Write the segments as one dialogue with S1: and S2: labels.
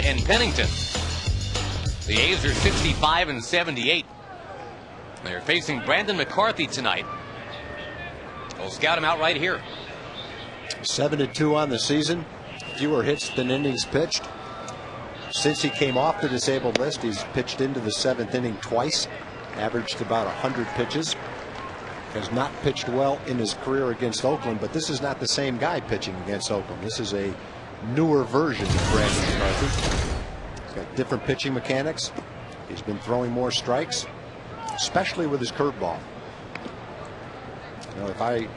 S1: and Pennington. The A's are 65 and 78. They're facing Brandon McCarthy tonight. We'll scout him out right here.
S2: 7-2 on the season. Fewer hits than innings pitched. Since he came off the disabled list, he's pitched into the 7th inning twice. Averaged about 100 pitches. Has not pitched well in his career against Oakland, but this is not the same guy pitching against Oakland. This is a newer version of Brandon McCarthy. He's got different pitching mechanics. He's been throwing more strikes, especially with his curveball. You know, if I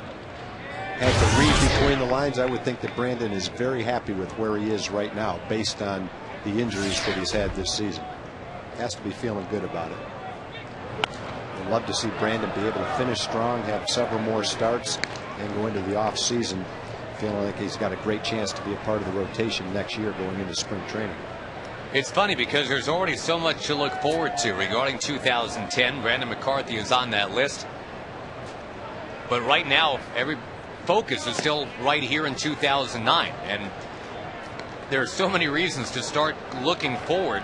S2: had to read between the lines, I would think that Brandon is very happy with where he is right now based on the injuries that he's had this season. Has to be feeling good about it. I'd love to see Brandon be able to finish strong, have several more starts, and go into the off season feeling like he's got a great chance to be a part of the rotation next year going into spring training.
S1: It's funny because there's already so much to look forward to regarding 2010. Brandon McCarthy is on that list. But right now, every focus is still right here in 2009. And there are so many reasons to start looking forward.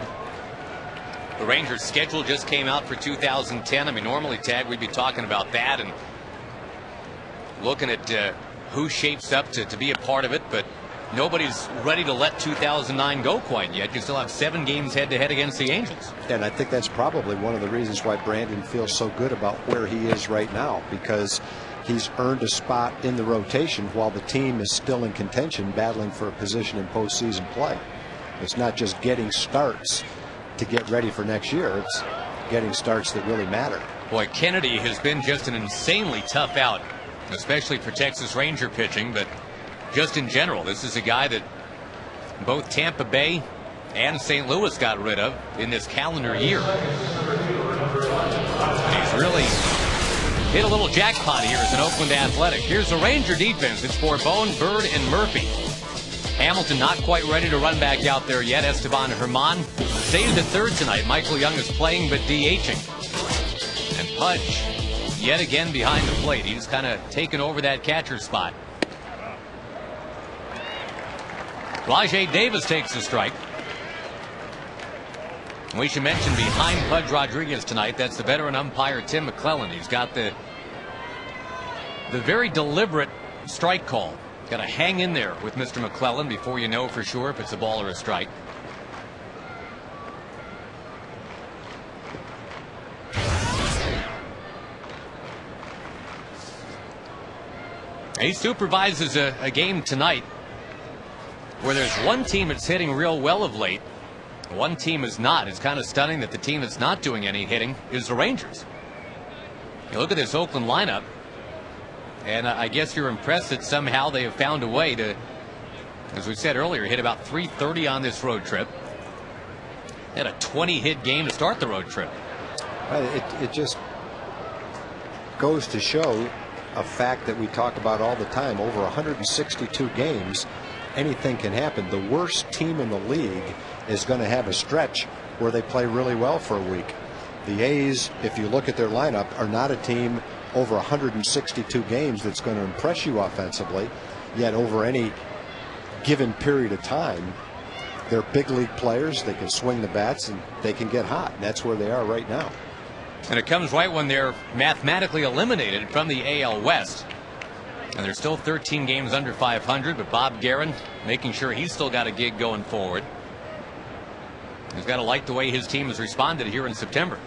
S1: The Rangers' schedule just came out for 2010. I mean, normally, Tag, we'd be talking about that and looking at who shapes up to be a part of it. But nobody's ready to let 2009 go quite yet. You still have 7 games head-to-head against the Angels.
S2: And I think that's probably one of the reasons why Brandon feels so good about where he is right now, because he's earned a spot in the rotation while the team is still in contention, battling for a position in postseason play. It's not just getting starts to get ready for next year. It's getting starts that really matter.
S1: Boy, Kennedy has been just an insanely tough out, especially for Texas Ranger pitching, but just in general, this is a guy that both Tampa Bay and St. Louis got rid of in this calendar year. He's really hit a little jackpot here as an Oakland Athletic. Here's the Ranger defense. It's for Bone, Bird, and Murphy. Hamilton not quite ready to run back out there yet. Esteban Herman stays at third tonight. Michael Young is playing but DHing. And Pudge yet again behind the plate. He's kind of taken over that catcher spot. Rajay Davis takes the strike. We should mention behind Pudge Rodriguez tonight, that's the veteran umpire Tim McClellan. He's got the very deliberate strike call. Got to hang in there with Mr. McClellan before you know for sure if it's a ball or a strike. He supervises a game tonight where there's one team that's hitting real well of late. One team is not. It's kind of stunning that the team that's not doing any hitting is the Rangers. You look at this Oakland lineup, and I guess you're impressed that somehow they have found a way to, as we said earlier, hit about 330 on this road trip. Had a 20-hit game to start the road trip.
S2: It just goes to show a fact that we talk about all the time. Over 162 games, anything can happen. The worst team in the league is going to have a stretch where they play really well for a week. The A's, if you look at their lineup, are not a team over 162 games that's going to impress you offensively, yet over any given period of time, they're big league players. They can swing the bats and they can get hot. And that's where they are right now.
S1: And it comes right when they're mathematically eliminated from the AL West. And they're still 13 games under 500, but Bob Guerin making sure he's still got a gig going forward. He's got to like the way his team has responded here in September.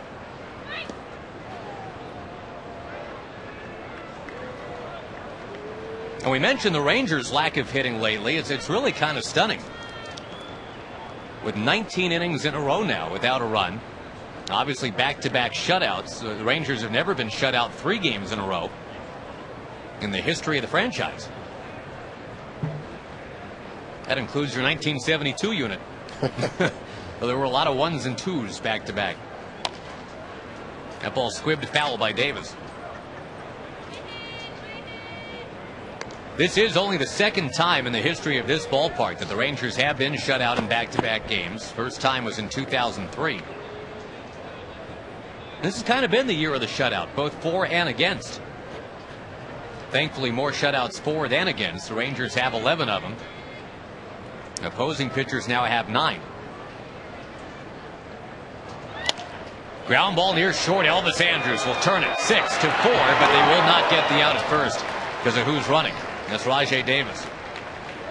S1: And we mentioned the Rangers' lack of hitting lately. It's really kind of stunning. With 19 innings in a row now without a run. Obviously back-to-back shutouts. The Rangers have never been shut out 3 games in a row in the history of the franchise. That includes your 1972 unit. Well, there were a lot of 1s and 2s back-to-back. That ball squibbed foul by Davis. This is only the second time in the history of this ballpark that the Rangers have been shut out in back-to-back games. First time was in 2003. This has kind of been the year of the shutout, both for and against. Thankfully, more shutouts for than against. The Rangers have 11 of them. Opposing pitchers now have 9. Ground ball near short. Elvis Andrus will turn it 6-4, but they will not get the out at first because of who's running. That's Rajai Davis.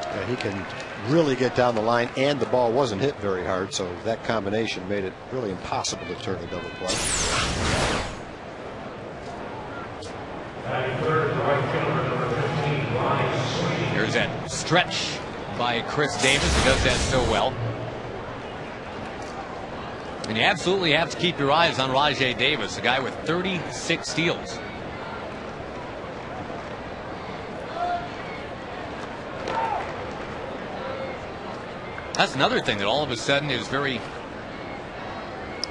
S2: Yeah, he can really get down the line, and the ball wasn't hit very hard, so that combination made it really impossible to turn a double play.
S1: Here's that stretch by Chris Davis, who does that so well. And you absolutely have to keep your eyes on Rajai Davis, a guy with 36 steals. That's another thing that all of a sudden is very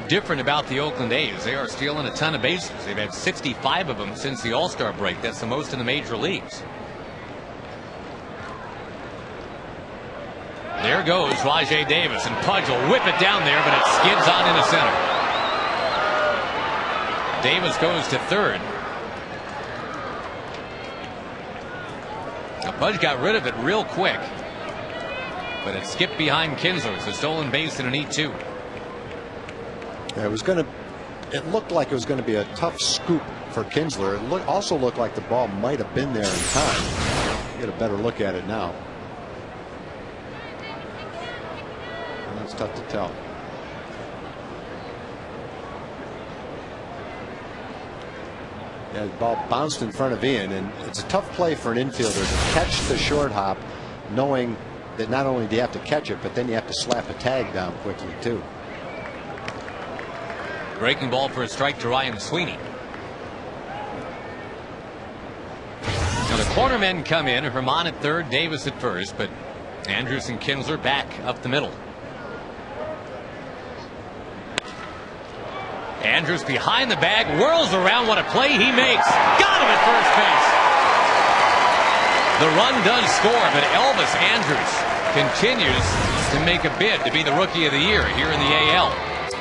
S1: different about the Oakland A's. They are stealing a ton of bases. They've had 65 of them since the All-Star break. That's the most in the major leagues. There goes Rajai Davis, and Pudge will whip it down there, but it skids on into center. Davis goes to third. Now Pudge got rid of it real quick, but it skipped behind Kinsler. It's a stolen base and an E2.
S2: Yeah, it looked like it was going to be a tough scoop for Kinsler. It also looked like the ball might have been there in time. Get a better look at it now. It's tough to tell. Yeah, the ball bounced in front of Ian, and it's a tough play for an infielder to catch the short hop, knowing that not only do you have to catch it, but then you have to slap a tag down quickly too.
S1: Breaking ball for a strike to Ryan Sweeney. Now the cornermen come in, Herman at third, Davis at first, but Andrus and Kinsler back up the middle. Andrus behind the bag, whirls around. What a play he makes. Got him at first base. The run does score, but Elvis Andrus continues to make a bid to be the Rookie of the Year here in the AL.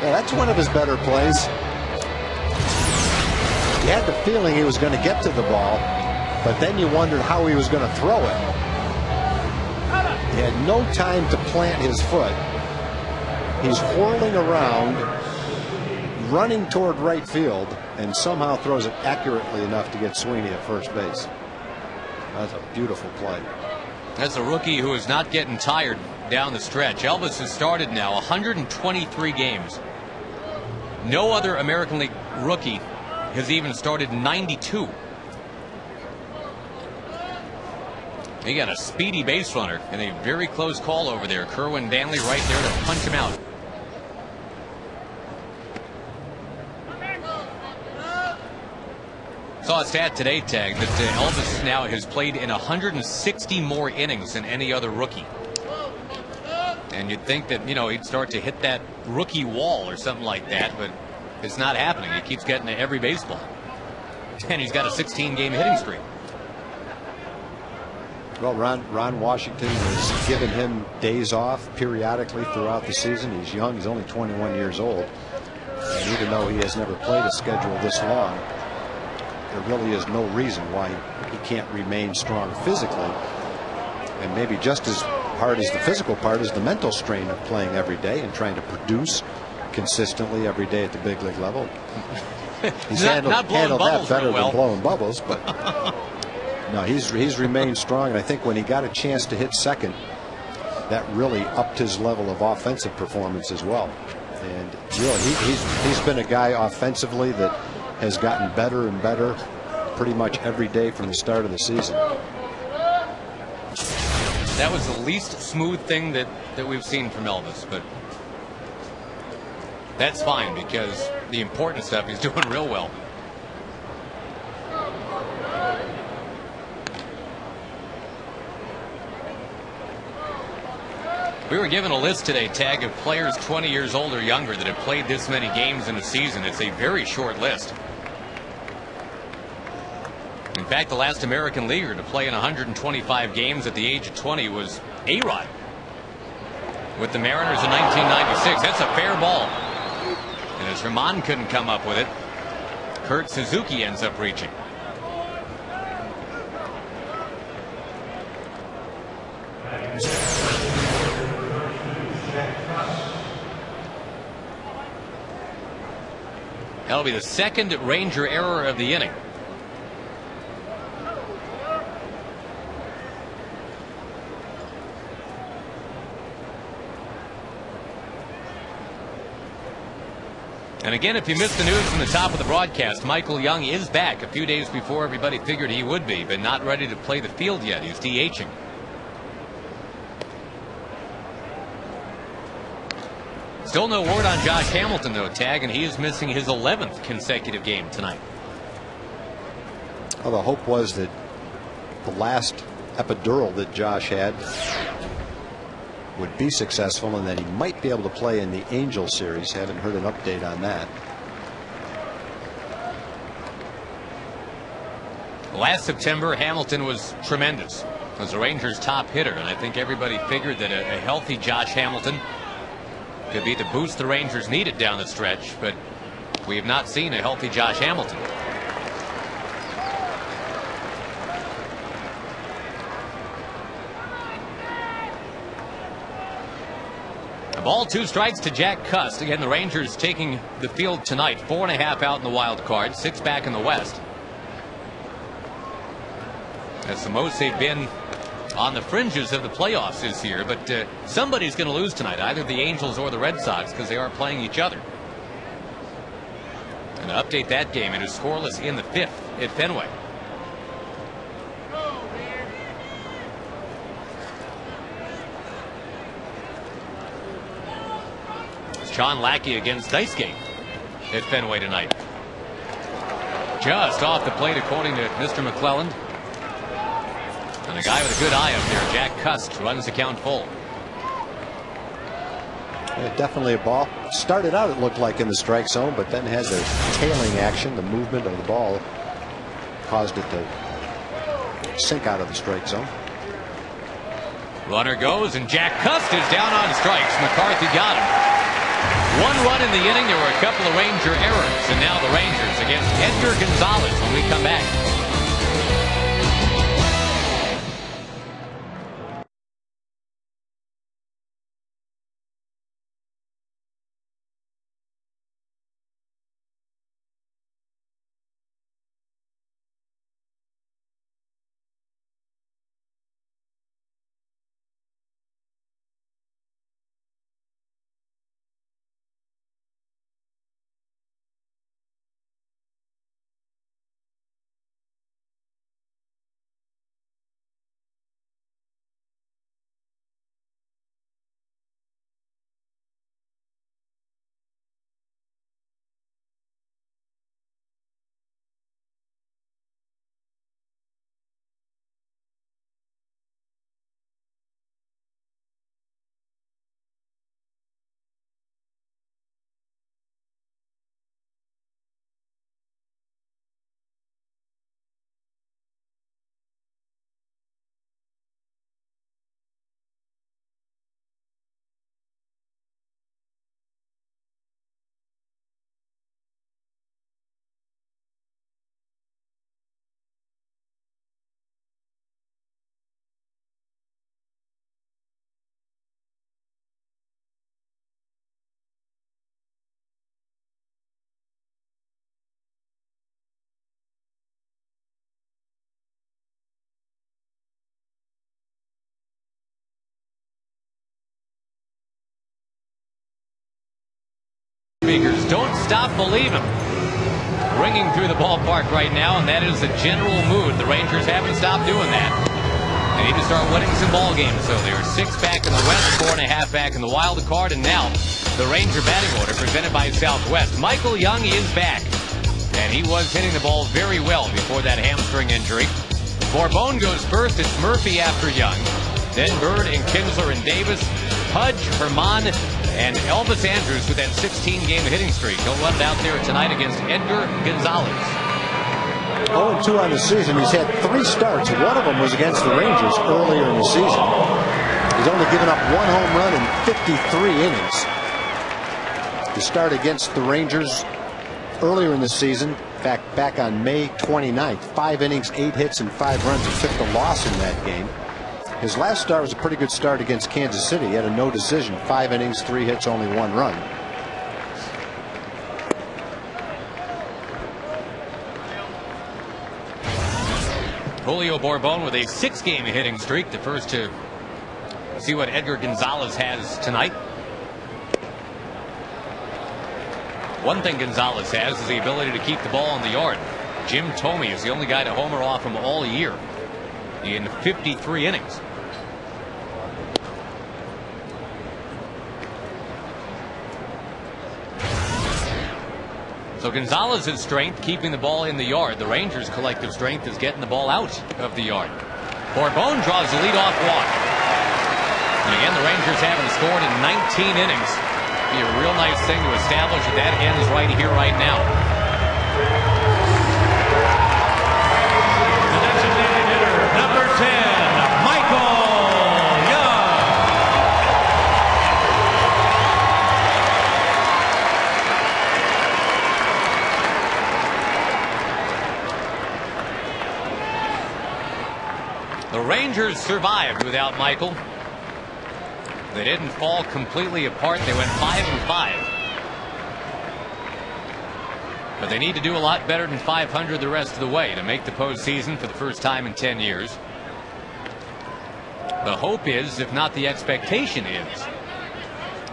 S2: Yeah, that's one of his better plays. You had the feeling he was going to get to the ball, but then you wondered how he was going to throw it. He had no time to plant his foot. He's whirling around, running toward right field, and somehow throws it accurately enough to get Sweeney at first base. That's a beautiful play.
S1: That's a rookie who is not getting tired down the stretch. Elvis has started now 123 games. No other American League rookie has even started 92. He got a speedy base runner and a very close call over there. Kerwin Danley right there to punch him out. Saw a stat today, Tag, that Elvis now has played in 160 more innings than any other rookie. And you'd think that, he'd start to hit that rookie wall or something like that, but it's not happening. He keeps getting to every baseball. And he's got a 16-game hitting streak.
S2: Well, Ron Washington has given him days off periodically throughout the season. He's young. He's only 21 years old. And even though he has never played a schedule this long, there really is no reason why he can't remain strong physically. And maybe just as hard as the physical part is the mental strain of playing every day and trying to produce consistently every day at the big league level. He's handled that better than blowing bubbles, but no, he's remained strong. And I think when he got a chance to hit second, that really upped his level of offensive performance as well. And really, he's been a guy offensively that has gotten better and better pretty much every day from the start of the season.
S1: That was the least smooth thing that we've seen from Elvis, but that's fine because the important stuff he's doing real well. We were given a list today, Tag, of players 20 years old or younger that have played this many games in a season. It's a very short list. In fact, the last American leaguer to play in 125 games at the age of 20 was A-Rod with the Mariners in 1996. That's a fair ball. And as Herman couldn't come up with it, Kurt Suzuki ends up reaching. That'll be the second Ranger error of the inning. And again, if you missed the news from the top of the broadcast, Michael Young is back a few days before everybody figured he would be, but not ready to play the field yet. He's DHing. Still no word on Josh Hamilton, though, Tag, and he is missing his 11th consecutive game tonight.
S2: Well, the hope was that the last epidural that Josh had would be successful and that he might be able to play in the Angels series. Haven't heard an update on that.
S1: Last September, Hamilton was tremendous. Was the Rangers' top hitter, and I think everybody figured that a healthy Josh Hamilton could be the boost the Rangers needed down the stretch, but we have not seen a healthy Josh Hamilton. A ball, 2 strikes to Jack Cust. Again, the Rangers taking the field tonight. 4.5 out in the wild card, 6 back in the West. That's the most they've been on the fringes of the playoffs this year, but somebody's going to lose tonight, either the Angels or the Red Sox, because they are playing each other. And to update that game, it is scoreless in the 5th at Fenway. It's John Lackey against Dicegate at Fenway tonight. Just off the plate, according to Mr. McClelland. And a guy with a good eye up there, Jack Cust, runs the count full.
S2: Yeah, definitely a ball. Started out, it looked like, in the strike zone, but then had the tailing action. The movement of the ball caused it to sink out of the strike zone.
S1: Runner goes, and Jack Cust is down on strikes. McCarthy got him. 1 run in the inning. There were a couple of Ranger errors, and now the Rangers against Edgar Gonzalez when we come back. Speakers, don't stop believing. Ringing through the ballpark right now, and that is the general mood. The Rangers haven't stopped doing that. They need to start winning some ball games, so they are 6 back in the West, 4.5 back in the wild card, and now the Ranger batting order presented by Southwest. Michael Young is back, and he was hitting the ball very well before that hamstring injury. Borbone goes first. It's Murphy after Young, then Bird and Kinsler and Davis, Pudge, Herman, and Elvis Andrews with that 16-game hitting streak. He'll run it out there tonight against Edgar Gonzalez.
S2: 0-2 on the season. He's had 3 starts. One of them was against the Rangers earlier in the season. He's only given up 1 home run in 53 innings. The start against the Rangers earlier in the season, in fact, back on May 29th, 5 innings, 8 hits, and 5 runs. He took the loss in that game. His last start was a pretty good start against Kansas City. He had a no decision, 5 innings, 3 hits, only 1 run.
S1: Julio Bourbon with a 6-game hitting streak. The first to see what Edgar Gonzalez has tonight. One thing Gonzalez has is the ability to keep the ball in the yard. Jim Thome is the only guy to homer off him all year in 53 innings. So Gonzalez's strength keeping the ball in the yard. The Rangers' collective strength is getting the ball out of the yard. Bourbon draws the leadoff walk. And again, the Rangers haven't scored in 19 innings. Be a real nice thing to establish that ends right here, right now.
S3: The designated hitter, number 10, Michael Young.
S1: The Rangers survived without Michael. They didn't fall completely apart. They went 5-5. But they need to do a lot better than 500 the rest of the way to make the postseason for the first time in 10 years. The hope is, if not the expectation is,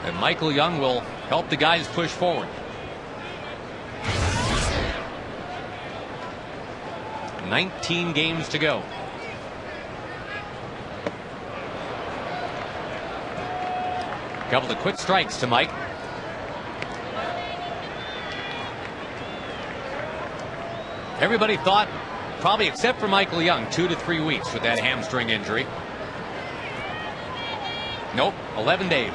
S1: that Michael Young will help the guys push forward. 19 games to go. A couple of quick strikes to Mike. Everybody thought, probably except for Michael Young, 2 to 3 weeks with that hamstring injury. Nope, 11 days.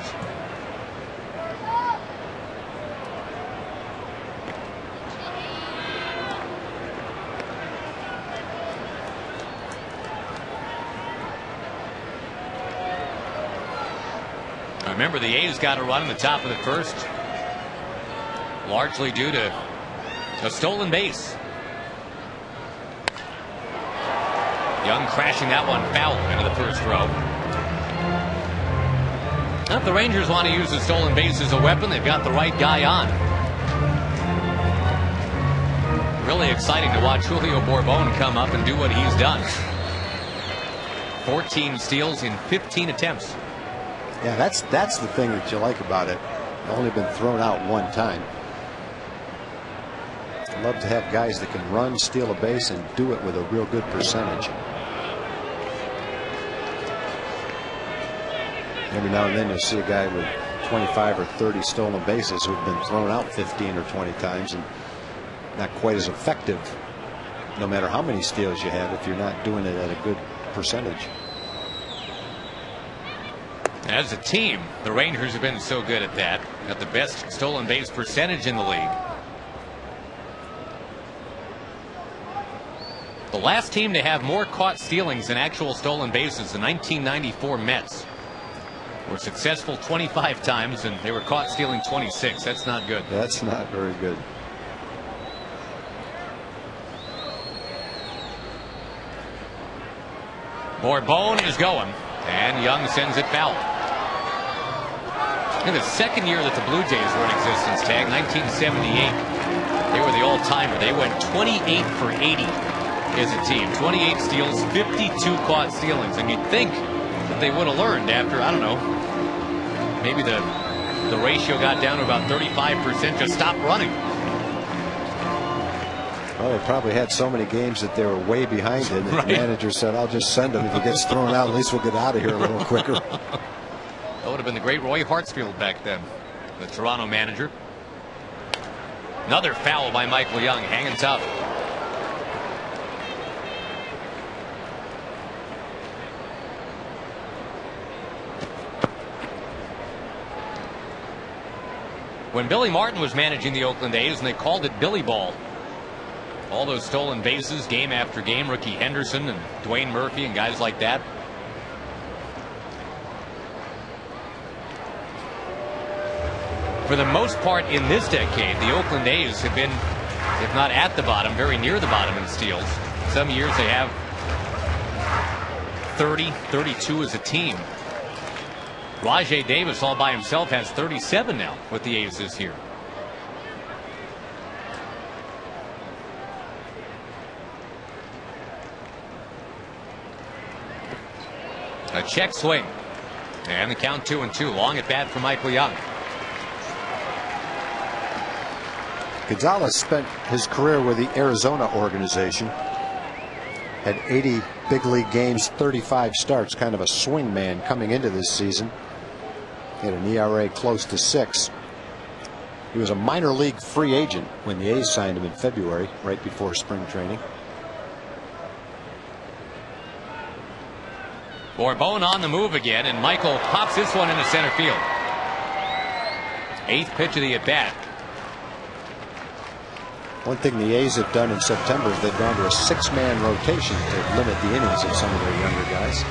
S1: Remember, the A's got a run in the top of the first, largely due to a stolen base. Young crashing that one foul into the first row. Now, if the Rangers want to use the stolen base as a weapon, they've got the right guy on. Really exciting to watch Julio Bourbon come up and do what he's done. 14 steals in 15 attempts.
S2: Yeah, that's the thing that you like about it. Only been thrown out one time. I love to have guys that can run, steal a base, and do it with a real good percentage. Every now and then you'll see a guy with 25 or 30 stolen bases who've been thrown out 15 or 20 times and not quite as effective, no matter how many steals you have, if you're not doing it at a good percentage.
S1: As a team, the Rangers have been so good at that. Got the best stolen base percentage in the league. The last team to have more caught stealings than actual stolen bases, the 1994 Mets, were successful 25 times, and they were caught stealing 26. That's not good.
S2: That's not very good.
S1: Bourbon is going, and Young sends it foul. In the second year that the Blue Jays were in existence, Tag, 1978, they were the all-timer. They went 28 for 80 as a team. 28 steals, 52 caught stealings. And you'd think that they would have learned after, I don't know, maybe the ratio got down to about 35%, just stop running.
S2: Well, they probably had so many games that they were way behind it. And
S1: right.
S2: The manager said, I'll just send him. If he gets thrown out, at least we'll get out of here a little quicker.
S1: That would have been the great Roy Hartsfield back then, the Toronto manager. Another foul by Michael Young, hanging tough. When Billy Martin was managing the Oakland A's, and they called it Billy Ball. All those stolen bases, game after game, Ricky Henderson and Dwayne Murphy and guys like that. For the most part in this decade, the Oakland A's have been, if not at the bottom, very near the bottom in steals. Some years they have 30, 32 as a team. Rajai Davis all by himself has 37 now with the A's this year. A check swing. And the count 2-2. Long at bat for Michael Young.
S2: Gonzalez spent his career with the Arizona organization. Had 80 big league games, 35 starts, kind of a swing man coming into this season. He had an ERA close to 6. He was a minor league free agent when the A's signed him in February, right before spring training.
S1: Bourbon on the move again, and Michael pops this one into center field. 8th pitch of the at bat.
S2: One thing the A's have done in September is they've gone to a 6-man rotation to limit the innings of some of their younger guys.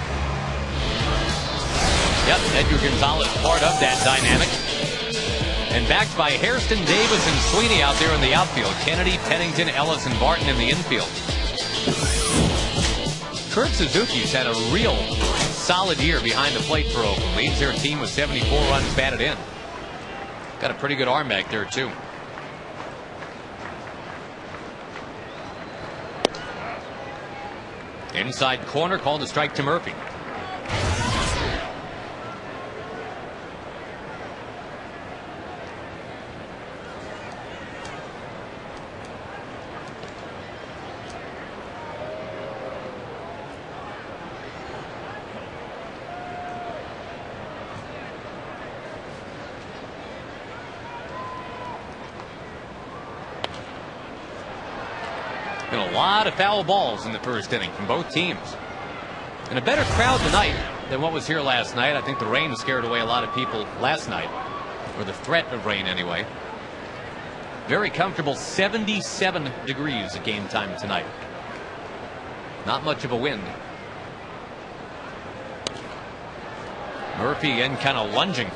S1: Yep, Edgar Gonzalez part of that dynamic. And backed by Hairston, Davis, and Sweeney out there in the outfield. Kennedy, Pennington, Ellis, and Barton in the infield. Kurt Suzuki's had a real solid year behind the plate for Oakland. Leads their team with 74 runs batted in. Got a pretty good arm back there, too. Inside corner, called a strike to Murphy. Been a lot of foul balls in the first inning from both teams. And a better crowd tonight than what was here last night. I think the rain scared away a lot of people last night, or the threat of rain anyway. Very comfortable 77 degrees at game time tonight. Not much of a wind. Murphy again kind of lunging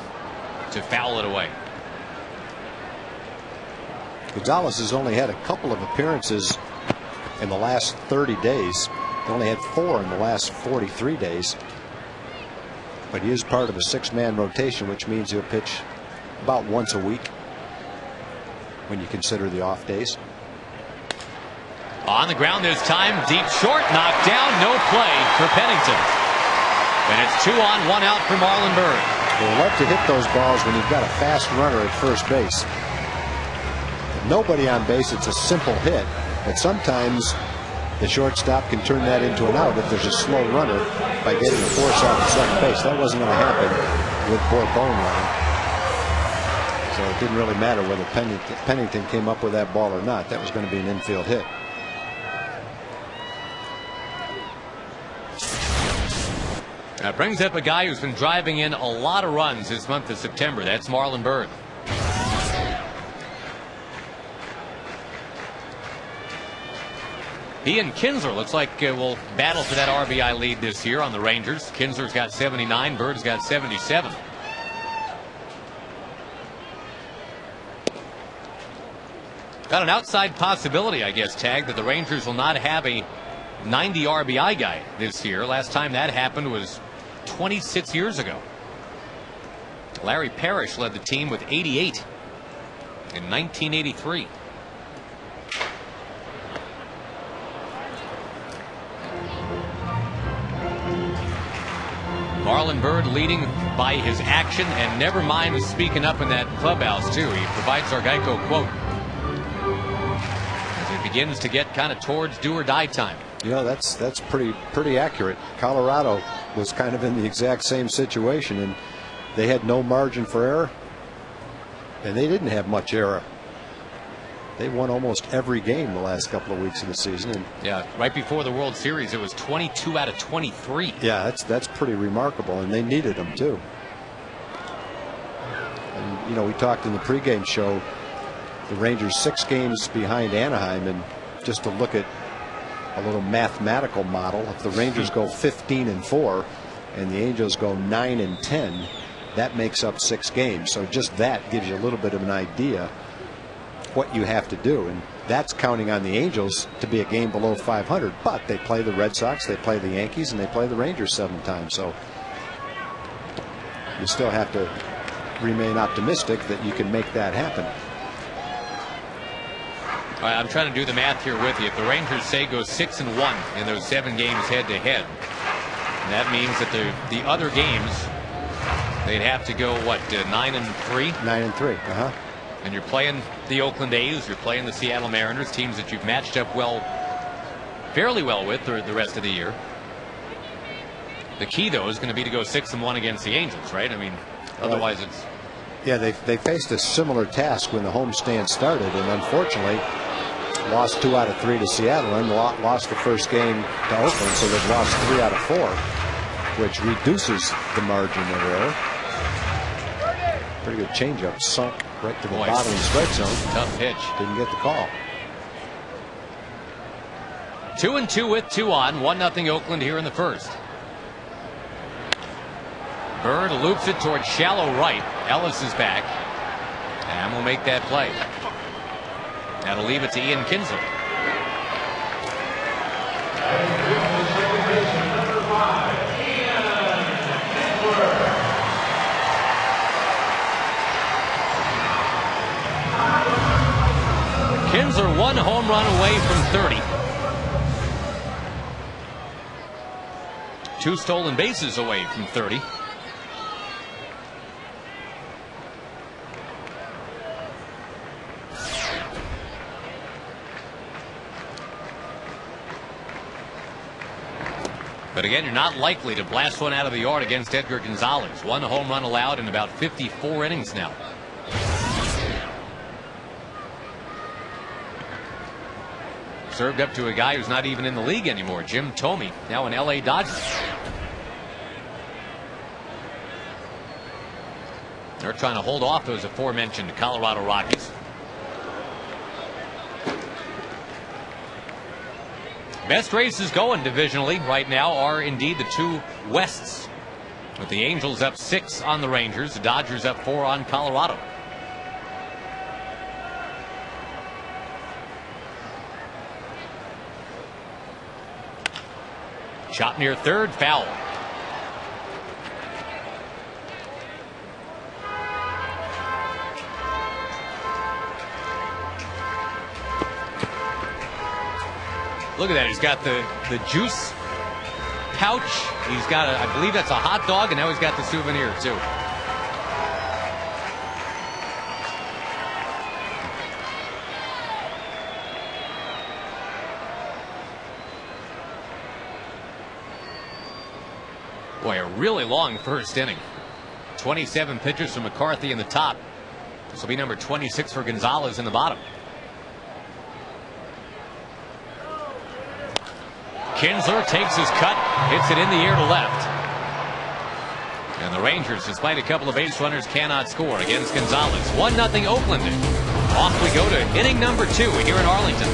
S1: to foul it away.
S2: Gonzalez has only had a couple of appearances in the last 30 days. He only had 4 in the last 43 days. But he is part of a 6-man rotation, which means he'll pitch about once a week when you consider the off days.
S1: On the ground this time, deep short, knocked down, no play for Pennington. And it's 2 on, 1 out for Marlon Byrd.
S2: We'll love to hit those balls when you've got a fast runner at first base. With nobody on base, it's a simple hit. But sometimes the shortstop can turn that into an out if there's a slow runner by getting a force out to second base. That wasn't going to happen with Bourbon running. So it didn't really matter whether Pennington came up with that ball or not. That was going to be an infield hit.
S1: That brings up a guy who's been driving in a lot of runs this month of September. That's Marlon Byrd. He and Kinsler looks like will battle for that RBI lead this year on the Rangers. Kinsler's got 79, Bird's got 77. Got an outside possibility, I guess, Tag, that the Rangers will not have a 90 RBI guy this year. Last time that happened was 26 years ago. Larry Parrish led the team with 88 in 1983. Marlon Byrd leading by his action, and never mind speaking up in that clubhouse too. He provides our Geico quote as it begins to get kind of towards do or die time.
S2: You know, that's pretty accurate. Colorado was kind of in the exact same situation, and they had no margin for error, and they didn't have much error. They won almost every game the last couple of weeks of the season. And
S1: yeah, right before the World Series, it was 22 out of 23.
S2: Yeah, that's pretty remarkable, and they needed them too. And you know, we talked in the pregame show, the Rangers 6 games behind Anaheim, and just to look at a little mathematical model, if the Rangers go 15-4 and the Angels go 9-10, that makes up 6 games. So just that gives you a little bit of an idea what you have to do, and that's counting on the Angels to be a game below 500. But they play the Red Sox, they play the Yankees, and they play the Rangers 7 times. So you still have to remain optimistic that you can make that happen.
S1: All right, I'm trying to do the math here with you. If the Rangers say go 6-1 in those 7 games head to head, And that means that the other games, they'd have to go, what, 9-3?
S2: 9-3.
S1: And you're playing the Oakland A's, you're playing the Seattle Mariners, teams that you've matched up fairly well with the rest of the year. The key, though, is going to be to go 6-1 against the Angels, right? I mean, otherwise it's...
S2: Yeah, they faced a similar task when the homestand started, and unfortunately lost 2 out of 3 to Seattle and lost the first game to Oakland, so they've lost 3 out of 4, which reduces the margin of error. Pretty good changeup, sunk right to the bottom of the strike zone.
S1: Tough pitch.
S2: Didn't get the call.
S1: 2-2 with 2 on. 1-0 Oakland here in the first. Bird loops it towards shallow right. Ellis is back and will make that play. That'll leave it to Ian Kinsler. Kinsler 1 home run away from 30. 2 stolen bases away from 30. But again, you're not likely to blast one out of the yard against Edgar Gonzalez. 1 home run allowed in about 54 innings now. Served up to a guy who's not even in the league anymore, Jim Thome, now an LA Dodger. They're trying to hold off those aforementioned Colorado Rockies. Best races going divisionally right now are indeed the 2 Wests, with the Angels up 6 on the Rangers, the Dodgers up 4 on Colorado. Shot near third, foul. Look at that. He's got the juice pouch. He's got I believe that's a hot dog, and now he's got the souvenir too. Boy, a really long first inning. 27 pitches from McCarthy in the top. This will be number 26 for Gonzalez in the bottom. Kinsler takes his cut, hits it in the air to left. And the Rangers, despite a couple of base runners, cannot score against Gonzalez. 1-0 Oakland. Off we go to inning number 2 here in Arlington.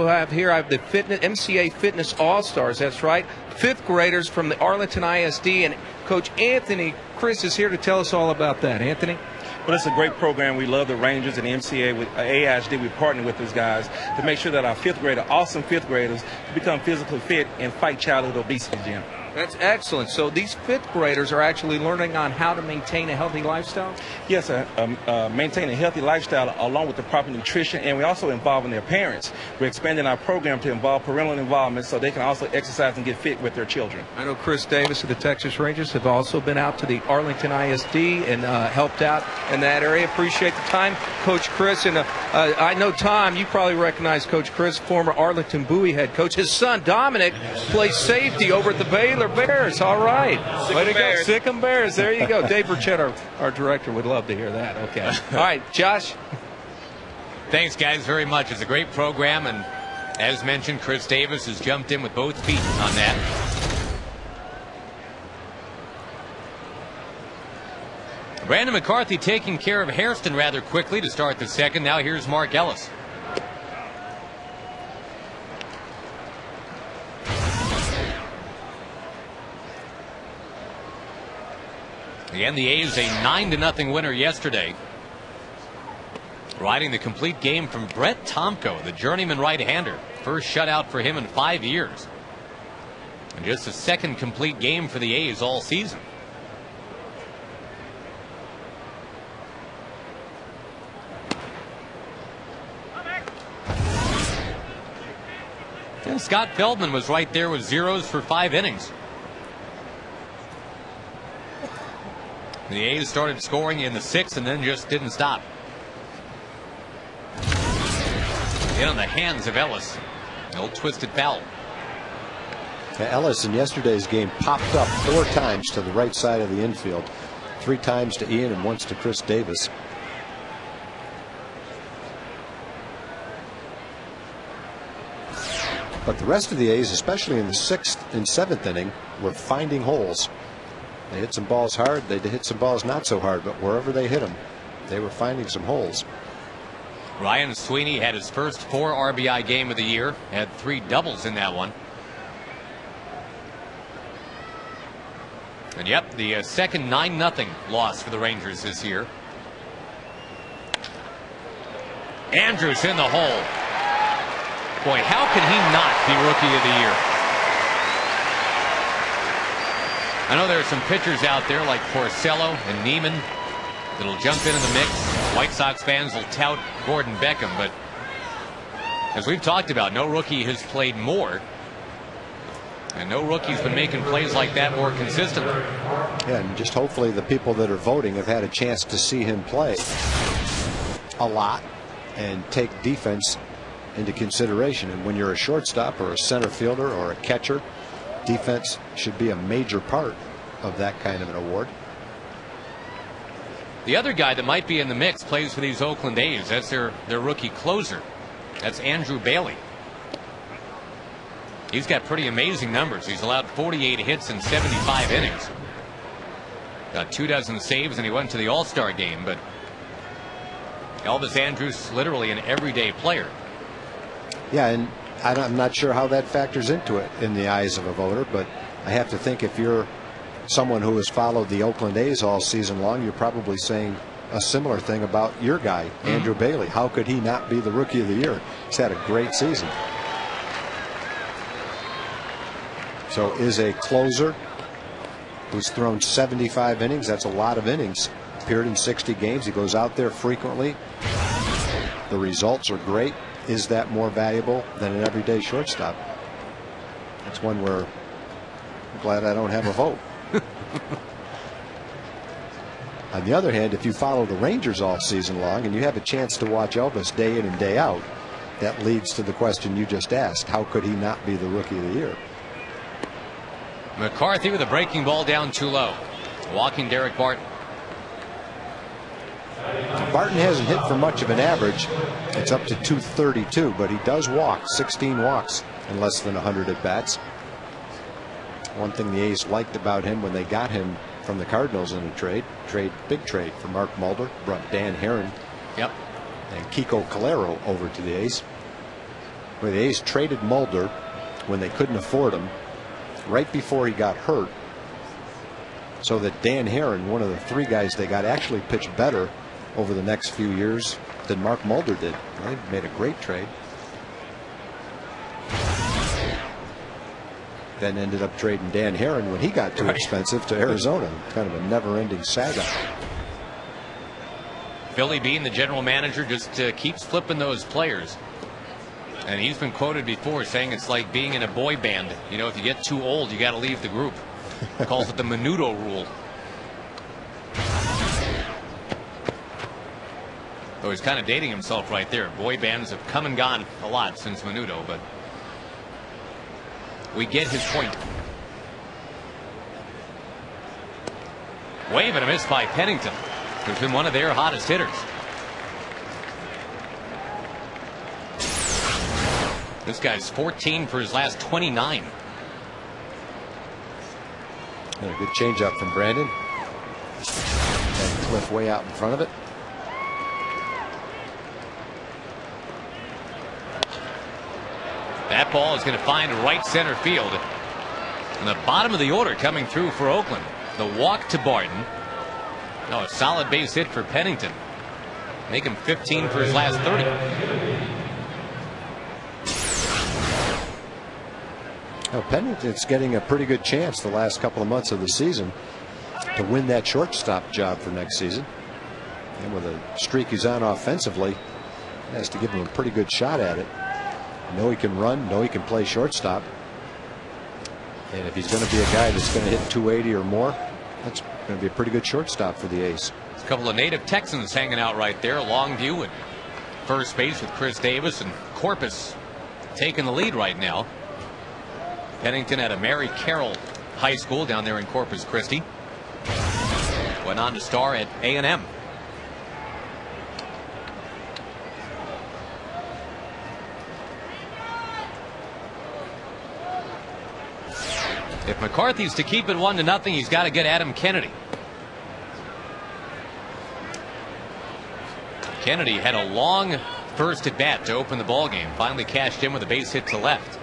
S4: have here, I have the MCA Fitness All-Stars. That's right. 5th graders from the Arlington ISD. And Coach Anthony Chris is here to tell us all about that. Anthony?
S5: Well, it's a great program. We love the Rangers and the MCA with AISD. We partner with those guys to make sure that our 5th grader, awesome 5th graders, become physically fit and fight childhood obesity, Jim.
S4: That's excellent. So these 5th graders are actually learning on how to maintain a healthy lifestyle?
S5: Yes, maintain a healthy lifestyle along with the proper nutrition, and we're also involving their parents. We're expanding our program to involve parental involvement so they can also exercise and get fit with their children.
S4: I know Chris Davis of the Texas Rangers have also been out to the Arlington ISD and helped out in that area. Appreciate the time, Coach Chris. And I know, Tom, you probably recognize Coach Chris, former Arlington Bowie head coach. His son, Dominic, plays safety over at the Baylor Bears. All right. Way to go. Sick'em Bears. There you go. Dave Burchett, our director, would love to hear that. Okay. All right, Josh.
S1: Thanks, guys, very much. It's a great program, and as mentioned, Chris Davis has jumped in with both feet on that. Brandon McCarthy taking care of Hairston rather quickly to start the second. Now here's Mark Ellis. Again, the A's a 9-0 winner yesterday. Riding the complete game from Brett Tomko, the journeyman right-hander. First shutout for him in 5 years. And just the second complete game for the A's all season. And Scott Feldman was right there with zeros for 5 innings. The A's started scoring in the 6th and then just didn't stop. In on the hands of Ellis. An old twisted foul.
S2: Ellis in yesterday's game popped up 4 times to the right side of the infield. 3 times to Ian and once to Chris Davis. But the rest of the A's, especially in the 6th and 7th inning, were finding holes. They hit some balls hard, they hit some balls not so hard, but wherever they hit them, they were finding some holes.
S1: Ryan Sweeney had his first 4 RBI game of the year, had 3 doubles in that one. And yep, the second 9-0 loss for the Rangers this year. Andrus in the hole. Boy, how can he not be Rookie of the Year? I know there are some pitchers out there like Porcello and Neiman that'll jump into the mix. White Sox fans will tout Gordon Beckham, but as we've talked about, no rookie has played more, and no rookie's been making plays like that more consistently.
S2: Yeah, and just hopefully the people that are voting have had a chance to see him play a lot and take defense into consideration. And when you're a shortstop or a center fielder or a catcher, defense should be a major part of that kind of an award.
S1: The other guy that might be in the mix plays for these Oakland A's. That's their rookie closer. That's Andrew Bailey. He's got pretty amazing numbers. He's allowed 48 hits in 75 innings. Got 24 saves, and he went to the All-Star game. But Elvis Andrus, literally an everyday player.
S2: Yeah, and I'm not sure how that factors into it in the eyes of a voter, but I have to think if you're someone who has followed the Oakland A's all season long, you're probably saying a similar thing about your guy, Andrew Bailey. How could he not be the Rookie of the Year? He's had a great season. So is a closer who's thrown 75 innings. That's a lot of innings. Appeared in 60 games. He goes out there frequently. The results are great. Is that more valuable than an everyday shortstop? That's one where I'm glad I don't have a vote. On the other hand, if you follow the Rangers all season long and you have a chance to watch Elvis day in and day out, that leads to the question you just asked. How could he not be the Rookie of the Year?
S1: McCarthy with a breaking ball down too low. Walking Derek Barton.
S2: Barton hasn't hit for much of an average. It's up to 232, but he does walk 16 walks in less than 100 at bats. One thing the A's liked about him when they got him from the Cardinals in a big trade for Mark Mulder, brought Dan Herron
S1: and Kiko
S2: Calero over to the A's. Well, the A's traded Mulder when they couldn't afford him right before he got hurt, so that Dan Herron, one of the 3 guys they got, actually pitched better over the next few years than Mark Mulder did. Well, they made a great trade. Then ended up trading Dan Herron when he got too expensive to Arizona. Kind of a never-ending saga.
S1: Billy Beane, the general manager, just keeps flipping those players. And he's been quoted before saying it's like being in a boy band. You know, if you get too old, you got to leave the group. He calls it the Menudo rule. So he's kind of dating himself right there. Boy bands have come and gone a lot since Menudo, but we get his point. Wave and a miss by Pennington, who's been one of their hottest hitters. This guy's 14 for his last 29.
S2: And a good changeup from Brandon. And Cliff way out in front of it.
S1: That ball is going to find right center field. And the bottom of the order coming through for Oakland. The walk to Barton. No, a solid base hit for Pennington. Make him 15 for his last 30.
S2: Now, Pennington's getting a pretty good chance the last couple of months of the season to win that shortstop job for next season. And with the streak he's on offensively, he has to give him a pretty good shot at it. Know he can run, know he can play shortstop. And if he's going to be a guy that's going to hit 280 or more, that's going to be a pretty good shortstop for the A's.
S1: There's a couple of native Texans hanging out right there. Longview at first base with Chris Davis, and Corpus taking the lead right now. Pennington at a Mary Carroll High School down there in Corpus Christi. Went on to star at A&M. If McCarthy's to keep it 1-0, he's got to get Adam Kennedy. Kennedy had a long first at bat to open the ball game. Finally cashed in with a base hit to left.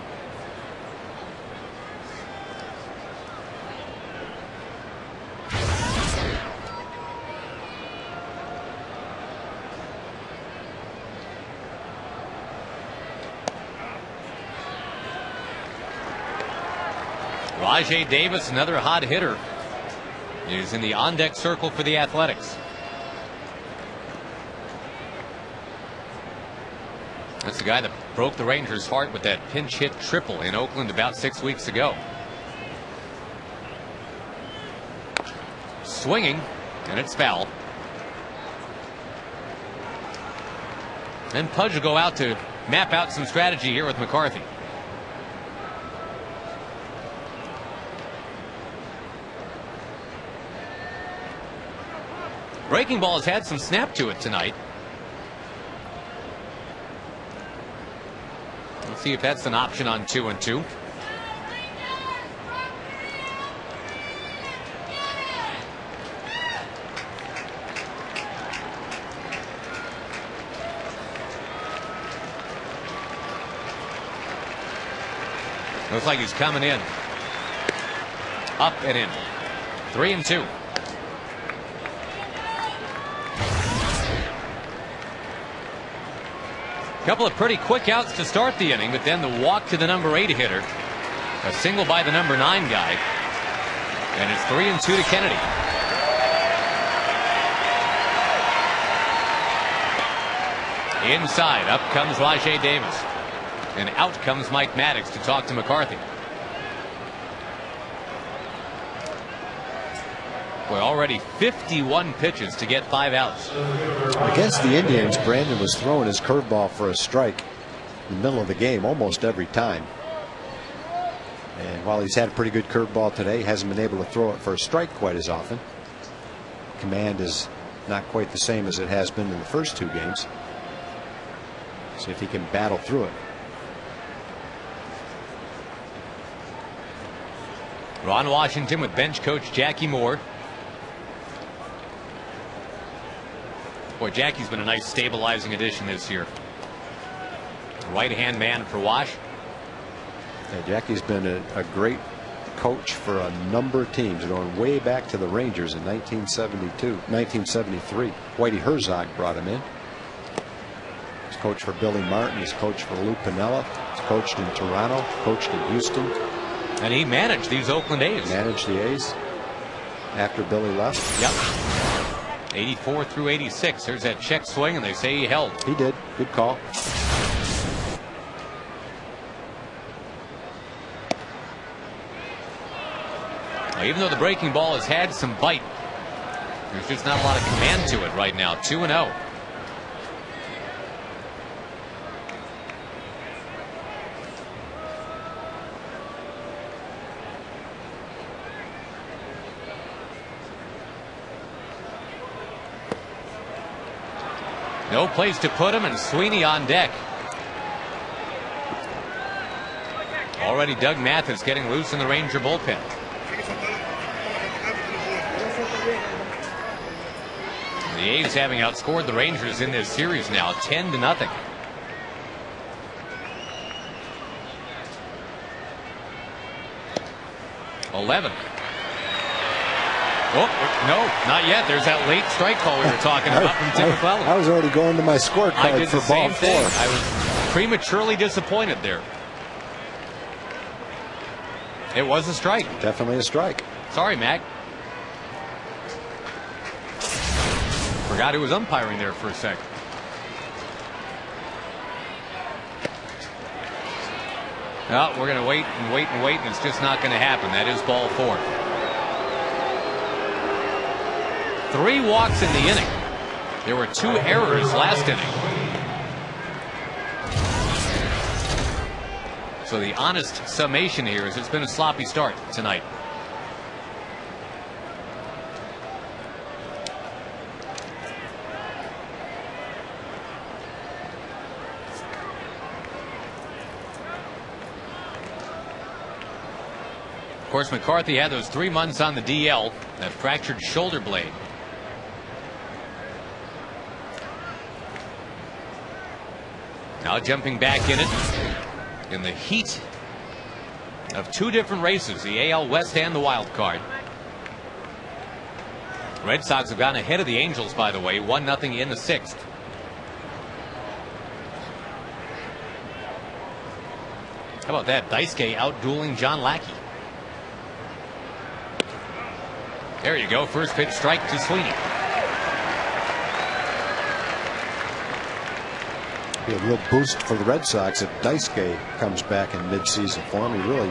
S1: Rajai Davis, another hot hitter, is in the on-deck circle for the Athletics. That's the guy that broke the Rangers' heart with that pinch hit triple in Oakland about 6 weeks ago. Swinging, and it's foul. And Pudge will go out to map out some strategy here with McCarthy. Breaking ball has had some snap to it tonight. Let's see if that's an option on 2-2. Looks like he's coming in. Up and in. 3-2. Couple of pretty quick outs to start the inning, but then the walk to the number 8 hitter. A single by the number 9 guy. And it's 3-2 to Kennedy. Inside, up comes Rajai Davis. And out comes Mike Maddox to talk to McCarthy. Boy, already 51 pitches to get 5 outs.
S2: Against the Indians, Brandon was throwing his curveball for a strike in the middle of the game almost every time. And while he's had a pretty good curveball today, he hasn't been able to throw it for a strike quite as often. Command is not quite the same as it has been in the first 2 games. See if he can battle through it.
S1: Ron Washington with bench coach Jackie Moore. Boy, Jackie's been a nice stabilizing addition this year. right-hand man for Wash.
S2: Yeah, Jackie's been a great coach for a number of teams, going way back to the Rangers in 1973. Whitey Herzog brought him in. He's coached for Billy Martin. He's coached for Lou Piniella. He's coached in Toronto. Coached in Houston.
S1: And he managed these Oakland A's.
S2: Managed the A's after Billy left.
S1: Yep. 84 through 86. There's that check swing, and they say he held.
S2: He did. Good call.
S1: Now, even though the breaking ball has had some bite, there's just not a lot of command to it right now. 2-0. No place to put him, and Sweeney on deck. Already Doug Mathis getting loose in the Ranger bullpen. The A's having outscored the Rangers in this series now 10-0. Oh, no, not yet. There's that late strike call we were talking about from Tim McClellan.
S2: I was already going to my scorecard
S1: I did
S2: for
S1: the same
S2: ball
S1: thing.
S2: 4.
S1: I was prematurely disappointed there. It was a strike.
S2: Definitely a strike.
S1: Sorry, Mac. Forgot who was umpiring there for a second. No, we're going to wait and wait and wait, and it's just not going to happen. That is ball 4. 3 walks in the inning. There were 2 errors last inning. So the honest summation here is it's been a sloppy start tonight. Of course, McCarthy had those 3 months on the DL, that fractured shoulder blade. Now jumping back in it in the heat of 2 different races, the AL West and the wild card. Red Sox have gotten ahead of the Angels, by the way, 1-0 in the 6th. How about that? Daisuke out-dueling John Lackey. There you go. First pitch strike to Sweeney.
S2: Be a real boost for the Red Sox if Daisuke comes back in midseason form. He really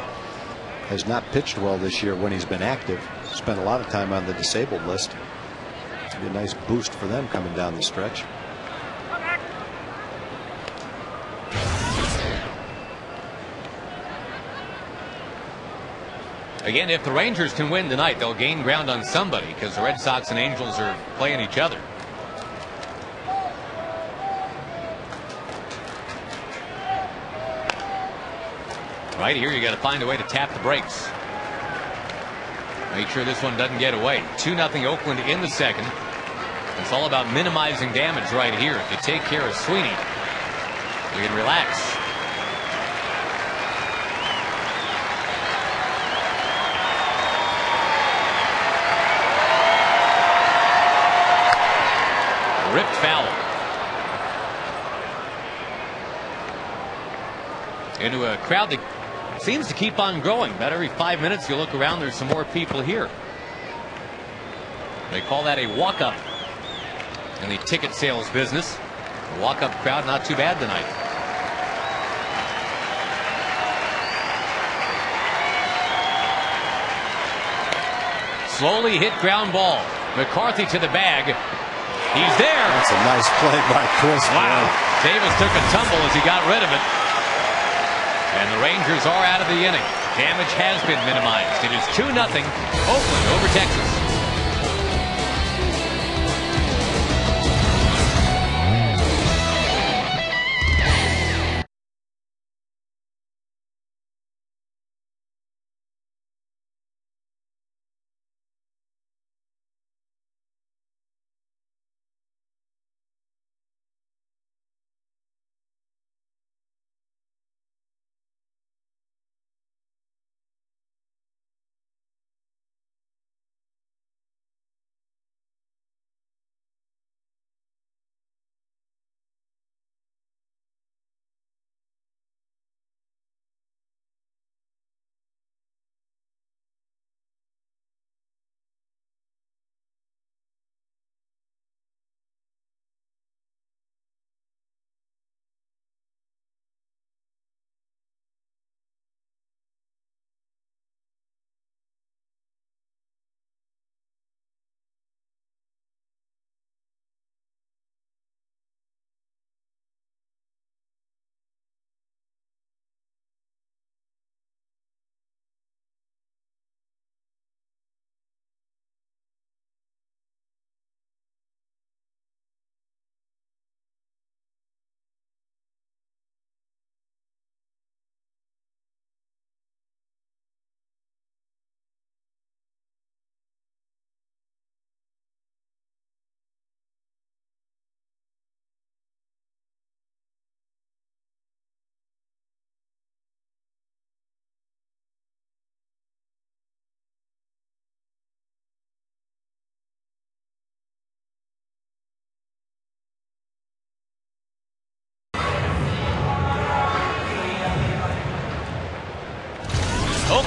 S2: has not pitched well this year when he's been active. Spent a lot of time on the disabled list. It's be a nice boost for them coming down the stretch.
S1: Again, if the Rangers can win tonight, they'll gain ground on somebody because the Red Sox and Angels are playing each other. Right here, you got to find a way to tap the brakes. Make sure this one doesn't get away. 2-0 Oakland in the 2nd. It's all about minimizing damage right here. If you take care of Sweeney, you can relax. Ripped foul. Into a crowd that seems to keep on growing. About every 5 minutes you look around, there's some more people here. They call that a walk-up in the ticket sales business. The walk-up crowd not too bad tonight. Slowly hit ground ball. McCarthy to the bag. He's there.
S2: That's a nice play by Chris.
S1: Wow. Davis took a tumble as he got rid of it. And the Rangers are out of the inning. Damage has been minimized. It is 2-0 Oakland over Texas.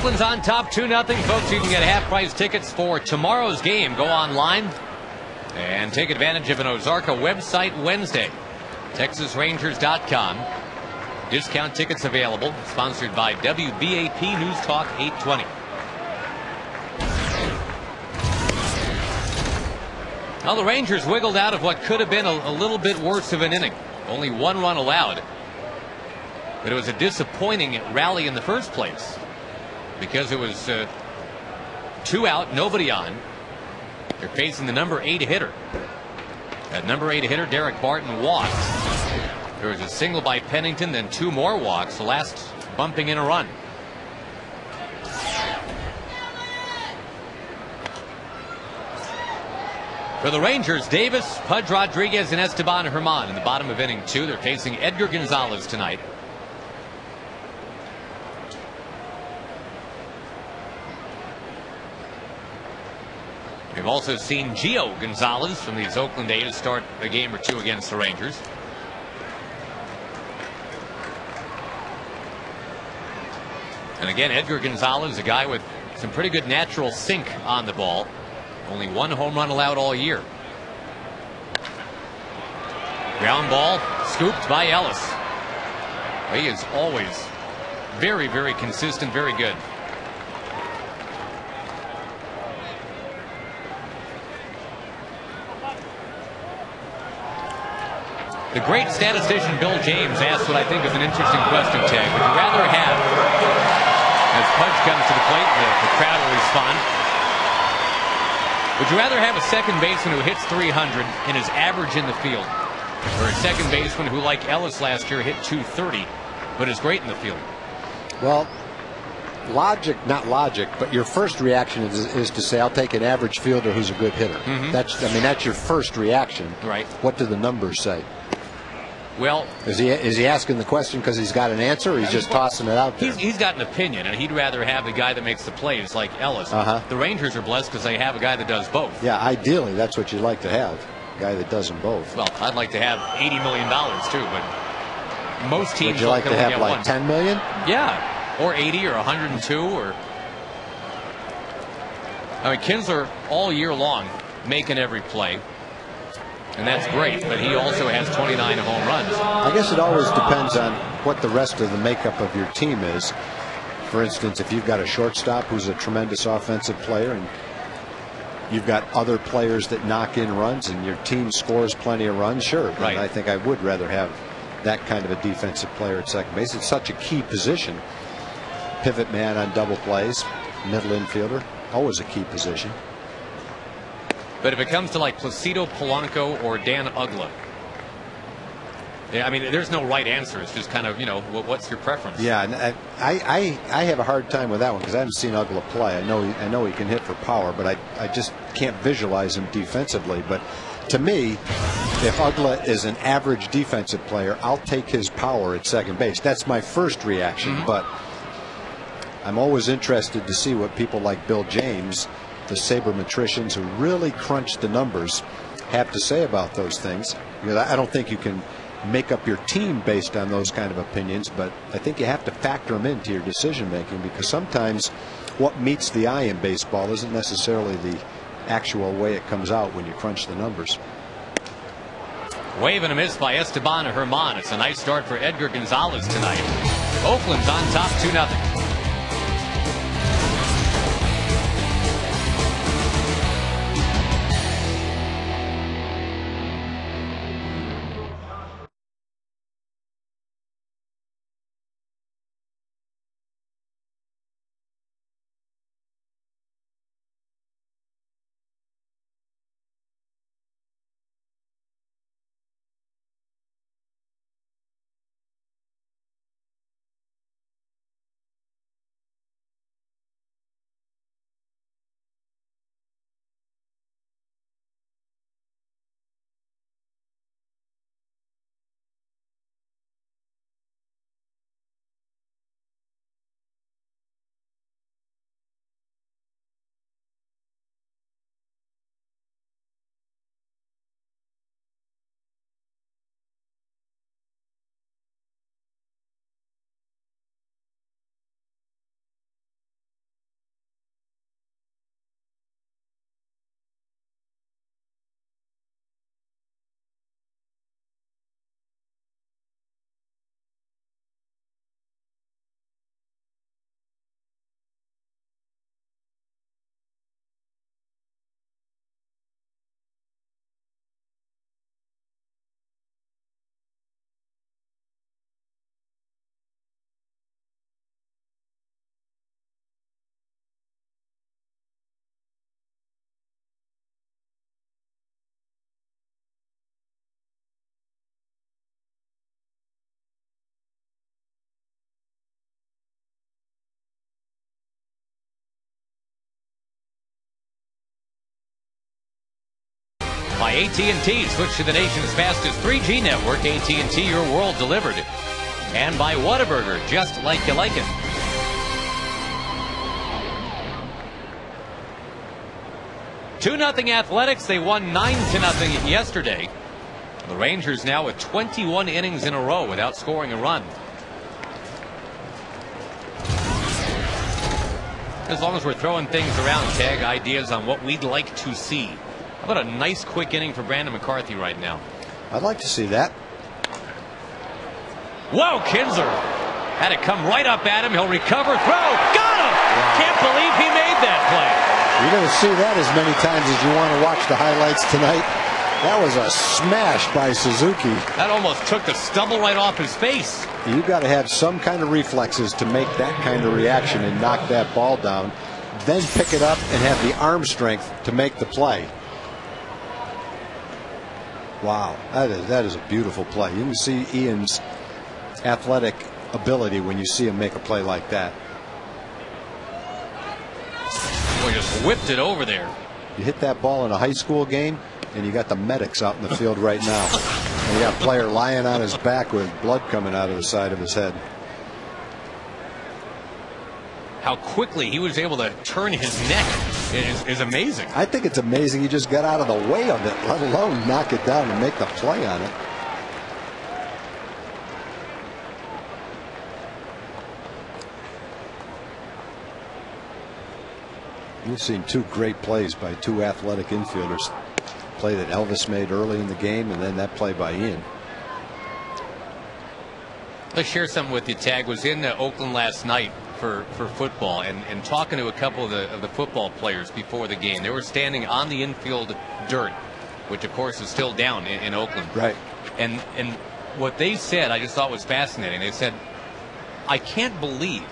S1: Oakland's on top 2-0. Folks, you can get half-price tickets for tomorrow's game. Go online and take advantage of an Ozarka website Wednesday. TexasRangers.com. Discount tickets available. Sponsored by WBAP News Talk 820. Well, the Rangers wiggled out of what could have been a little bit worse of an inning. Only 1 run allowed. But it was a disappointing rally in the first place because it was 2 out, nobody on. They're facing the number 8 hitter. That number 8 hitter, Derek Barton, walked. There was a single by Pennington, then 2 more walks, the last bumping in a run. For the Rangers, Davis, Pudge Rodriguez, and Esteban Herman in the bottom of inning 2. They're facing Edgar Gonzalez tonight. We've also seen Gio Gonzalez from these Oakland A's start a game or 2 against the Rangers. And again, Edgar Gonzalez, a guy with some pretty good natural sink on the ball. Only 1 home run allowed all year. Ground ball scooped by Ellis. He is always very, very consistent, very good. The great statistician Bill James asked what I think is an interesting question, Tag. Would you rather have, as Pudge comes to the plate, the crowd will respond. Would you rather have a second baseman who hits 300 and is average in the field, or a second baseman who, like Ellis last year, hit 230 but is great in the field?
S2: Well, not logic, but your first reaction is to say, I'll take an average fielder who's a good hitter. That's your first reaction.
S1: Right.
S2: What do the numbers say?
S1: Well,
S2: is he asking the question because he's got an answer, or he's just tossing it out there?
S1: He's got an opinion, and he'd rather have the guy that makes the plays like Ellis. The Rangers are blessed because they have a guy that does both.
S2: Yeah, ideally, that's what you'd like to have, a guy that does them both.
S1: Well, I'd like to have $80 million too, but most teams
S2: would you like to have like $10 million?
S1: Yeah, or 80 or 102 or. I mean, Kinsler all year long making every play. And that's great, but he also has 29 home runs.
S2: I guess it always depends on what the rest of the makeup of your team is. For instance, if you've got a shortstop who's a tremendous offensive player and you've got other players that knock in runs and your team scores plenty of runs, sure.
S1: Right.
S2: I think I would rather have that kind of a defensive player at second base. It's such a key position. Pivot man on double plays, middle infielder, always a key position.
S1: But if it comes to like Placido Polanco or Dan Uggla, I mean, there's no right answer. It's just kind of, what's your preference?
S2: Yeah, and I have a hard time with that one because I haven't seen Uggla play. I know he can hit for power, but I just can't visualize him defensively. But to me, if Uggla is an average defensive player, I'll take his power at second base. That's my first reaction. But I'm always interested to see what people like Bill James, the sabermetricians who really crunch the numbers, have to say about those things. I don't think you can make up your team based on those kind of opinions, but I think you have to factor them into your decision making, because sometimes what meets the eye in baseball isn't necessarily the actual way it comes out when you crunch the numbers.
S1: Wave and a miss by Esteban Herman. It's a nice start for Edgar Gonzalez tonight. Oakland's on top 2-0. by AT&T. Switch to the nation's fastest 3G network. AT&T, your world delivered. And by Whataburger, just like you like it. (2-0 Athletics. They won 9-0 yesterday. The Rangers now with 21 innings in a row without scoring a run. As long as we're throwing things around, Tag, ideas on what we'd like to see. How about a nice quick inning for Brandon McCarthy right now?
S2: I'd like to see that.
S1: Whoa, Kinsler had it come right up at him. He'll recover, throw, got him! Wow. Can't believe he made that play.
S2: You're going to see that as many times as you want to watch the highlights tonight. That was a smash by Suzuki.
S1: That almost took the stubble right off his face.
S2: You've got to have some kind of reflexes to make that kind of reaction and knock that ball down, then pick it up and have the arm strength to make the play. Wow, that is a beautiful play. You can see Ian's athletic ability when you see him make a play like that.
S1: Boy, just whipped it over there.
S2: You hit that ball in a high school game, and you got the medics out in the field right now. And you got a player lying on his back with blood coming out of the side of his head.
S1: How quickly he was able to turn his neck is amazing.
S2: I think it's amazing he just got out of the way of it, let alone knock it down and make the play on it. You've seen two great plays by two athletic infielders. Play that Elvis made early in the game, and then that play by Ian.
S1: Let's share something with you, Tag. Was in Oakland last night for football, and talking to a couple of the football players before the game. They were standing on the infield dirt, which of course is still down in Oakland.
S2: Right.
S1: And what they said, I just thought was fascinating. They said, I can't believe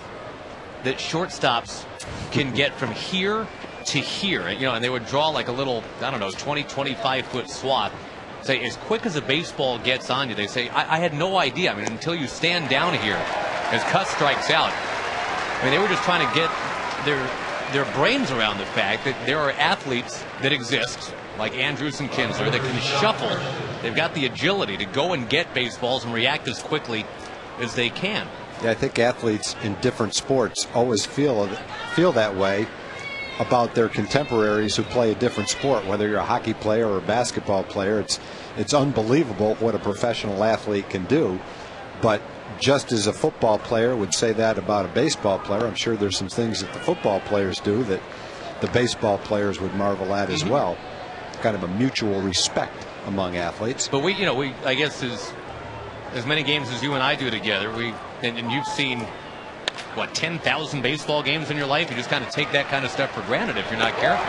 S1: that shortstops can get from here to here, you know, and they would draw like a little, I don't know, 20-25 foot swath. Say, as quick as a baseball gets on you, they say, I had no idea. I mean, until you stand down here as Cuss strikes out. I mean, they were just trying to get their brains around the fact that there are athletes that exist, like Andrews and Kinsler, that can shuffle. They've got the agility to go and get baseballs and react as quickly as they can.
S2: Yeah, I think athletes in different sports always feel that way about their contemporaries who play a different sport. Whether you're a hockey player or a basketball player, it's unbelievable what a professional athlete can do. But just as a football player would say that about a baseball player, I'm sure there's some things that the football players do that the baseball players would marvel at as well. Kind of a mutual respect among athletes.
S1: But we I guess as many games as you and I do together, and you've seen what, 10,000 baseball games in your life. You just kind of take that kind of stuff for granted if you're not careful.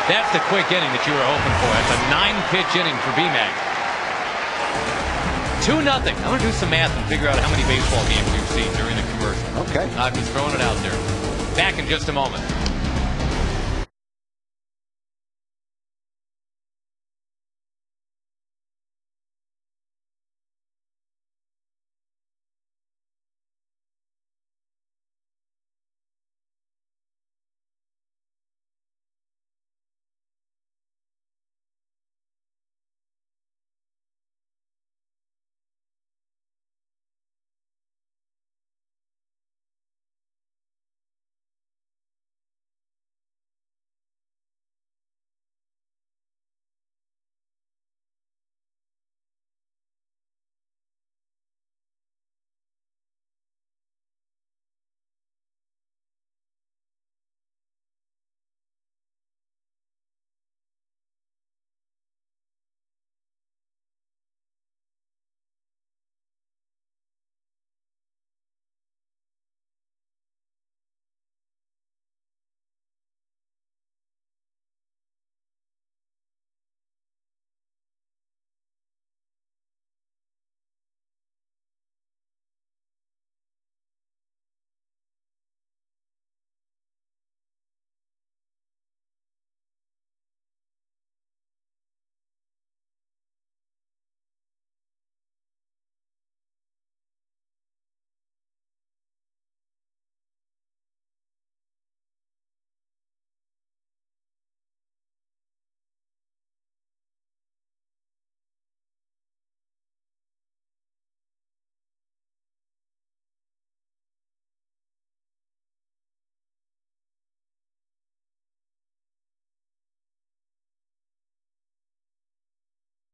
S1: That's the quick inning that you were hoping for. That's a 9-pitch inning for BMAC. 2-0. I'm going to do some math and figure out how many baseball games you've seen during the commercial.
S2: Okay.
S1: I'm just throwing it out there. Back in just a moment.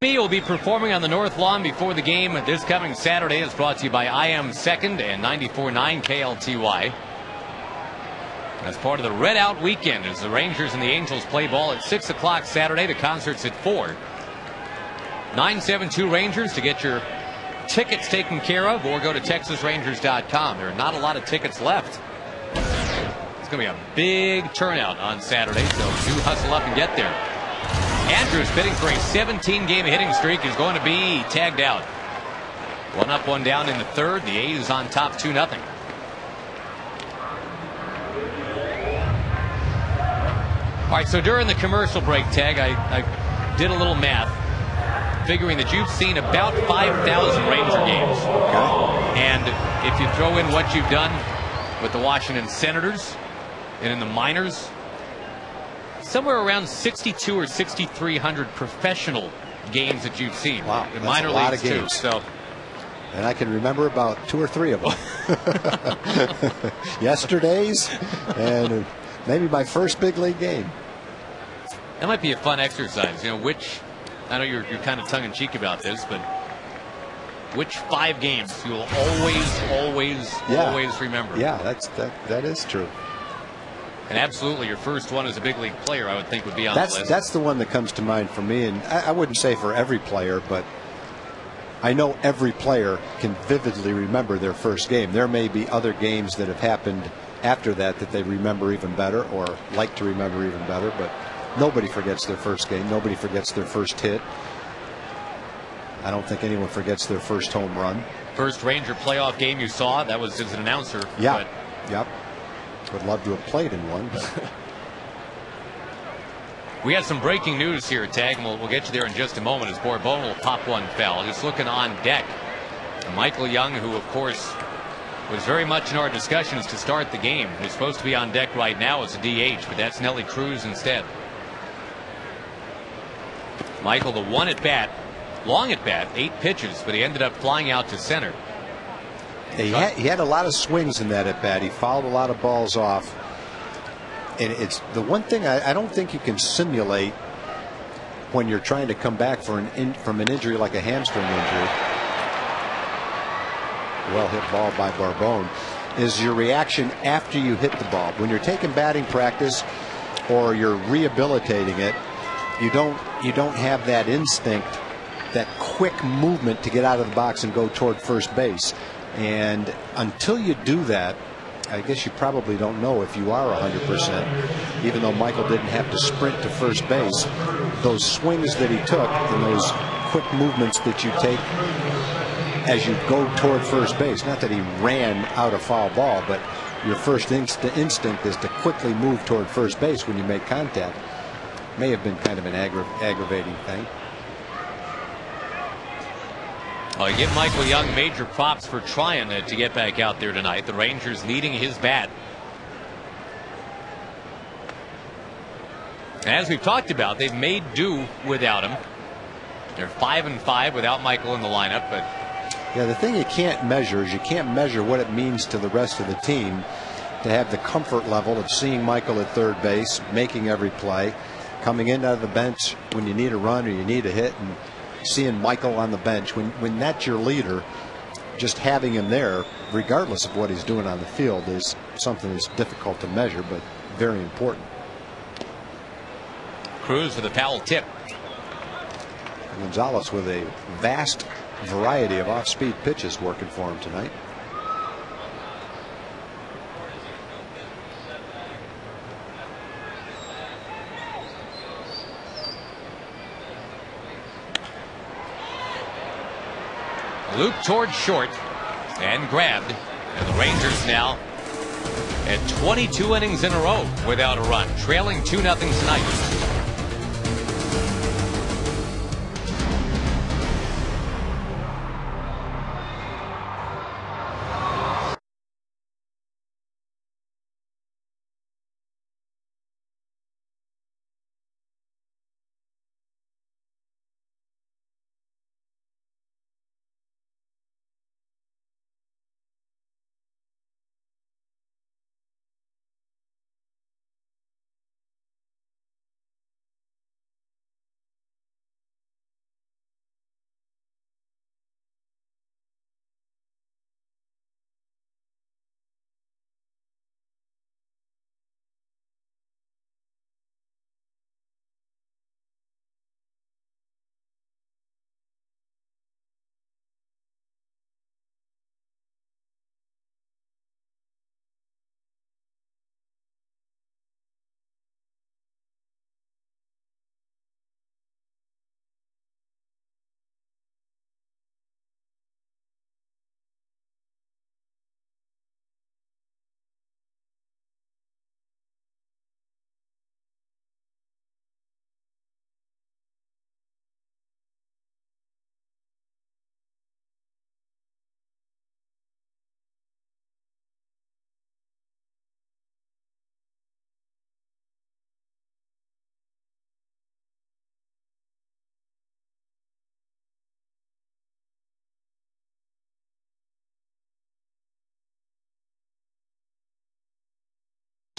S1: Me will be performing on the North Lawn before the game this coming Saturday. It's brought to you by I Am Second and 94.9 KLTY. As part of the Red Out weekend, as the Rangers and the Angels play ball at 6 o'clock Saturday. The concert's at 4. 972 Rangers to get your tickets taken care of, or go to TexasRangers.com. There are not a lot of tickets left. It's going to be a big turnout on Saturday, so do hustle up and get there. Andrews, bidding for a 17-game hitting streak, is going to be tagged out. 1 up, 1 down in the third. The A's on top 2-0. All right, so during the commercial break, Tag, I did a little math, figuring that you've seen about 5,000 Ranger games.
S2: Okay.
S1: And if you throw in what you've done with the Washington Senators and in the minors, somewhere around 62 or 6,300 professional games that you've seen.
S2: Wow,
S1: in
S2: that's
S1: minor
S2: a lot
S1: leagues
S2: of games.
S1: too. So,
S2: and I can remember about 2 or 3 of them. Yesterday's and maybe my first big league game.
S1: that might be a fun exercise. You know, which, I know you're kind of tongue-in-cheek about this, but which 5 games you will always remember?
S2: Yeah, that is true.
S1: And absolutely, your first one as a big league player, I would think, would be on the list.
S2: That's the one that comes to mind for me, and I wouldn't say for every player, but I know every player can vividly remember their first game. There may be other games that have happened after that they remember even better, or like to remember even better, but nobody forgets their first game. Nobody forgets their first hit. I don't think anyone forgets their first home run.
S1: First Ranger playoff game you saw, that was as an announcer.
S2: Yeah. Yep. Would love to have played in one. But
S1: we had some breaking news here, Tag, and we'll get you there in just a moment as Borbone will pop one foul. Just looking on deck, Michael Young, who of course was very much in our discussions to start the game, is supposed to be on deck right now as a DH, but that's Nelly Cruz instead. Michael, the 1 at bat, long at bat, 8 pitches, but he ended up flying out to center.
S2: he had a lot of swings in that at bat. He fouled a lot of balls off. And it's the one thing I don't think you can simulate when you're trying to come back from an injury like a hamstring injury. Well hit ball by Borbone. Is your reaction after you hit the ball. When you're taking batting practice or you're rehabilitating it, you don't have that instinct, that quick movement to get out of the box and go toward first base. And until you do that, I guess you probably don't know if you are 100%. Even though Michael didn't have to sprint to first base, those swings that he took and those quick movements that you take as you go toward first base, not that he ran out a foul ball, but your first instinct is to quickly move toward first base when you make contact. May have been kind of an aggravating thing.
S1: Oh, you give Michael Young major props for trying to get back out there tonight. The Rangers needing his bat. And as we've talked about, they've made do without him. They're 5-5 without Michael in the lineup. But
S2: yeah, the thing you can't measure is you can't measure what it means to the rest of the team to have the comfort level of seeing Michael at third base, making every play, coming in out of the bench when you need a run or you need a hit, and seeing Michael on the bench. When that's your leader, just having him there, regardless of what he's doing on the field, is something that's difficult to measure, but very important.
S1: Cruz with a foul tip.
S2: Gonzalez with a vast variety of off-speed pitches working for him tonight.
S1: Loop towards short and grabbed, and the Rangers now at 22 innings in a row without a run, trailing 2-0 tonight.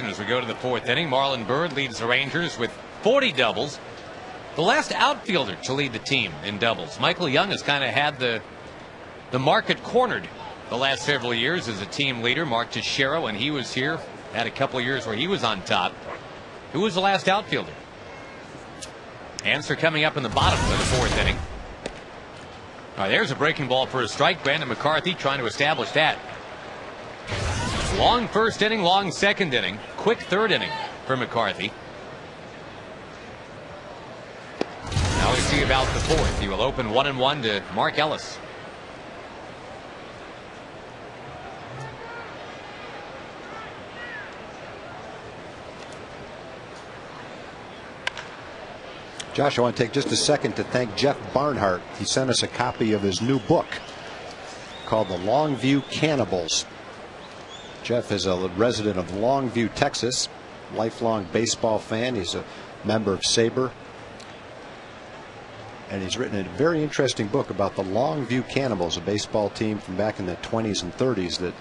S1: Boston as we go to the fourth inning. Marlon Byrd leads the Rangers with 40 doubles. The last outfielder to lead the team in doubles. Michael Young has kind of had the market cornered the last several years as a team leader. Mark Teixeira, when he was here, had a couple of years where he was on top. Who was the last outfielder? Answer coming up in the bottom of the fourth inning. All right, there's a breaking ball for a strike. Brandon McCarthy trying to establish that. Long first inning, long second inning, quick third inning for McCarthy. Now we see about the fourth. He will open 1-1 to Mark Ellis.
S2: Josh, I want to take just a second to thank Jeff Barnhart. He sent us a copy of his new book called The Longview Cannibals. Jeff is a resident of Longview, Texas, lifelong baseball fan. He's a member of SABR. And he's written a very interesting book about the Longview Cannibals, a baseball team from back in the 20s and 30s that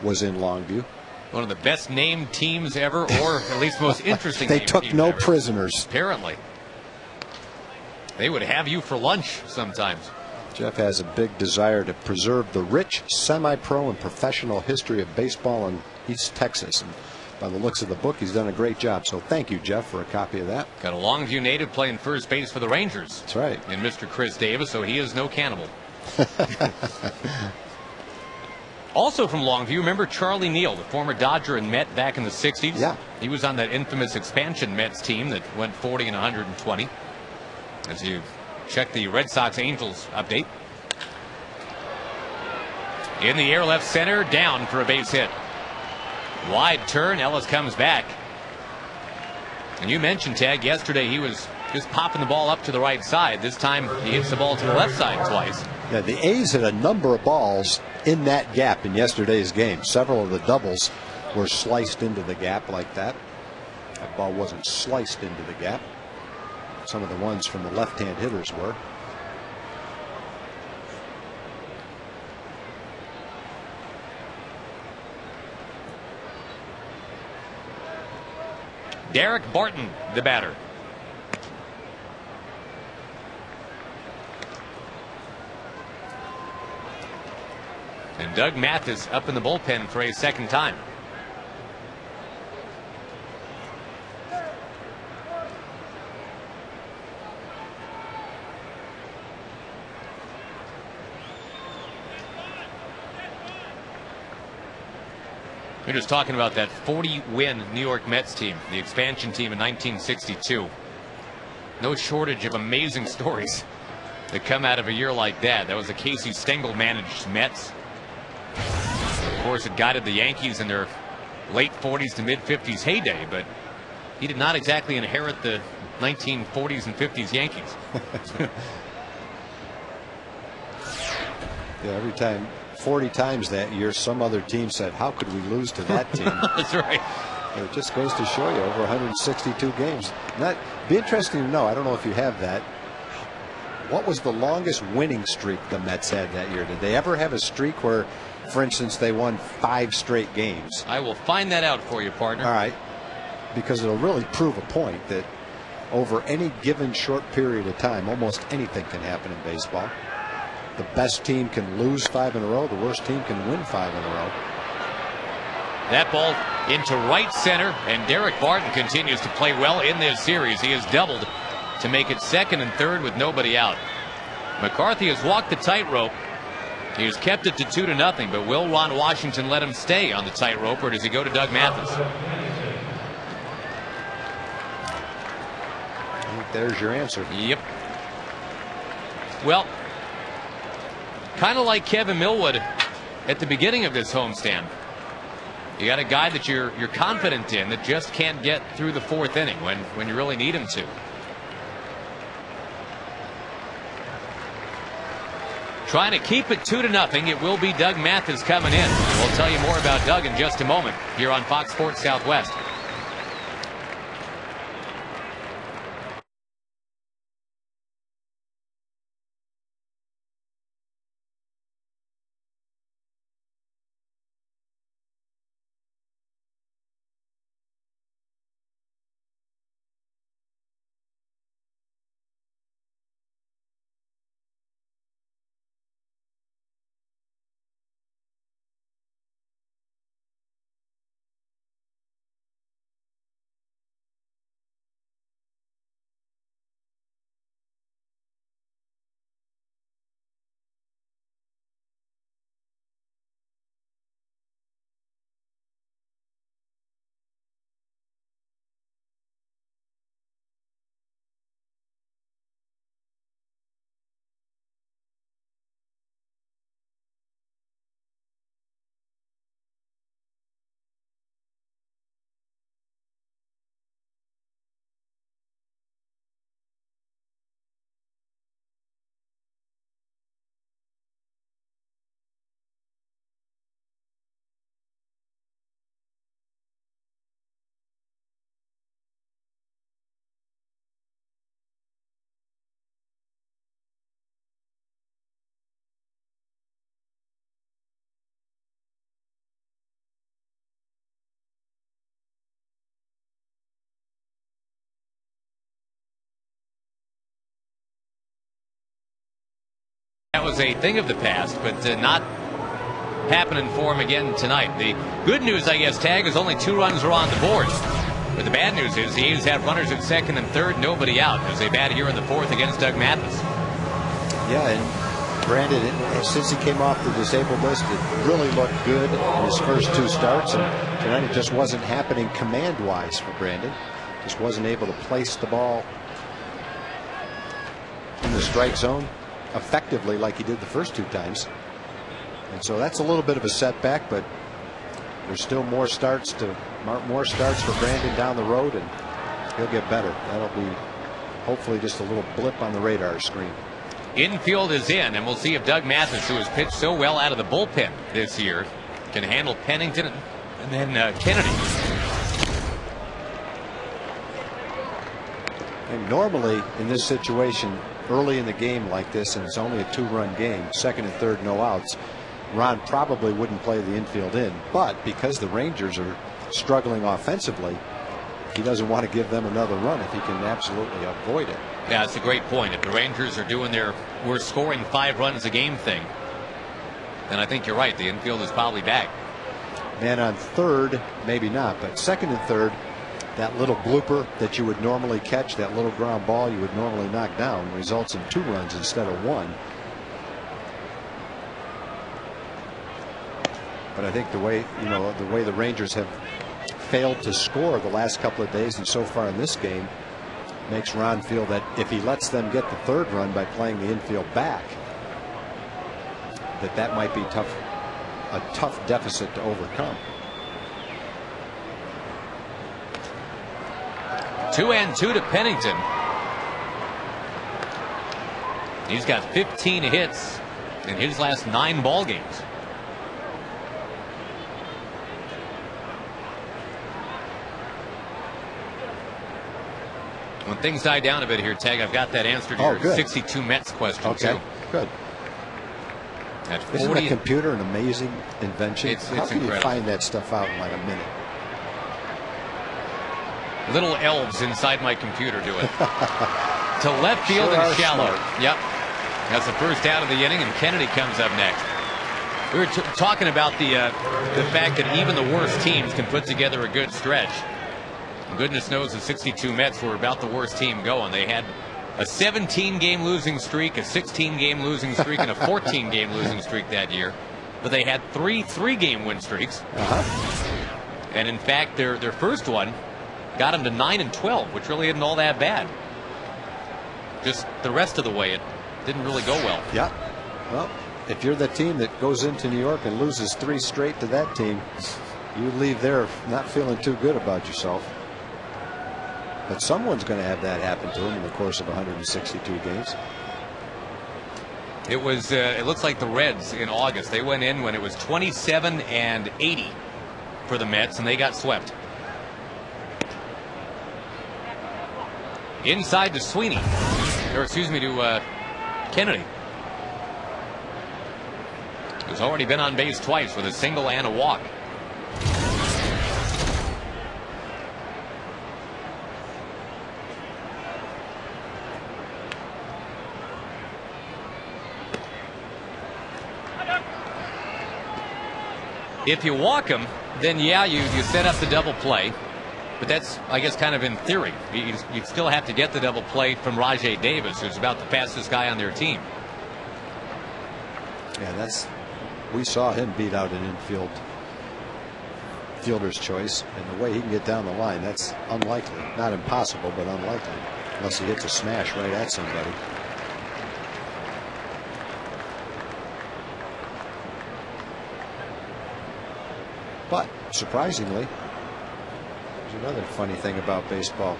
S2: was in Longview.
S1: One of the best named teams ever, or at least most interesting
S2: They
S1: named
S2: took
S1: teams
S2: no
S1: ever.
S2: prisoners.
S1: Apparently. They would have you for lunch sometimes.
S2: Jeff has a big desire to preserve the rich semi-pro and professional history of baseball in East Texas. And by the looks of the book, he's done a great job. So thank you, Jeff, for a copy of that.
S1: Got a Longview native playing first base for the Rangers.
S2: That's right.
S1: And Mr. Chris Davis, so he is no cannibal. Also from Longview, remember Charlie Neal, the former Dodger and Met back in the 60s?
S2: Yeah.
S1: He was on that infamous expansion Mets team that went 40 and 120. As you check the Red Sox Angels update. In the air, left center, down for a base hit. Wide turn, Ellis comes back. And you mentioned, Tag, yesterday he was just popping the ball up to the right side. This time he hits the ball to the left side twice.
S2: Yeah, the A's had a number of balls in that gap in yesterday's game. Several of the doubles were sliced into the gap like that. That ball wasn't sliced into the gap. Some of the ones from the left-hand hitters were.
S1: Derek Barton, the batter. And Doug Mathis up in the bullpen for a second time. We're just talking about that 40-win New York Mets team, the expansion team in 1962. No shortage of amazing stories that come out of a year like that. That was the Casey Stengel-managed Mets. Of course, it guided the Yankees in their late 40s to mid-50s heyday, but he did not exactly inherit the 1940s and 50s Yankees.
S2: Yeah, every time, 40 times that year, some other team said, how could we lose to that team?
S1: That's right.
S2: It just goes to show you, over 162 games. That be interesting to know. I don't know if you have that. What was the longest winning streak the Mets had that year? Did they ever have a streak where, for instance, they won 5 straight games?
S1: I will find that out for you, partner.
S2: All right. Because it'll really prove a point that over any given short period of time, almost anything can happen in baseball. The best team can lose 5 in a row. The worst team can win 5 in a row.
S1: That ball into right center, and Derek Barton continues to play well in this series. He has doubled to make it second and third with nobody out. McCarthy has walked the tightrope. He has kept it to 2-0, but will Ron Washington let him stay on the tightrope, or does he go to Doug Mathis?
S2: I think there's your answer.
S1: Yep. Well, kind of like Kevin Millwood at the beginning of this homestand. You got a guy that you're confident in that just can't get through the 4th inning when you really need him to. Trying to keep it 2-0. It will be Doug Mathis coming in. We'll tell you more about Doug in just a moment here on Fox Sports Southwest. was a thing of the past, but not happening for him again tonight. The good news, I guess, Tag, is only 2 runs are on the board. But the bad news is the A's have runners at second and third, nobody out, as they bat here in the 4th against Doug Mathis.
S2: Yeah, and Brandon, since he came off the disabled list, it really looked good in his first 2 starts, and tonight it just wasn't happening command-wise for Brandon. Just wasn't able to place the ball in the strike zone effectively like he did the first 2 times. And so that's a little bit of a setback, but there's still more starts for Brandon down the road, and he'll get better. That'll be hopefully just a little blip on the radar screen.
S1: Infield is in, and we'll see if Doug Mathis, who has pitched so well out of the bullpen this year, can handle Pennington and then Kennedy.
S2: And normally in this situation, early in the game like this, and it's only a 2-run game, second and third, no outs, Ron probably wouldn't play the infield in. But because the Rangers are struggling offensively, he doesn't want to give them another run if he can absolutely avoid it.
S1: Yeah, it's a great point. If the Rangers are doing their we're scoring 5 runs a game thing, then I think you're right. The infield is probably back.
S2: Man on third, maybe not, but second and third, that little blooper that you would normally catch, that little ground ball you would normally knock down, results in 2 runs instead of 1. But I think the way the Rangers have failed to score the last couple of days and so far in this game makes Ron feel that if he lets them get the 3rd run by playing the infield back, that might be a tough deficit to overcome.
S1: 2-2 to Pennington. He's got 15 hits in his last 9 ball games. When things die down a bit here, Tag, I've got that answer to your 62 Mets question, too.
S2: Good. Isn't a computer an amazing invention?
S1: It's
S2: How can
S1: incredible.
S2: you find that stuff out in like a minute?
S1: Little elves inside my computer do it. To left field and shallow.
S2: Smart.
S1: Yep. That's the first out of the inning, and Kennedy comes up next. We were talking about the fact that even the worst teams can put together a good stretch. Goodness knows the 62 Mets were about the worst team going. They had a 17-game losing streak, a 16-game losing streak, and a 14-game losing streak that year. But they had 3 3-game win streaks. And in fact, their first one got them to 9-12, which really isn't all that bad. Just the rest of the way, it didn't really go well.
S2: Yeah. Well, if you're the team that goes into New York and loses 3 straight to that team, you leave there not feeling too good about yourself. But someone's going to have that happen to him in the course of 162 games.
S1: It was. It looks like the Reds in August. They went in when it was 27-80 for the Mets, and they got swept. Inside to Sweeney, or excuse me, to Kennedy, who's already been on base twice with a single and a walk. If you walk him, then yeah, you set up the double play. But that's, I guess, kind of in theory. You'd still have to get the double play from Rajay Davis, who's about the fastest guy on their team.
S2: Yeah, we saw him beat out an fielder's choice, and the way he can get down the line, that's unlikely. Not impossible, but unlikely, unless he hits a smash right at somebody. But surprisingly, there's another funny thing about baseball.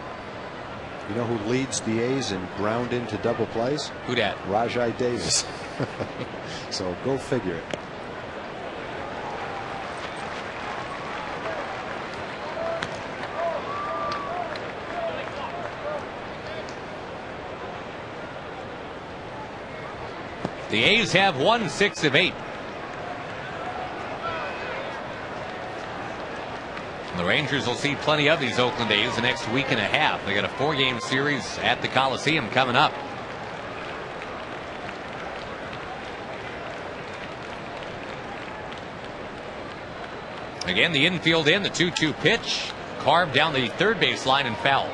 S2: You know who leads the A's in ground into double plays?
S1: Who dat?
S2: Rajay Davis. So go figure it.
S1: The A's have won 6 of 8. The Rangers will see plenty of these Oakland A's the next week and a half. They got a 4-game series at the Coliseum coming up. Again, the infield in, the 2-2 pitch. Carved down the third base line and foul.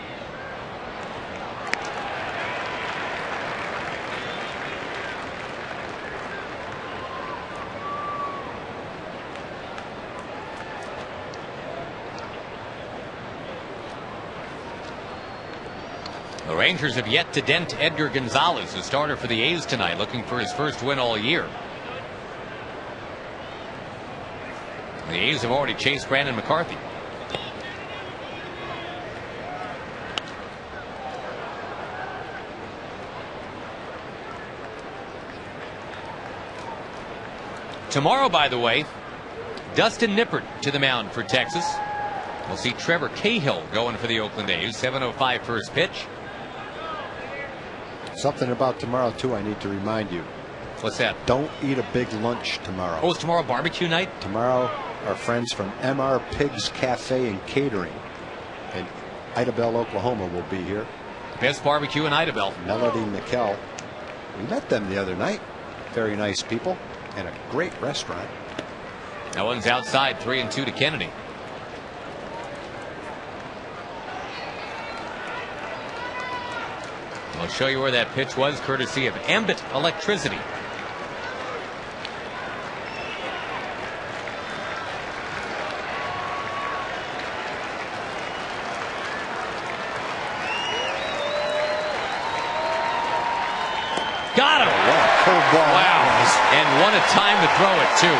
S1: The Rangers have yet to dent Edgar Gonzalez, the starter for the A's tonight, looking for his first win all year. The A's have already chased Brandon McCarthy. Tomorrow, by the way, Dustin Nippert to the mound for Texas. We'll see Trevor Cahill going for the Oakland A's. 7:05 first pitch.
S2: Something about tomorrow, too, I need to remind you.
S1: What's that?
S2: Don't eat a big lunch tomorrow.
S1: Oh, it's tomorrow barbecue night?
S2: Tomorrow, our friends from MR Pigs Cafe and Catering in Idabel, Oklahoma will be here.
S1: Best barbecue in Idabel.
S2: Melody McKell. We met them the other night. Very nice people and a great restaurant.
S1: That one's outside, 3-2 to Kennedy. I'll show you where that pitch was, courtesy of Ambit Electricity. Got him! Wow. And what a time to throw it, too.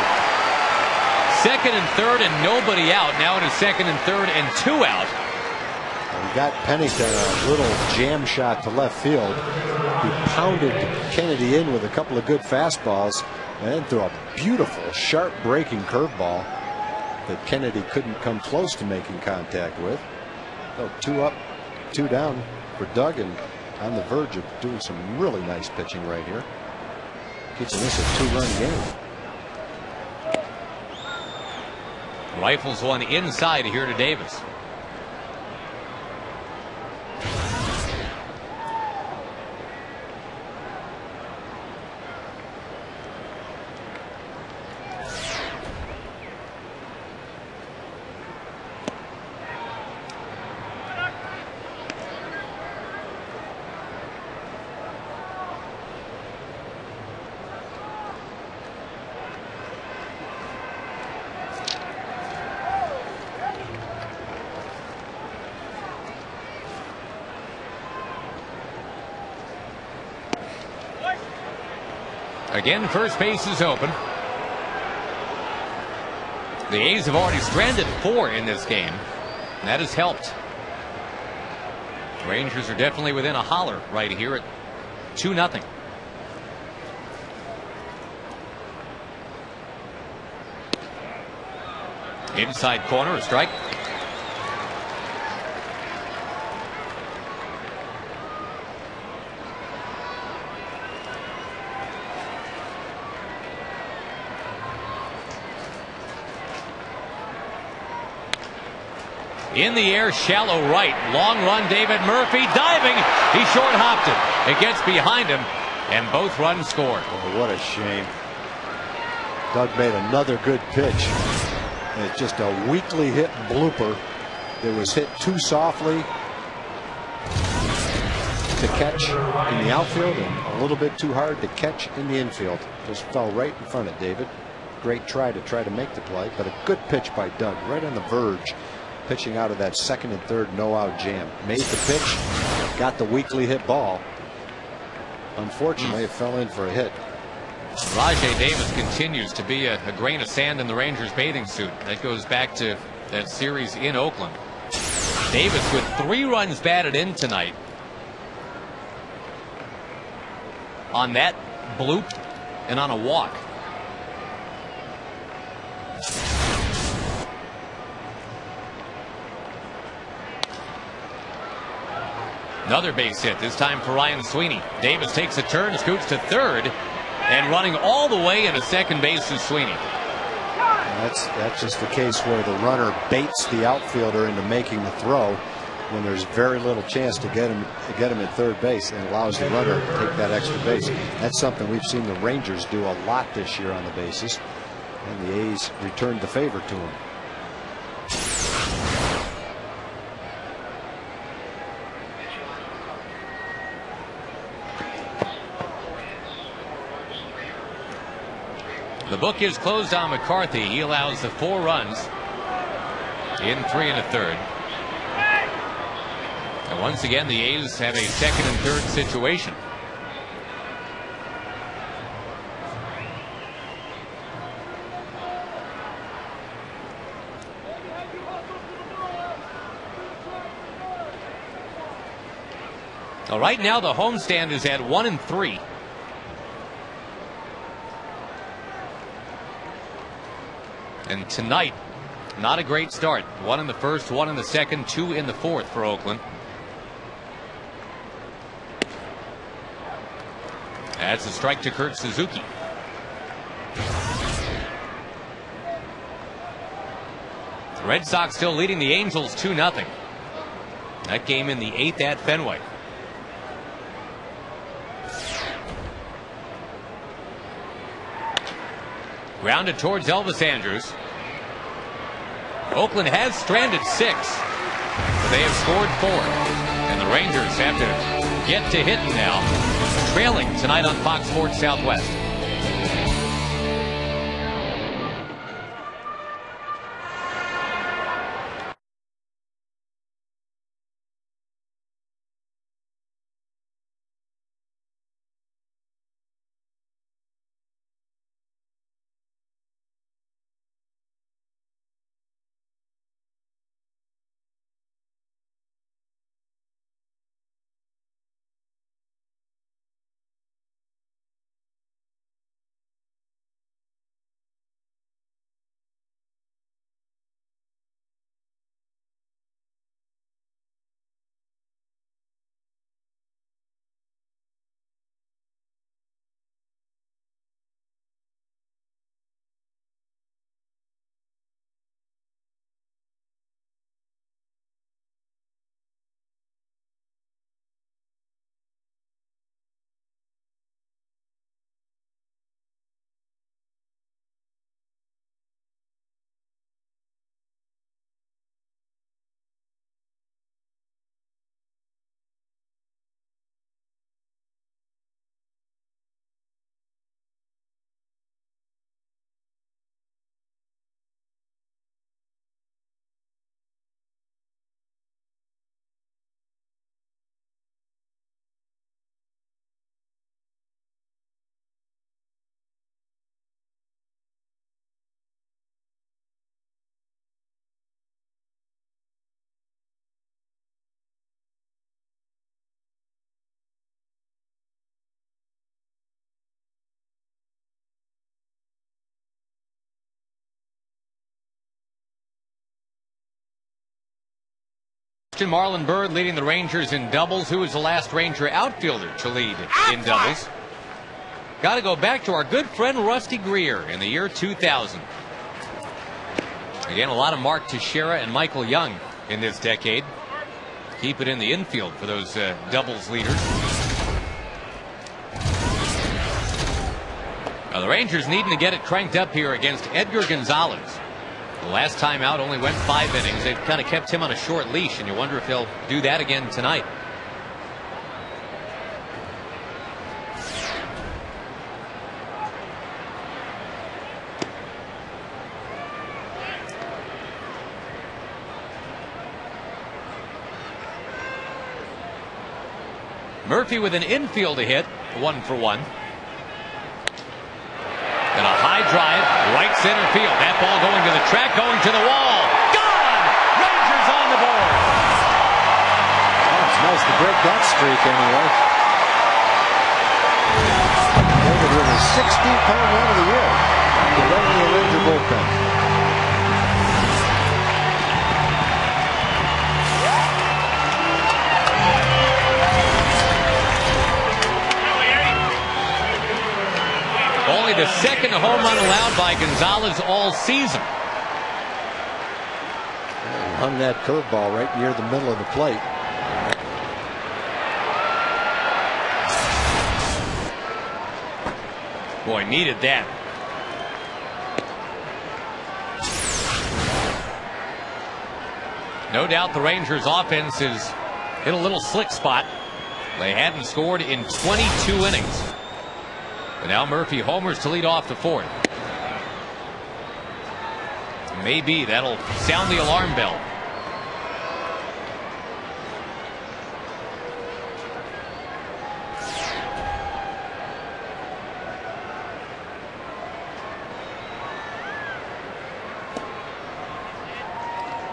S1: Second and third and nobody out. Now it is second and third and 2 out.
S2: We got Pennington a little jam shot to left field. He pounded Kennedy in with a couple of good fastballs and then threw a beautiful sharp breaking curveball that Kennedy couldn't come close to making contact with. So 2 up, 2 down for Doug, and on the verge of doing some really nice pitching right here. Keeping this a 2-run game.
S1: Rifles one inside here to Davis. Again, first base is open. The A's have already stranded 4 in this game. That has helped. Rangers are definitely within a holler right here at 2-0. Inside corner, a strike. In the air, shallow right. Long run, David Murphy diving. He short hopped it. It gets behind him, and both runs scored.
S2: Oh, what a shame. Doug made another good pitch. And it's just a weakly hit blooper that was hit too softly to catch in the outfield and a little bit too hard to catch in the infield. Just fell right in front of David. Great try to make the play, but a good pitch by Doug right on the verge. Pitching out of that second and third no-out jam. Made the pitch, got the weakly hit ball. Unfortunately, it fell in for a hit.
S1: Rajai Davis continues to be a grain of sand in the Rangers bathing suit. That goes back to that series in Oakland. Davis with 3 runs batted in tonight. On that bloop and on a walk. Another base hit, this time for Ryan Sweeney. Davis takes a turn, scoots to third, and running all the way into second base is Sweeney.
S2: That's just the case where the runner baits the outfielder into making the throw when there's very little chance to get him at third base, and allows the runner to take that extra base. That's something we've seen the Rangers do a lot this year on the bases, and the A's returned the favor to him.
S1: The book is closed on McCarthy. He allows the 4 runs in 3 1/3. And once again, the A's have a 2nd and 3rd situation. Well, right now the homestand is at 1 3. And tonight, not a great start. 1 in the first, 1 in the second, 2 in the fourth for Oakland. That's a strike to Kurt Suzuki. The Red Sox still leading the Angels 2-0. That game in the 8th at Fenway. Grounded towards Elvis Andrus. Oakland has stranded 6, but they have scored 4. And the Rangers have to get to hitting now, trailing tonight on Fox Sports Southwest. Marlon Byrd leading the Rangers in doubles. Who was the last Ranger outfielder to lead in doubles? Got to go back to our good friend Rusty Greer in the year 2000. Again, a lot of Mark Teixeira and Michael Young in this decade. Keep it in the infield for those doubles leaders. Now, the Rangers needing to get it cranked up here against Edgar Gonzalez. The last time out only went 5 innings. They've kind of kept him on a short leash, and you wonder if he'll do that again tonight. Murphy with an infield hit, 1 for 1. And a high drive, right center field. That ball going to the track, going to the wall. Gone! Rangers on the board.
S2: Oh, it's nice to break that streak anyway. David with his 16th home run of the year. After running the Ranger bullpen.
S1: Only the second home run allowed by Gonzalez all season.
S2: Hung that curveball right near the middle of the plate.
S1: Boy, needed that. No doubt the Rangers' offense is in a little slick spot. They hadn't scored in 22 innings. But now Murphy homers to lead off the 4th. Maybe that'll sound the alarm bell.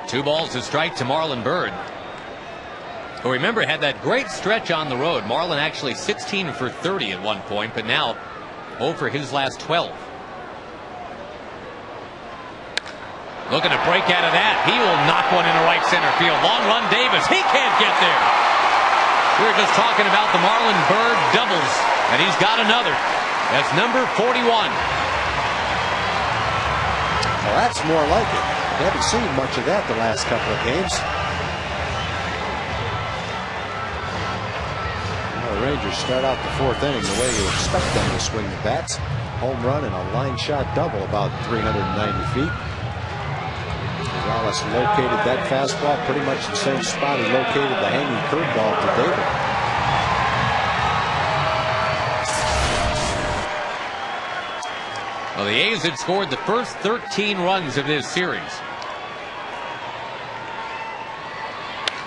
S1: Two balls to strike to Marlon Byrd, who, remember, had that great stretch on the road. Marlon actually 16 for 30 at one point, but now 0 for his last 12. Looking to break out of that. He will knock one into right center field. Long run, Davis. He can't get there. We were just talking about the Marlon Byrd doubles, and he's got another. That's number 41.
S2: Well, that's more like it. We haven't seen much of that the last couple of games. Well, the Rangers start out the fourth inning the way you expect them to swing the bats. Home run and a line shot double about 390 feet. Gonzalez located that fastball pretty much the same spot he located the hanging curveball to David.
S1: Well, the A's had scored the first 13 runs of this series.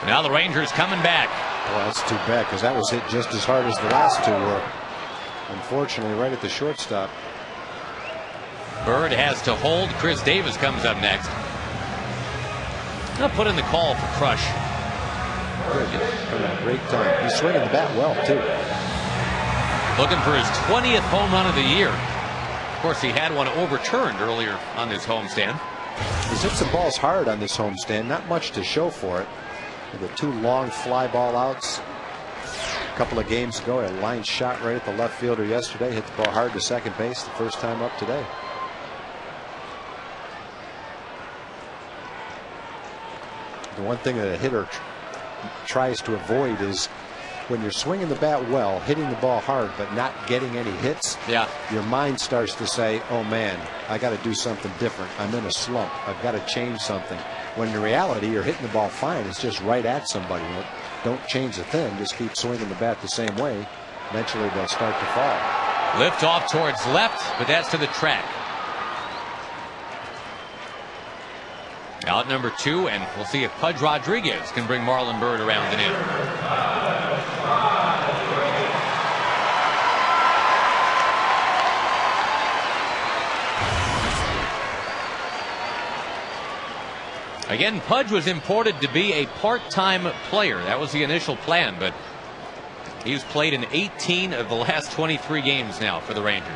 S1: Now the Rangers coming back.
S2: Well, that's too bad, because that was hit just as hard as the last two were. Unfortunately, right at the shortstop.
S1: Byrd has to hold. Chris Davis comes up next. Now put in the call for Crush.
S2: Good. Coming at a great time. He's swinging the bat well, too.
S1: Looking for his 20th home run of the year. Of course, he had one overturned earlier on this homestand.
S2: He's hit some balls hard on this homestand. Not much to show for it. The two long fly ball outs a couple of games ago. A line shot right at the left fielder yesterday. Hit the ball hard to second base the first time up today. The one thing that a hitter tries to avoid is when you're swinging the bat well, hitting the ball hard, but not getting any hits.
S1: Yeah.
S2: Your mind starts to say, oh man, I got to do something different. I'm in a slump. I've got to change something. When in reality, you're hitting the ball fine. It's just right at somebody. Don't change a thing. Just keep swinging the bat the same way. Eventually, they'll start to fall.
S1: Lift off towards left, but that's to the track. Out number 2, and we'll see if Pudge Rodriguez can bring Marlon Byrd around and in. Again, Pudge was imported to be a part-time player. That was the initial plan, but he's played in 18 of the last 23 games now for the Rangers.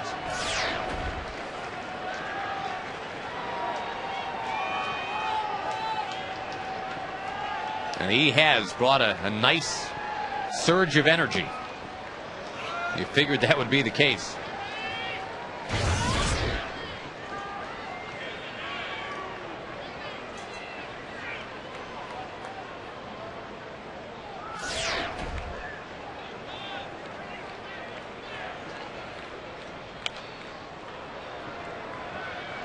S1: And he has brought a nice surge of energy. You figured that would be the case.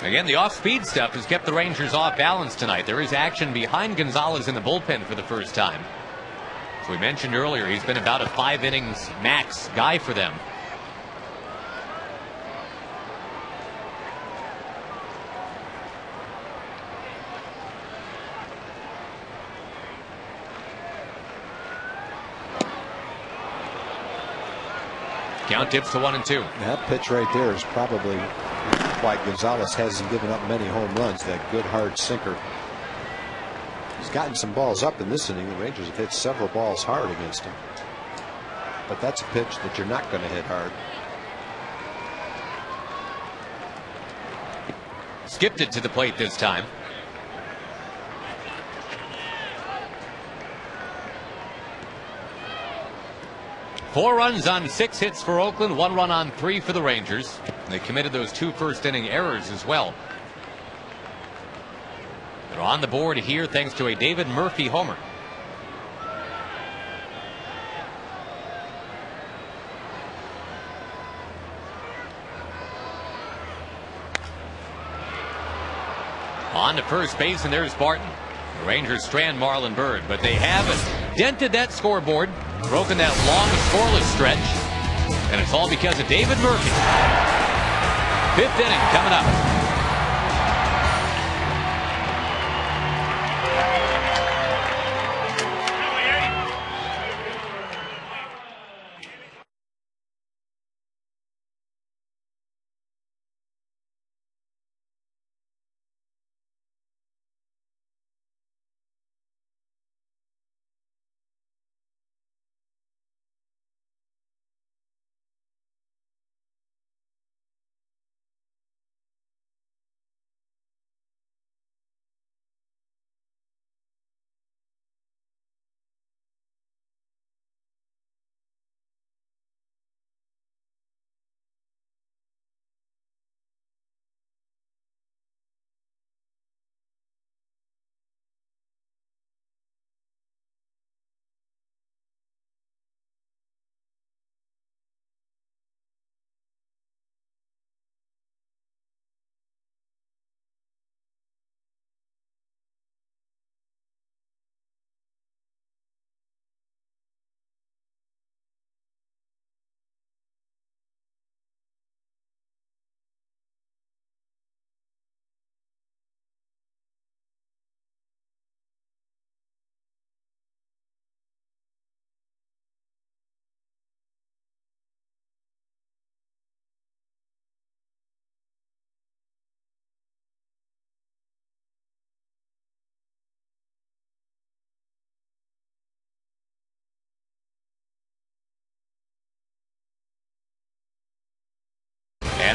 S1: Again, the off-speed stuff has kept the Rangers off balance tonight. There is action behind Gonzalez in the bullpen for the first time. As we mentioned earlier, he's been about a 5 innings max guy for them. Count dips to 1-2.
S2: That pitch right there is probably why Gonzalez hasn't given up many home runs. That good hard sinker. He's gotten some balls up in this inning. The Rangers have hit several balls hard against him. But that's a pitch that you're not going to hit hard.
S1: Skipped it to the plate this time. Four runs on 6 hits for Oakland, 1 run on 3 for the Rangers. They committed those 2 first-inning errors as well. They're on the board here thanks to a David Murphy homer. On to first base, and there's Barton. The Rangers strand Marlon Byrd, but they have dented that scoreboard, broken that long scoreless stretch, and it's all because of David Murphy. 5th inning coming up.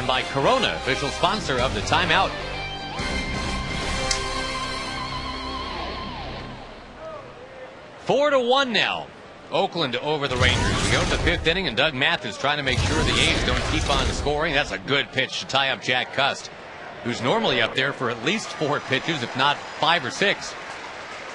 S1: and by Corona, official sponsor of the timeout. Four to 1 now. Oakland over the Rangers. We go to the 5th inning, and Doug Mathis trying to make sure the A's don't keep on scoring. That's a good pitch to tie up Jack Cust, who's normally up there for at least 4 pitches, if not 5 or 6.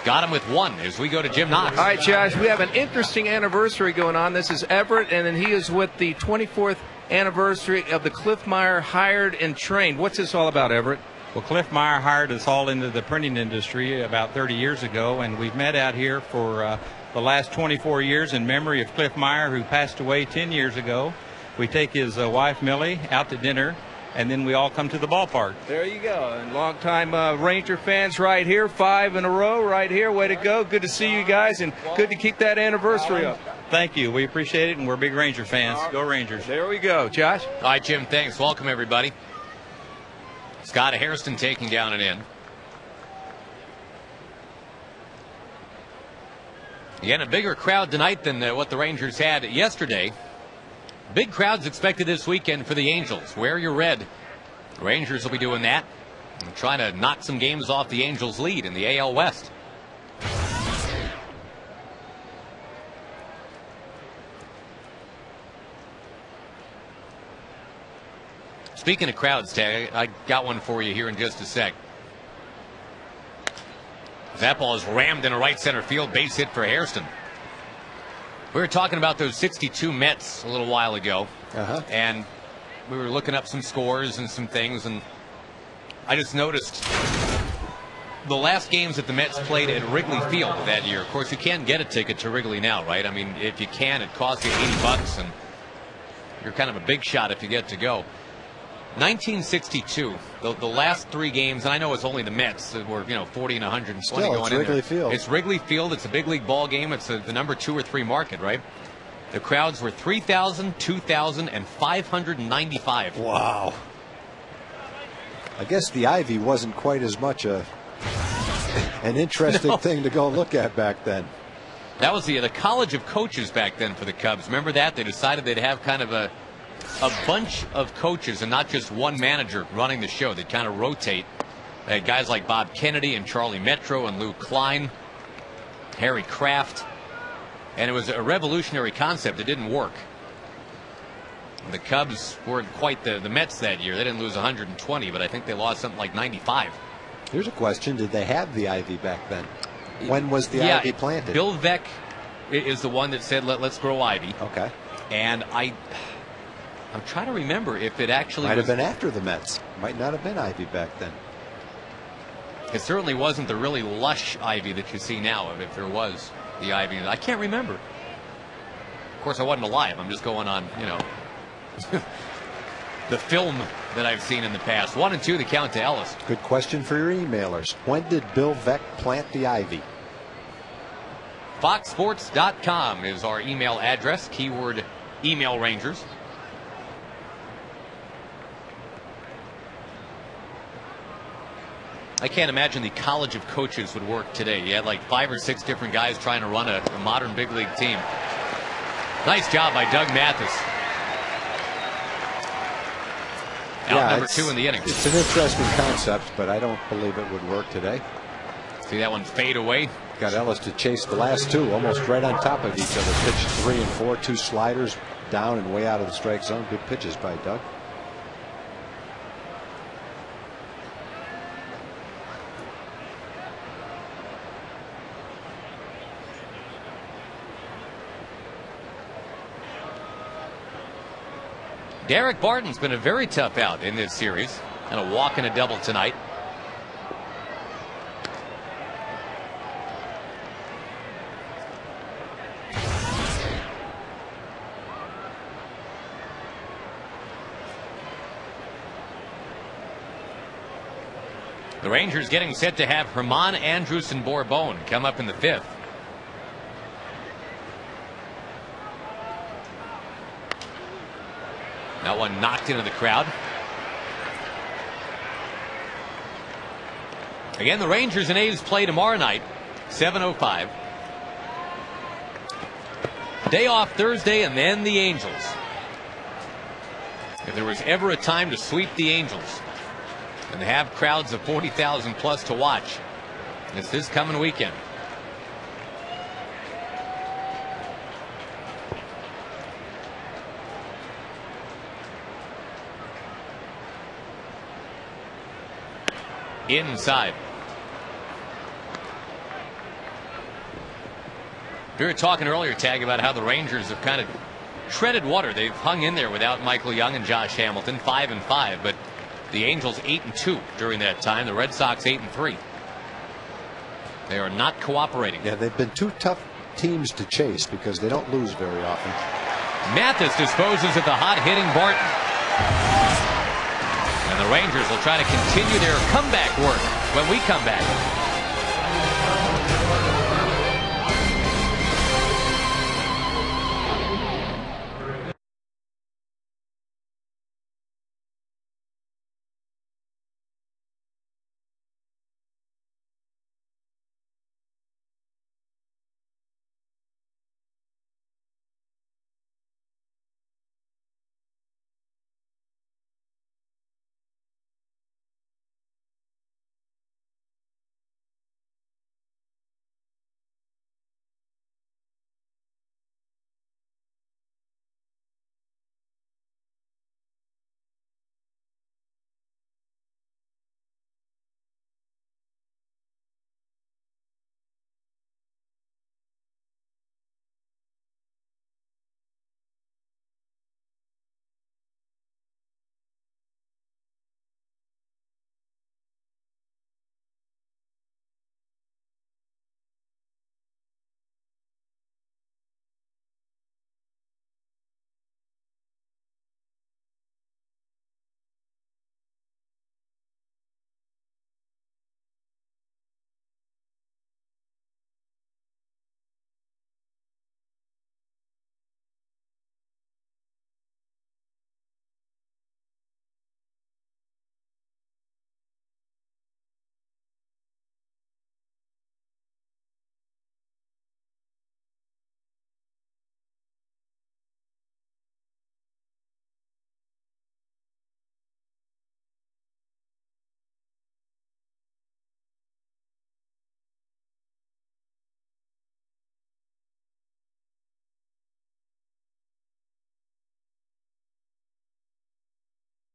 S1: Got him with 1 as we go to Jim Knox.
S4: All right, Josh, we have an interesting anniversary going on. This is Everett, and then he is with the 24th anniversary of the Cliff Meyer Hired and Trained. What's this all about, Everett?
S6: Well, Cliff Meyer hired us all into the printing industry about 30 years ago, and we've met out here for the last 24 years in memory of Cliff Meyer, who passed away 10 years ago. We take his wife, Millie, out to dinner, and then we all come to the ballpark.
S4: There you go. And longtime Ranger fans right here, 5 in a row right here. Way to go. Good to see you guys, and good to keep that anniversary up.
S6: Thank you. We appreciate it, and we're big Ranger fans. Go Rangers.
S4: There we go. Josh?
S1: All right, Jim, thanks. Welcome, everybody. Scott Hairston taking down an in. Again, a bigger crowd tonight than what the Rangers had yesterday. Big crowds expected this weekend for the Angels. Wear your red. The Rangers will be doing that, and trying to knock some games off the Angels' lead in the AL West. Speaking of crowds, Tag, I got one for you here in just a sec. That ball is rammed into right center field, base hit for Hairston. We were talking about those 62 Mets a little while ago, and we were looking up some scores and some things, and I just noticed the last games that the Mets played at Wrigley Field that year. Of course, you can't get a ticket to Wrigley now, right? I mean, if you can, it costs you $80, and you're kind of a big shot if you get to go. 1962, the last 3 games, and I know it's only the Mets that were 40 and 120
S2: Still,
S1: going
S2: it's
S1: in
S2: Wrigley
S1: there.
S2: Field.
S1: It's Wrigley Field. It's a big league ball game. It's the number 2 or 3 market, right? The crowds were 3,000, 2,000, and 595.
S2: Wow. I guess the Ivy wasn't quite as much an interesting thing to go look at back then.
S1: That was the College of Coaches back then for the Cubs. Remember that? They decided they'd have kind of a bunch of coaches and not just one manager running the show. They'd kind of rotate. They had guys like Bob Kennedy and Charlie Metro and Lou Klein, Harry Kraft, and it was a revolutionary concept. It didn't work. The Cubs weren't quite the Mets that year. They didn't lose 120, but I think they lost something like 95.
S2: Here's a question. Did they have the Ivy back then? When was the Ivy planted?
S1: Bill Veeck is the one that said, let's grow Ivy.
S2: Okay.
S1: And I'm trying to remember if it actually
S2: might have been after the Mets. Might not have been Ivy back then.
S1: It certainly wasn't the really lush ivy that you see now, if there was the ivy. I can't remember. Of course, I wasn't alive. I'm just going on, the film that I've seen in the past. 1-2, the count to Ellis.
S2: Good question for your emailers. When did Bill Veeck plant the ivy?
S1: FoxSports.com is our email address. Keyword email Rangers. I can't imagine the College of Coaches would work today. You had like 5 or 6 different guys trying to run a modern big league team. Nice job by Doug Mathis. Out number 2 in the inning.
S2: It's an interesting concept, but I don't believe it would work today.
S1: See that one fade away?
S2: Got Ellis to chase the last 2 almost right on top of each other. Pitched 3 and 4, 2 sliders down and way out of the strike zone. Good pitches by Doug.
S1: Derek Barton's been a very tough out in this series, and a walk and a double tonight. The Rangers getting set to have Herman Andrewson Bourbon come up in the 5th. That one knocked into the crowd. Again, the Rangers and A's play tomorrow night, 7:05. Day off Thursday, and then the Angels. If there was ever a time to sweep the Angels and have crowds of 40,000 plus to watch, it's this coming weekend. Inside. We were talking earlier, Tag, about how the Rangers have kind of treaded water. They've hung in there without Michael Young and Josh Hamilton, 5-5, but the Angels 8-2 during that time. The Red Sox 8-3. They are not cooperating.
S2: Yeah, they've been two tough teams to chase because they don't lose very often.
S1: Mathis disposes of the hot-hitting Barton. And the Rangers will try to continue their comeback work when we come back.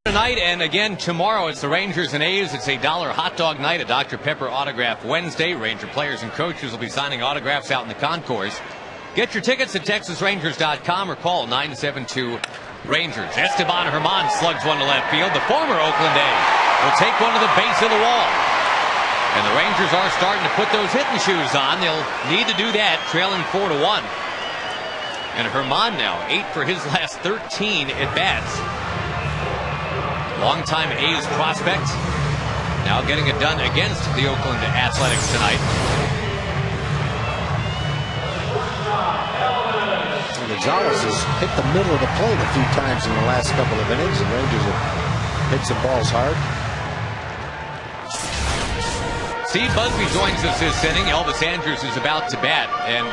S1: Tonight and again tomorrow, it's the Rangers and A's. It's a $1 hot dog night, a Dr. Pepper autograph Wednesday. Ranger players and coaches will be signing autographs out in the concourse. Get your tickets at TexasRangers.com or call 972-RANGERS. Esteban Herman slugs one to left field. The former Oakland A will take one to the base of the wall. And the Rangers are starting to put those hitting shoes on. They'll need to do that, trailing 4-1. And Herman now 8 for his last 13 at-bats. Longtime A's prospect, now getting it done against the Oakland Athletics tonight.
S2: Gonzalez has hit the middle of the plate a few times in the last couple of innings. The Rangers have hit some balls hard.
S1: Steve Busby joins us this inning. Elvis Andrus is about to bat, and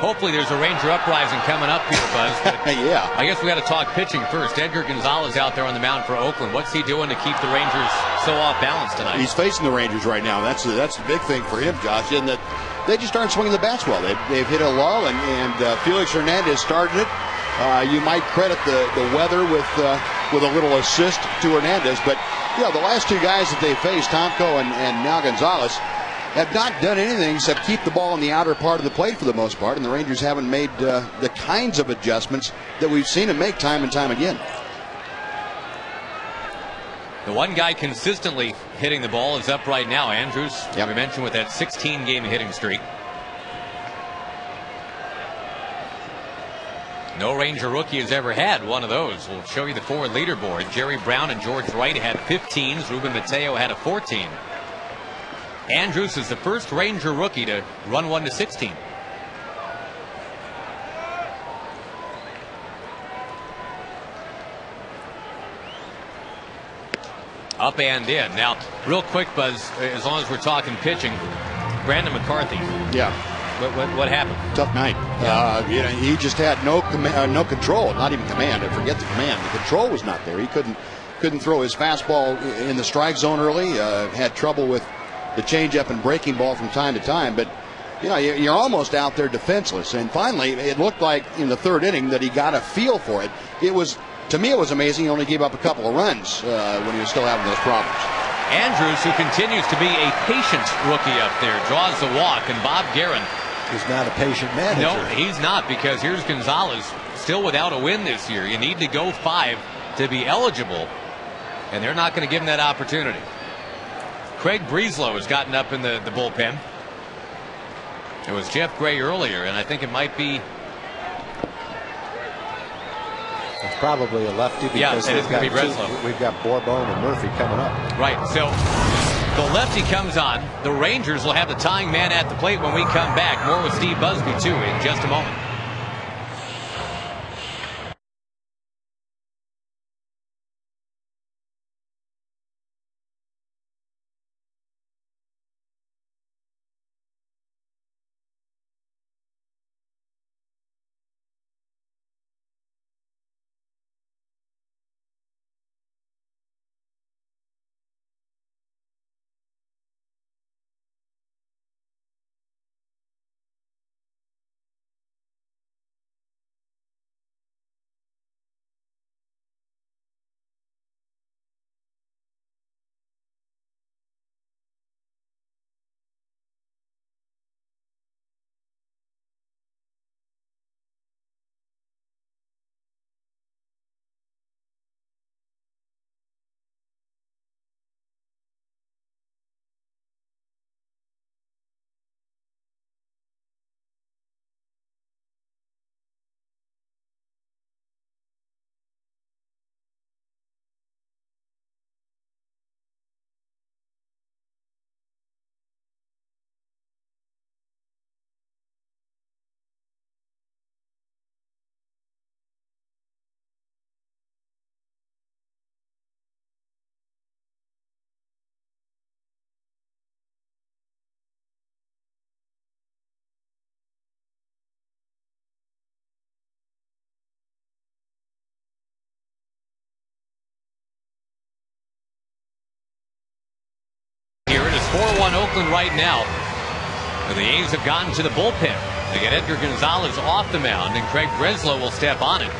S1: hopefully there's a Ranger uprising coming up here, Buzz.
S7: Yeah.
S1: I guess we got to talk pitching first. Edgar Gonzalez out there on the mound for Oakland. What's he doing to keep the Rangers so off balance tonight?
S7: He's facing the Rangers right now. That's the big thing for him, Josh, in that they just aren't swinging the bats well. They've hit a lull, and Felix Hernandez started it. You might credit the weather with a little assist to Hernandez, but the last two guys that they faced, Tomko and now Gonzalez, have not done anything except keep the ball in the outer part of the plate for the most part, and the Rangers haven't made the kinds of adjustments that we've seen them make time and time again.
S1: The one guy consistently hitting the ball is up right now, Andrus.
S7: Yep.
S1: We mentioned with that 16-game hitting streak. No Ranger rookie has ever had one of those. We'll show you the forward leaderboard. Jerry Brown and George Wright had 15s. Ruben Mateo had a 14. Andrus is the first Ranger rookie to run one to 16. Up and in. Now, real quick, Buzz, as long as we're talking pitching, Brandon McCarthy.
S7: Yeah.
S1: What happened?
S7: Tough night. You know, he just had no control, not even command. Forget the command. The control was not there. He couldn't throw his fastball in the strike zone early. Had trouble with the changeup and breaking ball from time to time. But you know, you're almost out there defenseless. And finally, it looked like in the third inning that he got a feel for it. To me, it was amazing. He only gave up a couple of runs when he was still having those problems.
S1: Andrews, who continues to be a patient rookie up there, draws the walk, and Bob Guerin.
S2: He's not a patient manager.
S1: No, he's not, because here's Gonzalez still without a win this year. You need to go 5 to be eligible, and they're not going to give him that opportunity. Craig Breeslow has gotten up in the bullpen. It was Jeff Gray earlier, and I think it might be.
S2: It's probably a lefty because
S1: yeah, it is going to be Breslov.
S2: We've got Bourbon and Murphy coming up.
S1: Right, so the lefty comes on. The Rangers will have the tying man at the plate when we come back. More with Steve Busby, too, in just a moment. Here it is 4-1 Oakland right now. The A's have gone to the bullpen. They get Edgar Gonzalez off the mound, and Craig Breslov will step on it.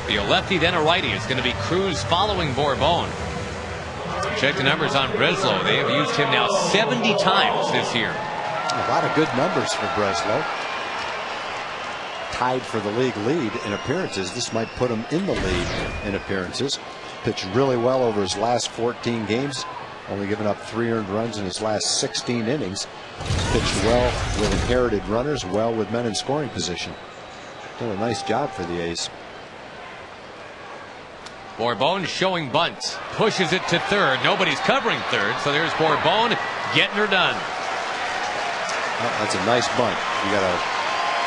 S1: Be a lefty, then a righty. It's going to be Cruz following Bourbon. Check the numbers on Breslov. They have used him now 70 times this year.
S2: A lot of good numbers for Breslov. Tied for the league lead in appearances. This might put him in the lead in appearances. Pitched really well over his last 14 games. Only given up 3 earned runs in his last 16 innings. Pitched well with inherited runners, well with men in scoring position. Done a nice job for the A's.
S1: Bourbon showing bunt. Pushes it to third. Nobody's covering third, so there's Bourbon getting her done.
S2: Well, that's a nice bunt. You got a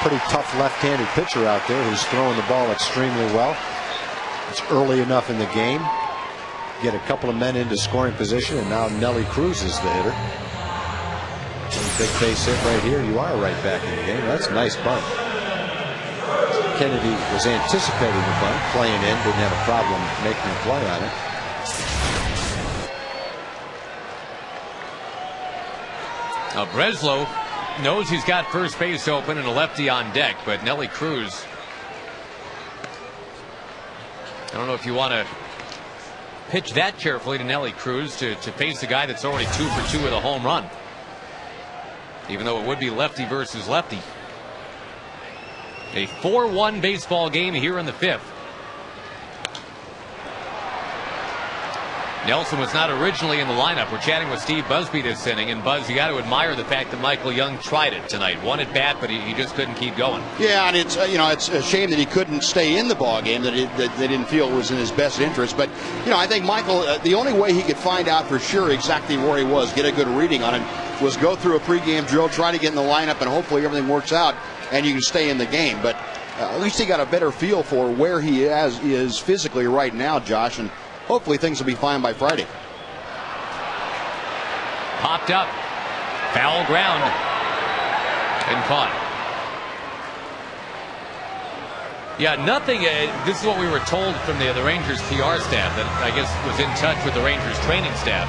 S2: pretty tough left-handed pitcher out there who's throwing the ball extremely well. It's early enough in the game. Get a couple of men into scoring position, and now Nelly Cruz is the hitter. Big base hit right here. You are right back in the game. That's a nice bunt. Kennedy was anticipating the bunt, playing in, didn't have a problem making a play on it.
S1: Now Breslov knows he's got first base open and a lefty on deck, but Nelly Cruz, I don't know if you want to pitch that carefully to Nelly Cruz to face a guy that's already 2 for 2 with a home run, even though it would be lefty versus lefty. A 4-1 baseball game here in the 5th. Nelson was not originally in the lineup. We're chatting with Steve Busby this inning, and Buzz, you got to admire the fact that Michael Young tried it tonight. One at bat, but he just couldn't keep going.
S7: Yeah, and it's it's a shame that he couldn't stay in the ball game, that they didn't feel was in his best interest. But I think Michael, the only way he could find out for sure exactly where he was, get a good reading on him, was go through a pregame drill, try to get in the lineup, and hopefully everything works out and you can stay in the game. But at least he got a better feel for where he is physically right now, Josh, and hopefully things will be fine by Friday.
S1: Popped up. Foul ground. and caught. Yeah, nothing. This is what we were told from the Rangers PR staff that I guess was in touch with the Rangers training staff.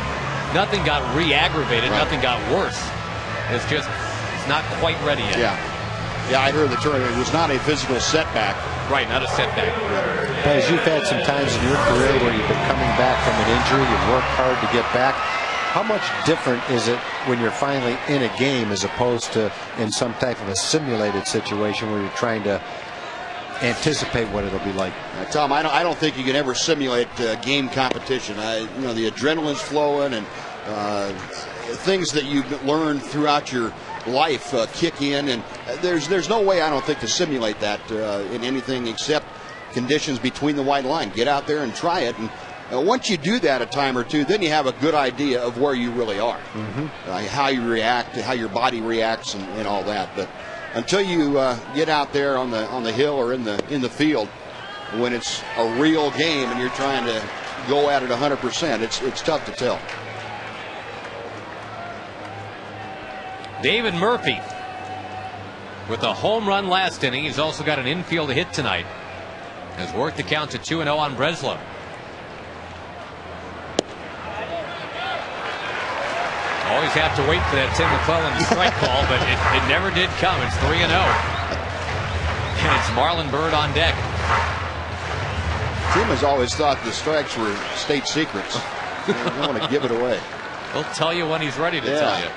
S1: Nothing got re-aggravated.
S7: Right.
S1: Nothing got worse. It's just it's not quite ready yet.
S7: Yeah, I heard the term. It was not a physical setback.
S1: Right, not a setback.
S2: Guys, you've had some times in your career where you've been coming back from an injury. You've worked hard to get back. How much different is it when you're finally in a game as opposed to in some type of a simulated situation where you're trying to anticipate what it'll be like?
S7: Tom, I don't think you can ever simulate game competition. The adrenaline's flowing and things that you've learned throughout your life kick in, and there's no way, I don't think, to simulate that in anything except conditions between the white line. Get out there and try it, and once you do that a time or two, then you have a good idea of where you really are, how you react, how your body reacts, and all that. But until you get out there on the hill or in the field, when it's a real game and you're trying to go at it 100%, it's tough to tell.
S1: David Murphy with a home run last inning. He's also got an infield hit tonight. Has worked the count to 2-0 on Breslow. Always have to wait for that Tim McClellan strike call, but it never did come. It's 3-0. And it's Marlon Byrd on deck.
S7: Tim has always thought the strikes were state secrets. They don't want to give it away.
S1: He'll tell you when he's ready to tell you.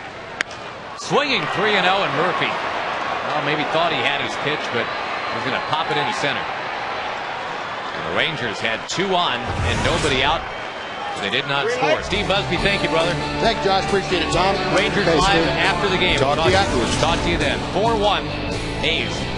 S1: Swinging 3-0, and Murphy, well, maybe thought he had his pitch, but was going to pop it into center. And the Rangers had 2 on and nobody out. They did not score. Steve Busby, thank you, brother.
S7: Thank you, Josh. Appreciate it, Tom.
S1: Rangers live after the game.
S7: Talk to you afterwards.
S1: Talk to you then. 4-1, A's.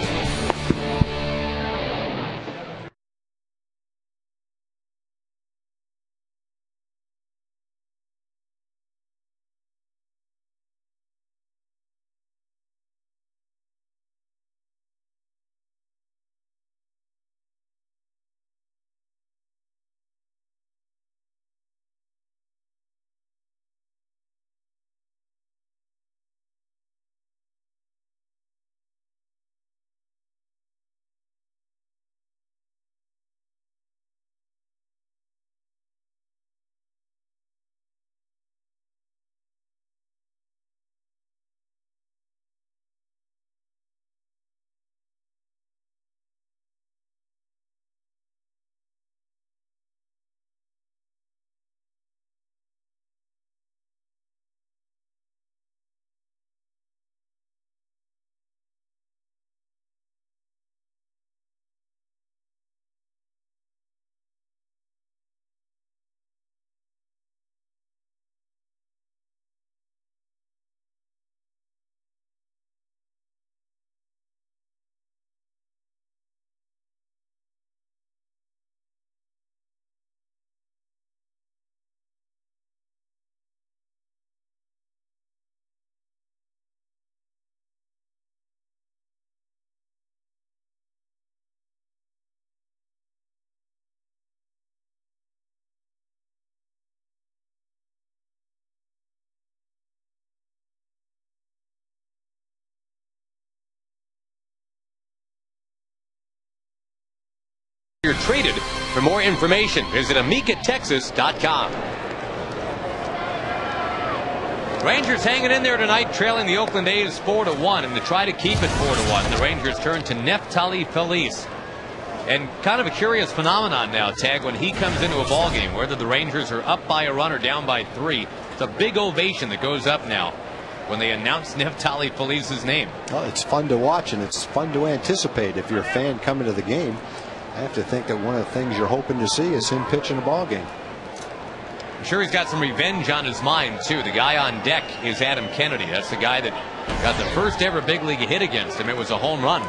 S1: You're traded. For more information, visit AmikaTexas.com. Rangers hanging in there tonight, trailing the Oakland A's 4-1, and to try to keep it 4-1, the Rangers turn to Neftali Feliz. And kind of a curious phenomenon now, Tag, when he comes into a ball game, whether the Rangers are up by a run or down by 3, it's a big ovation that goes up now when they announce Neftali Feliz's name.
S2: Well, it's fun to watch and it's fun to anticipate. If you're a fan coming to the game, I have to think that one of the things you're hoping to see is him pitching a ball game.
S1: I'm sure he's got some revenge on his mind, too. The guy on deck is Adam Kennedy. That's the guy that got the first ever big league hit against him. It was a home run.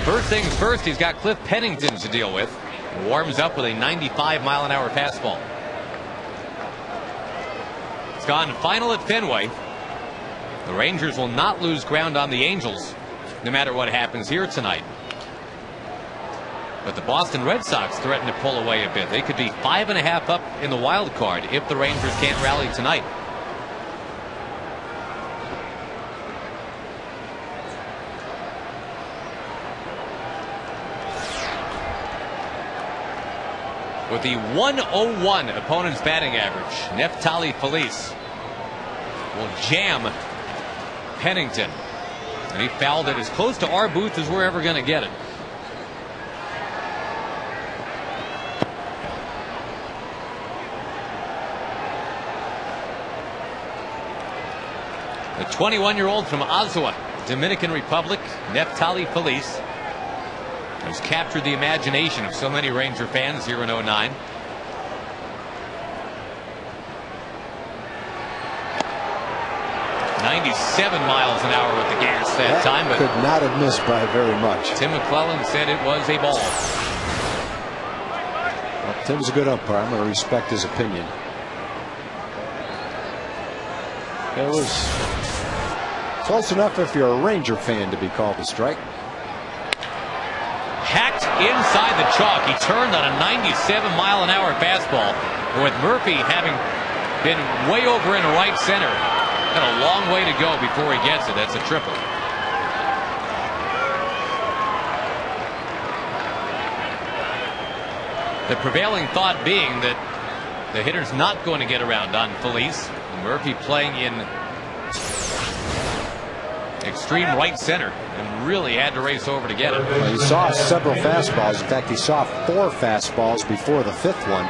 S1: First things first, he's got Cliff Pennington to deal with. Warms up with a 95-mile-an-hour fastball. It's gone final at Fenway. The Rangers will not lose ground on the Angels, no matter what happens here tonight. But the Boston Red Sox threaten to pull away a bit. They could be 5.5 up in the wild card if the Rangers can't rally tonight. with the 101 opponent's batting average. Neftali Felice will jam Pennington. And he fouled it as close to our booth as we're ever going to get it. The 21-year-old from Azua, Dominican Republic, Neftali Felice, has captured the imagination of so many Ranger fans here in 09. .97 miles an hour with the gas that time, but
S2: could not have missed by very much.
S1: Tim McClellan said it was a ball.
S2: Well, Tim's a good umpire. I'm going to respect his opinion. It was close enough if you're a Ranger fan to be called a strike.
S1: Hacked inside the chalk. He turned on a 97-mile-an-hour fastball. With Murphy having been way over in right center. Got a long way to go before he gets it. That's a triple. The prevailing thought being that the hitter's not going to get around on Felice. Murphy playing in extreme right center and really had to race over to get it.
S2: Well, he saw several fastballs. In fact, he saw 4 fastballs before the 5th one.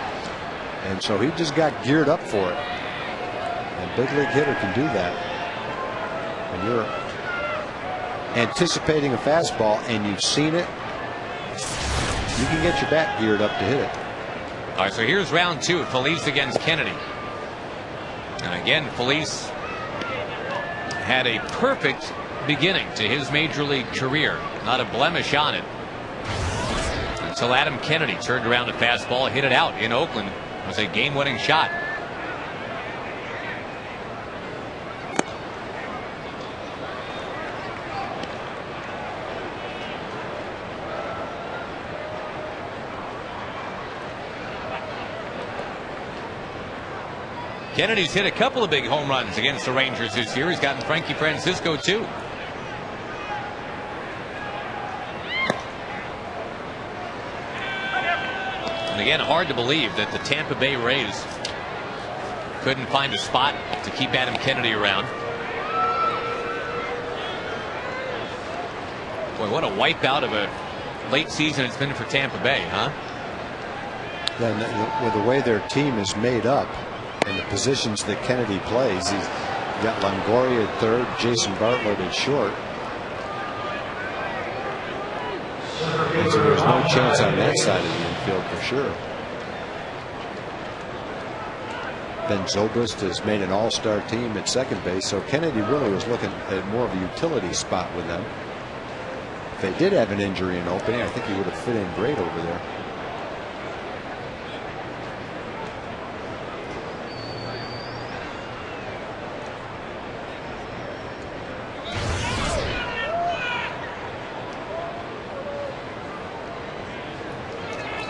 S2: And so he just got geared up for it. And big league hitter can do that. When you're anticipating a fastball and you've seen it, you can get your bat geared up to hit it.
S1: All right, so here's round 2. Felice against Kennedy. And again, Felice had a perfect beginning to his major league career. Not a blemish on it. Until Adam Kennedy turned around a fastball, hit it out in Oakland. It was a game-winning shot. Kennedy's hit a couple of big home runs against the Rangers this year. He's gotten Frankie Francisco too. And again, hard to believe that the Tampa Bay Rays couldn't find a spot to keep Adam Kennedy around. Boy, what a wipeout of a late season it's been for Tampa Bay, huh?
S2: Then with the way their team is made up and the positions that Kennedy plays, he's got Longoria at third, Jason Bartlett at short. And so there's no chance on that side of the infield for sure. Ben Zobrist has made an all-star team at second base, so Kennedy really was looking at more of a utility spot with them. If they did have an injury in opening, I think he would have fit in great over there.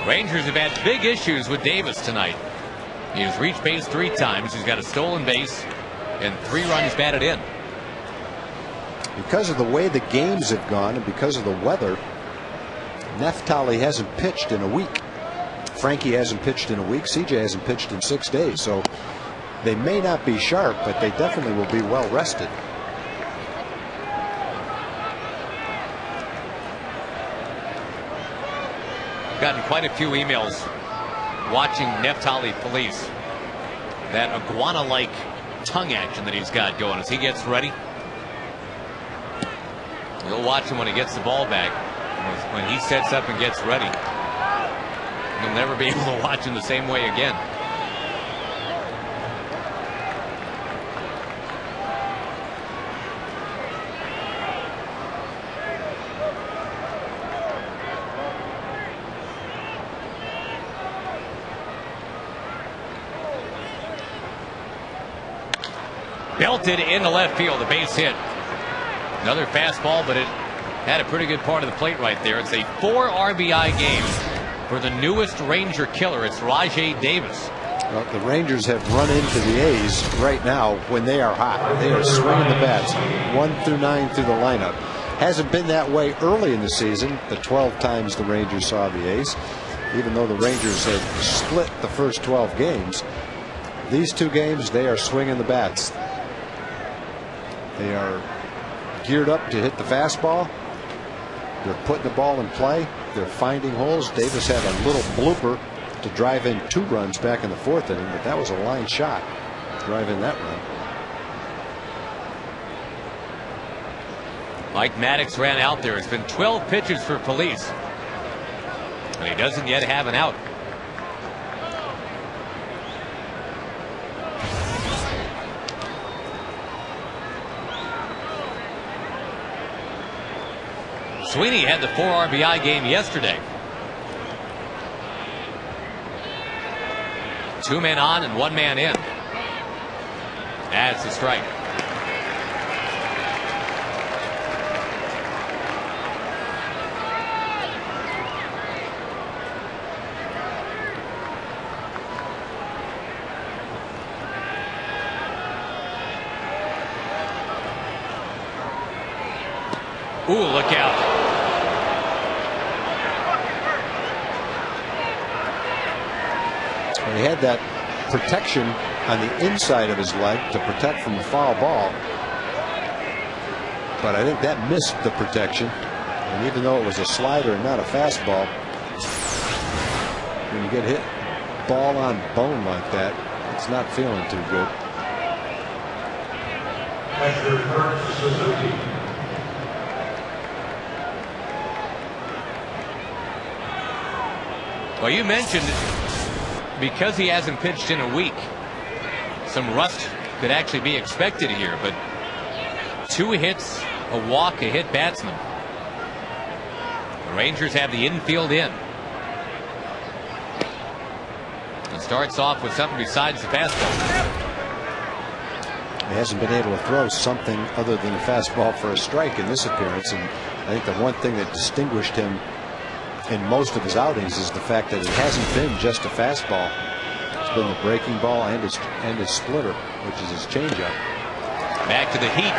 S1: Rangers have had big issues with Davis tonight. He has reached base 3 times. He's got a stolen base and 3 runs batted in.
S2: Because of the way the games have gone and because of the weather, Neftali hasn't pitched in a week. Frankie hasn't pitched in a week. CJ hasn't pitched in 6 days. So they may not be sharp, but they definitely will be well rested.
S1: Gotten quite a few emails watching Neftali Felice. That iguana-like tongue action that he's got going as he gets ready. You'll watch him when he gets the ball back. When he sets up and gets ready, you'll never be able to watch him the same way again. Belted into left field, a base hit. Another fastball, but it had a pretty good part of the plate right there. It's a 4 RBI game for the newest Ranger killer. It's Rajai Davis.
S2: Well, the Rangers have run into the A's right now when they are hot. They are swinging the bats 1 through 9 through the lineup. Hasn't been that way early in the season, the 12 times the Rangers saw the A's. even though the Rangers had split the first 12 games, these 2 games they are swinging the bats. They are geared up to hit the fastball. They're putting the ball in play. They're finding holes. Davis had a little blooper to drive in 2 runs back in the 4th inning, but that was a line shot, drive in that run.
S1: Mike Maddox ran out there. It's been 12 pitches for Feliz, and he doesn't yet have an out. Sweeney had the 4 RBI game yesterday. 2 men on and 1 man in. That's a strike. Ooh, look out.
S2: He had that protection on the inside of his leg to protect from the foul ball, but I think that missed the protection. And even though it was a slider and not a fastball, when you get hit ball on bone like that, it's not feeling too good.
S1: Well, you mentioned because he hasn't pitched in a week, some rust could actually be expected here, but 2 hits, a walk, a hit batsman. The Rangers have the infield in. It starts off with something besides the fastball.
S2: He hasn't been able to throw something other than a fastball for a strike in this appearance, and I think the one thing that distinguished him in most of his outings is the fact that it hasn't been just a fastball. It's been the breaking ball and his splitter, which is his changeup.
S1: Back to the heat.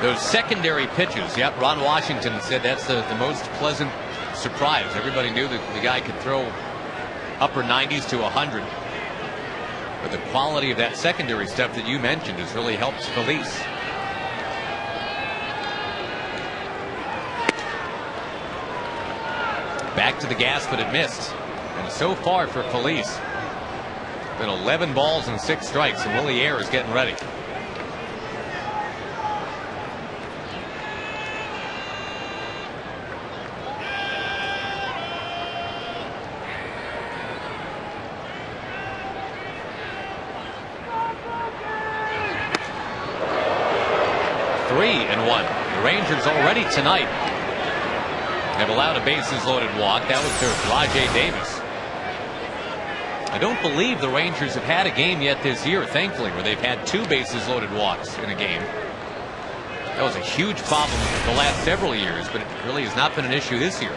S1: Those secondary pitches. Yep, Ron Washington said that's the most pleasant surprise. Everybody knew that the guy could throw upper 90s to 100. But the quality of that secondary stuff that you mentioned has really helped Feliz. Back to the gas, but it missed. And so far for Feliz, been 11 balls and 6 strikes, and Willie Ayre is getting ready. Three and one. The Rangers already tonight have allowed a bases loaded walk. That was to Rajai Davis. I don't believe the Rangers have had a game yet this year, thankfully, where they've had 2 bases loaded walks in a game. That was a huge problem the last several years, but it really has not been an issue this year.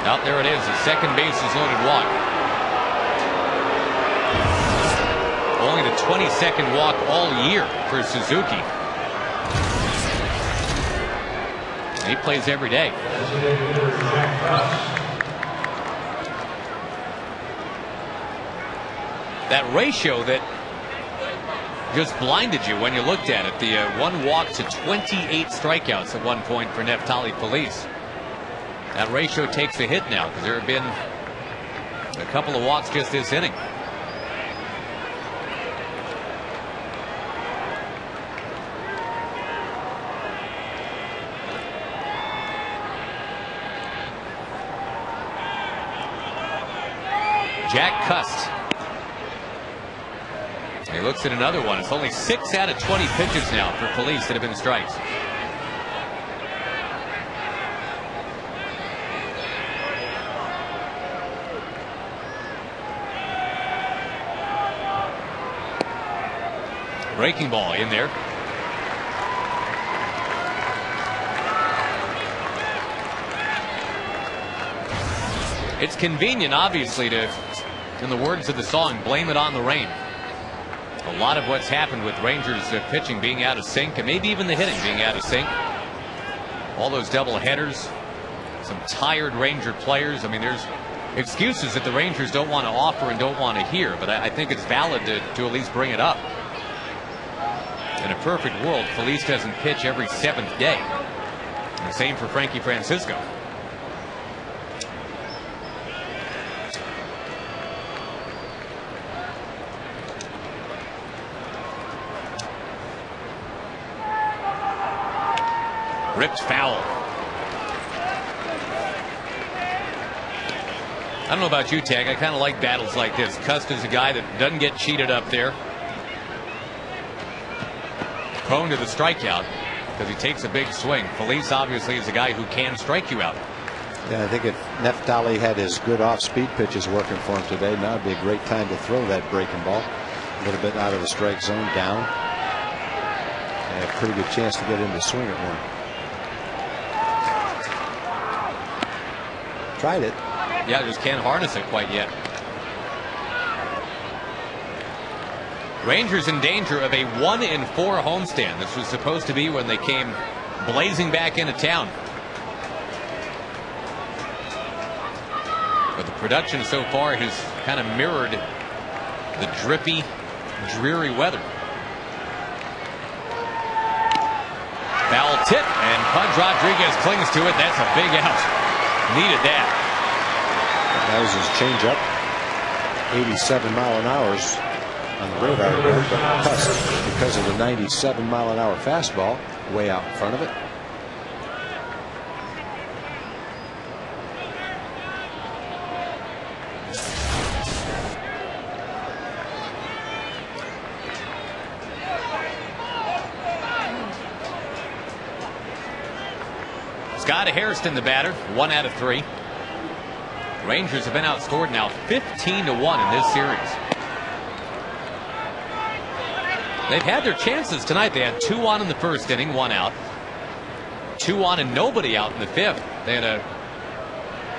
S1: Out there it is, the second bases loaded walk. Only the 22nd walk all year for Suzuki. And he plays every day. That ratio that just blinded you when you looked at it. The 1 walk to 28 strikeouts at one point for Neftali Feliz. That ratio takes a hit now because there have been a couple of walks just this inning. Jack Cust. He looks at another one. It's only 6 out of 20 pitches now for Feliz that have been strikes. Breaking ball in there. It's convenient, obviously, to in the words of the song, blame it on the rain. A lot of what's happened with Rangers pitching being out of sync, and maybe even the hitting being out of sync. All those double headers, some tired Ranger players. I mean, there's excuses that the Rangers don't want to offer and don't want to hear, but I think it's valid to at least bring it up. In a perfect world, Felice doesn't pitch every 7th day. And the same for Frankie Francisco. Ripped foul. I don't know about you, Tag. I kind of like battles like this. Custer's a guy that doesn't get cheated up there. Prone to the strikeout because he takes a big swing. Felice obviously is a guy who can strike you out.
S2: Yeah, I think if Neftali had his good off-speed pitches working for him today, now would be a great time to throw that breaking ball. A little bit out of the strike zone, down. And a pretty good chance to get him to swing at one. Tried it.
S1: Yeah, just can't harness it quite yet. Rangers in danger of a 1-4 homestand. This was supposed to be when they came blazing back into town. But the production so far has kind of mirrored the drippy, dreary weather. Foul tip, and Pudge Rodriguez clings to it. That's a big out. Needed that.
S2: That was his changeup. 87-mile-an-hours on the radar board, but cussed because of the 97-mile-an-hour fastball way out in front of it.
S1: Scott Hairston, the batter, 1 out of 3. Rangers have been outscored now 15-1 in this series. They've had their chances tonight. They had 2 on in the first inning, 1 out. 2 on and nobody out in the 5th. They had a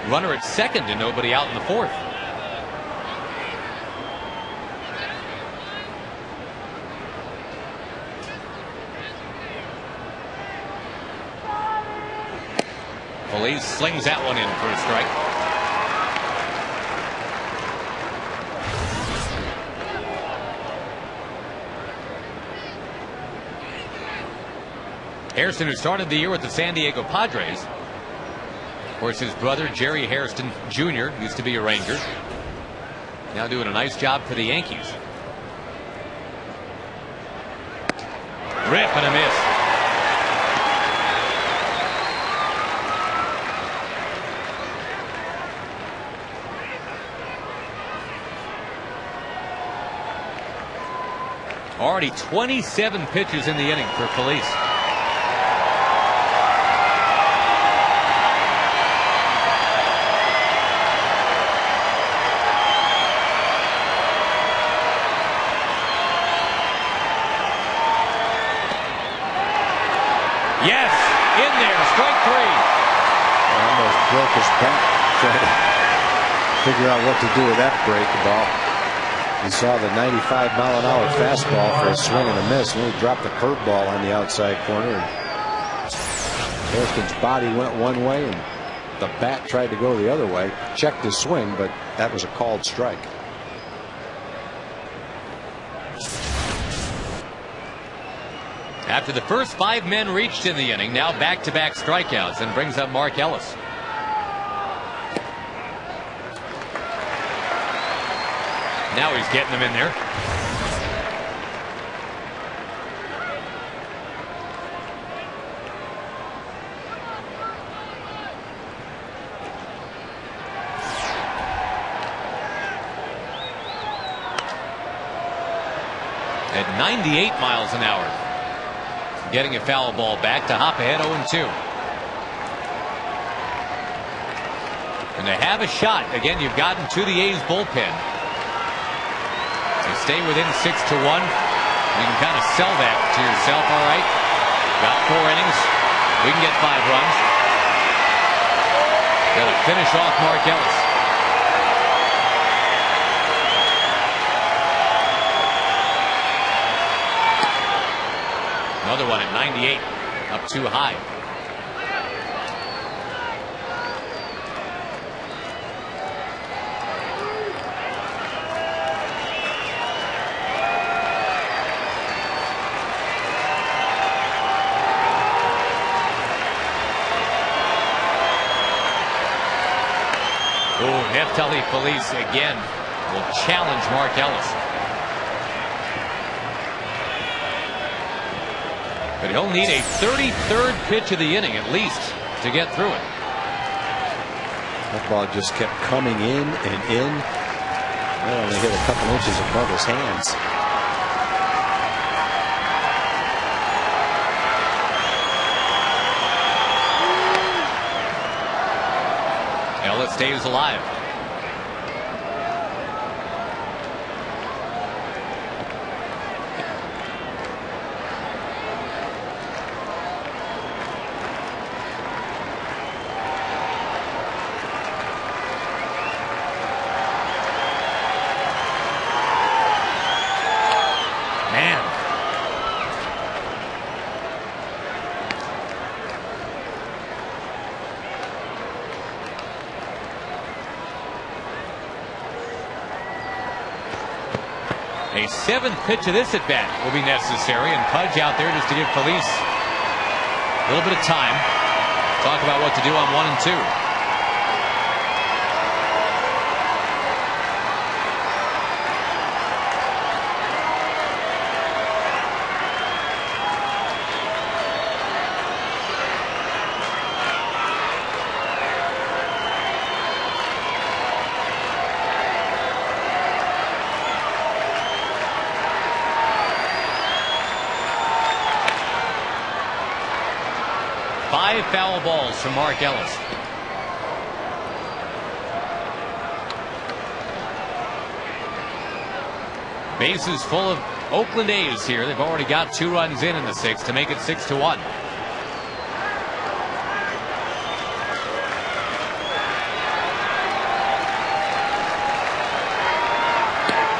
S1: runner at second and nobody out in the 4th. Felice slings that one in for a strike. Hairston, who started the year with the San Diego Padres. Of course, his brother, Jerry Hairston Jr., used to be a Ranger. Now doing a nice job for the Yankees. Rip and a miss. Already 27 pitches in the inning for Felice. Yes, in there, strike 3.
S2: Almost broke his back trying to figure out what to do with that breaking ball. He saw the 95-mile-an-hour fastball for a swing and a miss, and he dropped the curveball on the outside corner. And Hairston's body went one way, and the bat tried to go the other way. Checked his swing, but that was a called strike.
S1: After the first 5 men reached in the inning, now back-to-back strikeouts, and brings up Mark Ellis. Now he's getting them in there. At 98 miles an hour. Getting a foul ball back to hop ahead 0-2. And they have a shot. Again, you've gotten to the A's bullpen. They stay within 6-1. You can kind of sell that to yourself. All right, got 4 innings. We can get 5 runs. Got to finish off Mark Ellis. Another one at 98, up too high. Oh, Neftali Felice again will challenge Mark Ellis. But he'll need a 33rd pitch of the inning at least to get through it.
S2: That ball just kept coming in and in. That only hit a couple inches above his hands.
S1: Ellis stays alive. A 7th pitch of this at bat will be necessary, and Pudge out there just to give Felice a little bit of time. Talk about what to do on 1 and 2. Five foul balls from Mark Ellis. Bases full of Oakland A's here. They've already got 2 runs in the 6th to make it 6-1.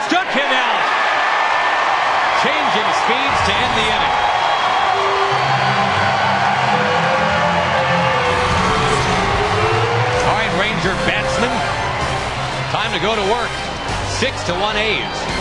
S1: Struck him out. Changing speeds to end the inning. Ranger batsman. Time to go to work. 6-1 A's.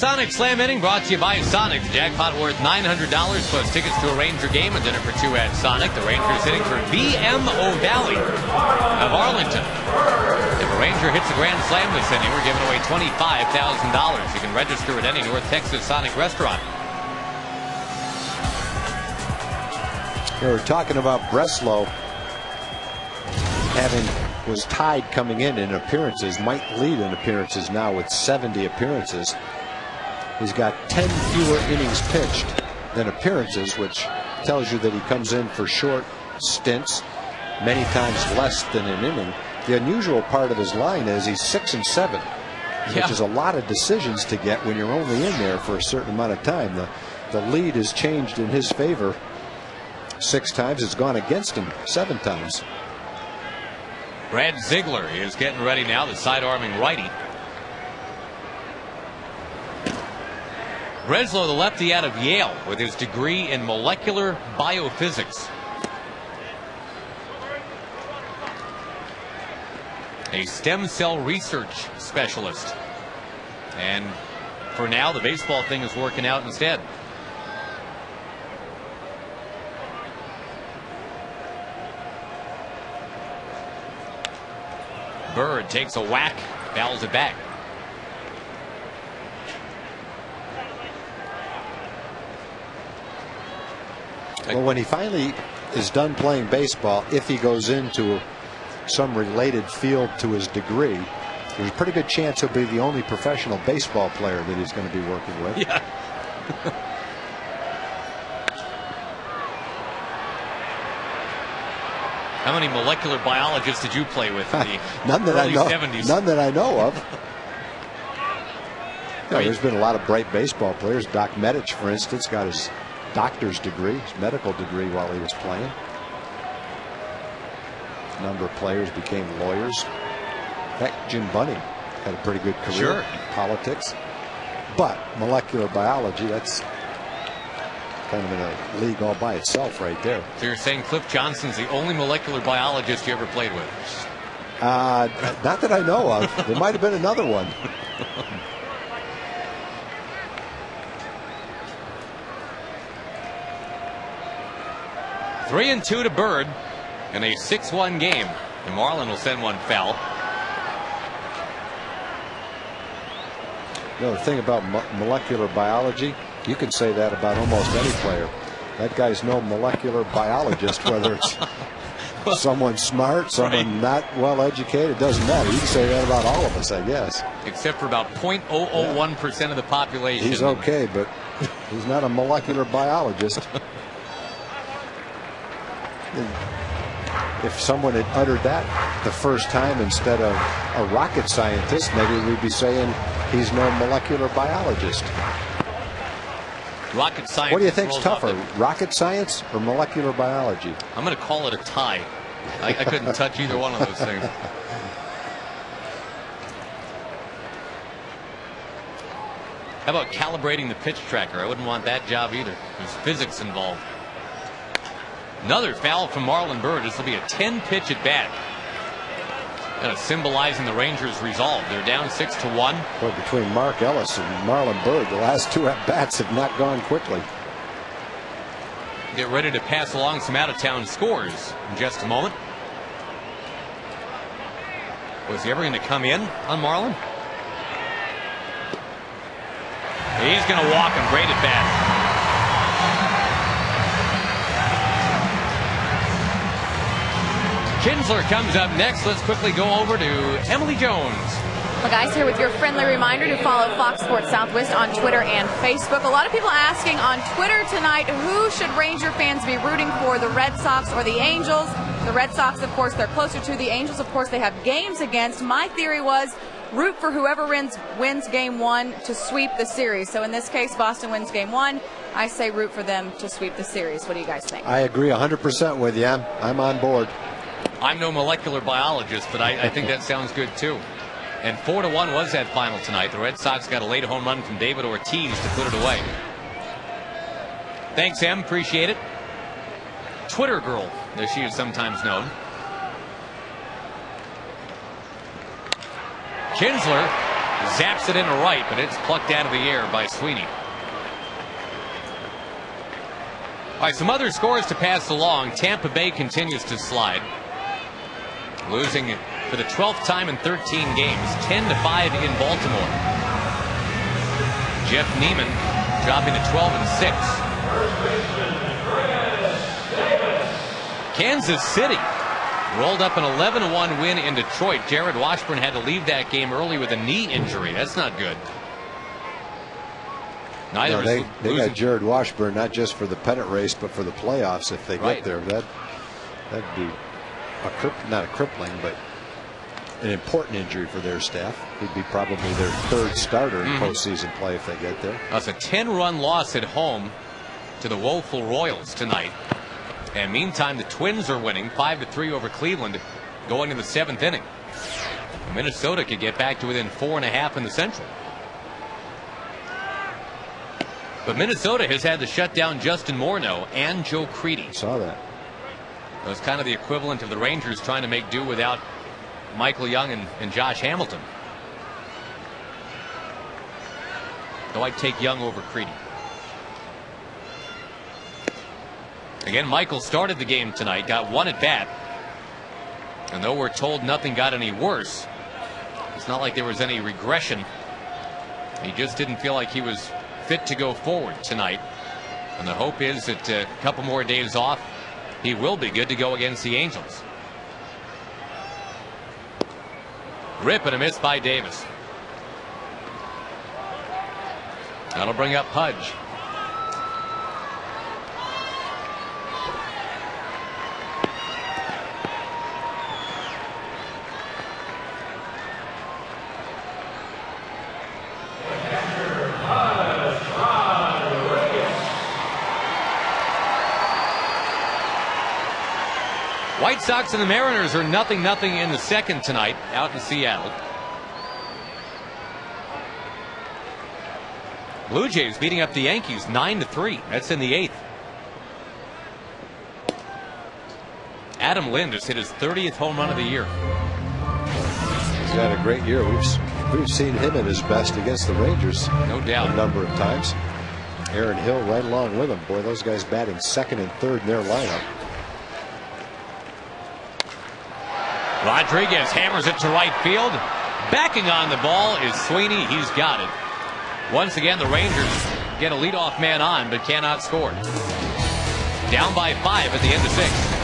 S1: Sonic Slam inning brought to you by Sonic. The jackpot worth $900 plus tickets to a Ranger game and dinner for 2 at Sonic. The Rangers hitting for BMO Valley of Arlington. If a Ranger hits a grand slam this inning, we're giving away $25,000. You can register at any North Texas Sonic restaurant.
S2: We were talking about Breslow was tied coming in appearances, might lead in appearances now with 70 appearances. He's got 10 fewer innings pitched than appearances, which tells you that he comes in for short stints, many times less than an inning. The unusual part of his line is he's 6 and 7 which is a lot of decisions to get when you're only in there for a certain amount of time. The lead has changed in his favor 6 times. It's gone against him 7 times.
S1: Brad Ziegler is getting ready now, the side-arming righty. Breslow, the lefty out of Yale, with his degree in molecular biophysics. A stem cell research specialist. And for now, the baseball thing is working out instead. Bird takes a whack, fouls it back.
S2: Well, when he finally is done playing baseball, if he goes into some related field to his degree, there's a pretty good chance he'll be the only professional baseball player that he's going to be working with.
S1: Yeah. How many molecular biologists did you play with in the
S2: none that
S1: early
S2: I know,
S1: 70s?
S2: None that I know of. There's been a lot of bright baseball players. Doc Medich, for instance, got his doctor's degree, his medical degree, while he was playing. A number of players became lawyers. Heck, Jim Bunning had a pretty good career in politics. But molecular biology, that's kind of in a league all by itself right there.
S1: So you're saying Cliff Johnson's the only molecular biologist you ever played with?
S2: Not that I know of. There might have been another one.
S1: Three and 2 to Bird in a 6-1 game. And Marlin will send one foul.
S2: You know, the thing about molecular biology, you can say that about almost any player. That guy's no molecular biologist, whether it's someone smart, someone not well educated, it doesn't matter. You can say that about all of us, I guess.
S1: Except for about 0.001% of the population.
S2: He's okay, but he's not a molecular biologist. If someone had uttered that the first time instead of a rocket scientist, maybe we'd be saying he's no molecular biologist.
S1: Rocket science.
S2: What do you think's tougher, rocket science or molecular biology?
S1: I'm going to call it a tie. I couldn't touch either one of those things. How about calibrating the pitch tracker? I wouldn't want that job either. There's physics involved. Another foul from Marlon Bird. This will be a 10-pitch at bat. Kind of symbolizing the Rangers' resolve. They're down 6-1.
S2: Well, between Mark Ellis and Marlon Bird, the last 2 at-bats have not gone quickly.
S1: Get ready to pass along some out-of-town scores in just a moment. Was he ever going to come in on Marlon? He's going to walk him. Great at bat. Kinsler comes up next. Let's quickly go over to Emily Jones.
S8: Well, guys, here with your friendly reminder to follow Fox Sports Southwest on Twitter and Facebook. A lot of people asking on Twitter tonight, who should Ranger fans be rooting for, the Red Sox or the Angels? The Red Sox, of course, they're closer to. The Angels, of course, they have games against. My theory was root for whoever wins game 1 to sweep the series. So in this case, Boston wins game 1. I say root for them to sweep the series. What do you guys think?
S2: I agree 100% with you. I'm on board.
S1: I'm no molecular biologist, but I think that sounds good too. And 4-1 was that final tonight. The Red Sox got a late home run from David Ortiz to put it away. Thanks, Em. Appreciate it. Twitter girl, as she is sometimes known. Kinsler zaps it into right, but it's plucked out of the air by Sweeney. All right, some other scores to pass along. Tampa Bay continues to slide, losing for the 12th time in 13 games, 10-5 in Baltimore. Jeff Neiman dropping to 12-6. Kansas City rolled up an 11-1 win in Detroit. Jared Washburn had to leave that game early with a knee injury. That's not good.
S2: No, they got Jared Washburn not just for the pennant race, but for the playoffs if they get there. That'd be not a crippling, but an important injury for their staff. He'd be probably their third starter in postseason play if they get there.
S1: That's a 10-run loss at home to the woeful Royals tonight. And meantime, the Twins are winning 5-3 over Cleveland going into the 7th inning. Minnesota could get back to within 4.5 in the Central. But Minnesota has had to shut down Justin Morneau and Joe Creedy.
S2: Saw that.
S1: It was kind of the equivalent of the Rangers trying to make do without Michael Young and Josh Hamilton. Though I'd take Young over Creedy. Again, Michael started the game tonight, got one at bat. And though we're told nothing got any worse, it's not like there was any regression. He just didn't feel like he was fit to go forward tonight. And the hope is that a couple more days off, he will be good to go against the Angels. Rip and a miss by Davis. That'll bring up Pudge. White Sox and the Mariners are 0-0 in the second tonight out in Seattle. Blue Jays beating up the Yankees 9-3. That's in the 8th. Adam Lind has hit his 30th home run of the year.
S2: He's had a great year. We've seen him at his best against the Rangers.
S1: No doubt.
S2: A number of times. Aaron Hill right along with him. Boy, those guys batting second and third in their lineup.
S1: Rodriguez hammers it to right field. Backing on the ball is Sweeney. He's got it. Once again, the Rangers get a leadoff man on, but cannot score. Down by 5 at the end of 6.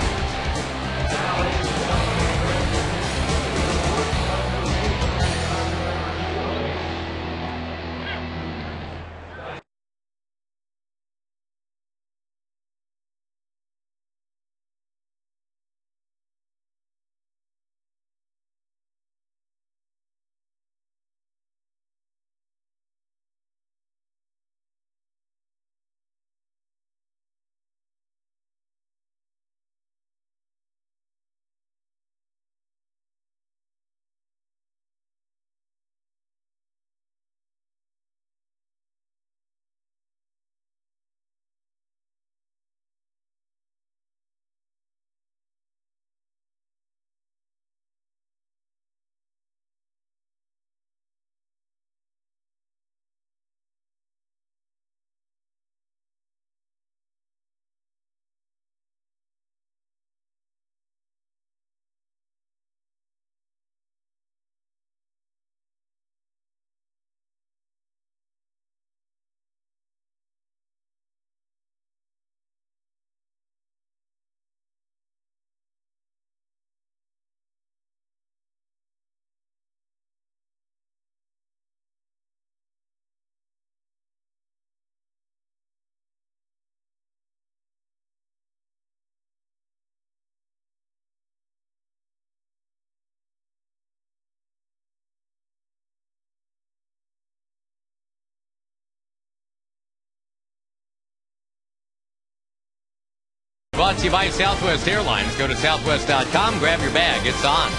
S1: Brought to you by Southwest Airlines. Go to southwest.com, grab your bag, it's on.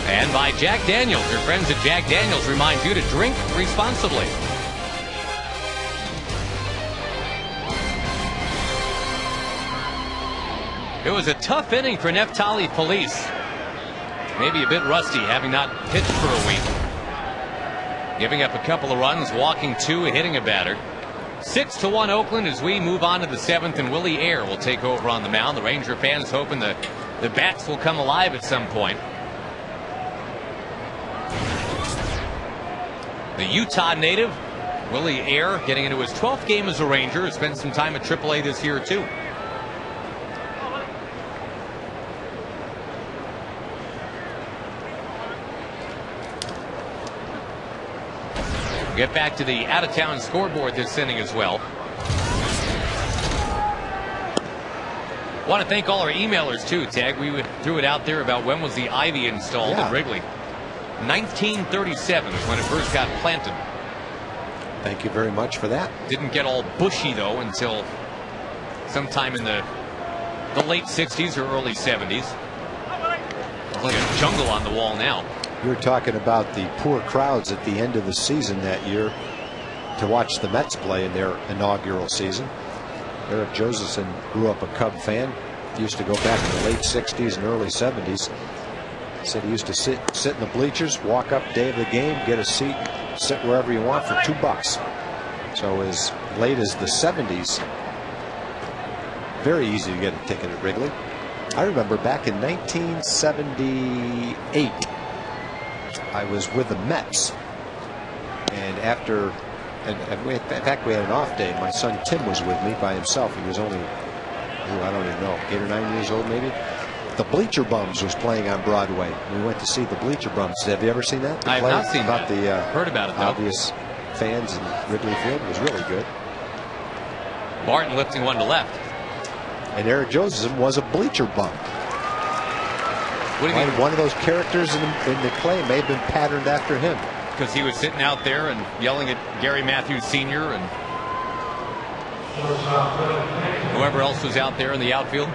S1: And by Jack Daniels. Your friends at Jack Daniels remind you to drink responsibly. It was a tough inning for Neftali Police. Maybe a bit rusty, having not pitched for a week. Giving up a couple of runs, walking 2, hitting a batter. 6-1 Oakland as we move on to the 7th, and Willie Ayer will take over on the mound. The Ranger fans hoping the bats will come alive at some point. The Utah native, Willie Ayer, getting into his 12th game as a Ranger, has spent some time at AAA this year too. Get back to the out-of-town scoreboard this inning as well. Want to thank all our emailers too, Tag. We threw it out there about when was the Ivy installed at Wrigley. 1937 is when it first got planted.
S2: Thank you very much for that.
S1: Didn't get all bushy though until sometime in the late 60s or early 70s. It's like a jungle on the wall now.
S2: You're talking about the poor crowds at the end of the season that year to watch the Mets play in their inaugural season. Eric Josephson grew up a Cub fan. He used to go back in the late 60s and early 70s. Said he used to sit in the bleachers, walk up day of the game, get a seat, sit wherever you want for $2. So as late as the 70s, very easy to get a ticket at Wrigley. I remember back in 1978, I was with the Mets, and after, in fact, we had an off day. My son Tim was with me by himself. He was only, I don't even know, 8 or 9 years old maybe. The Bleacher Bums was playing on Broadway. We went to see the Bleacher Bums. Have you ever seen that?
S1: I have not seen
S2: about
S1: that. Heard about it, though.
S2: Obvious fans in Wrigley Field. It was really good.
S1: Martin lifting one to left.
S2: And Eric Josephson was a Bleacher Bum.
S1: What do you mean?
S2: One of those characters in the play may have been patterned after him.
S1: Because he was sitting out there and yelling at Gary Matthews Sr. and whoever else was out there in the outfield.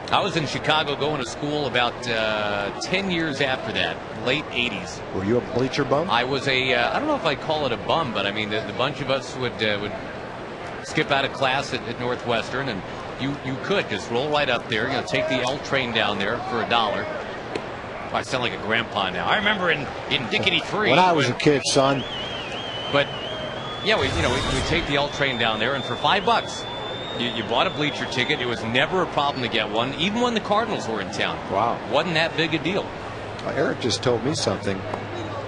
S1: I was in Chicago going to school about 10 years after that, late 80s.
S2: Were you a Bleacher Bum?
S1: I was I don't know if I'd call it a bum, but I mean, the bunch of us would skip out of class at Northwestern, and you could just roll right up there, take the L train down there for $1. I sound like a grandpa now. I remember in Dickety 3.
S2: When I was a kid, son.
S1: But, yeah, we'd take the L train down there, and for $5, you bought a bleacher ticket. It was never a problem to get one, even when the Cardinals were in town.
S2: Wow.
S1: Wasn't that big a deal.
S2: Eric just told me something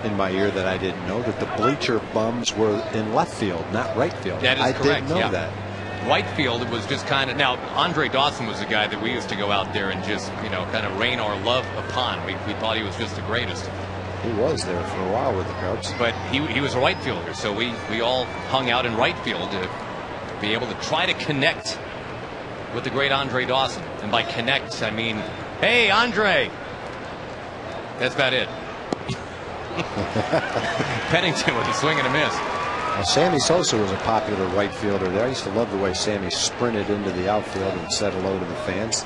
S2: in my ear that I didn't know, that the Bleacher Bums were in left field, not right field.
S1: That is correct.
S2: I didn't know that.
S1: Right field, it was just kind of... Now, Andre Dawson was the guy that we used to go out there and just, kind of rain our love upon. We thought he was just the greatest.
S2: He was there for a while with the Cubs.
S1: But he was a right fielder, so we all hung out in right field to be able to try to connect with the great Andre Dawson. And by connect, I mean, hey, Andre! That's about it. Pennington with a swing and a miss.
S2: Well, Sammy Sosa was a popular right fielder there. I used to love the way Sammy sprinted into the outfield and said hello to the fans.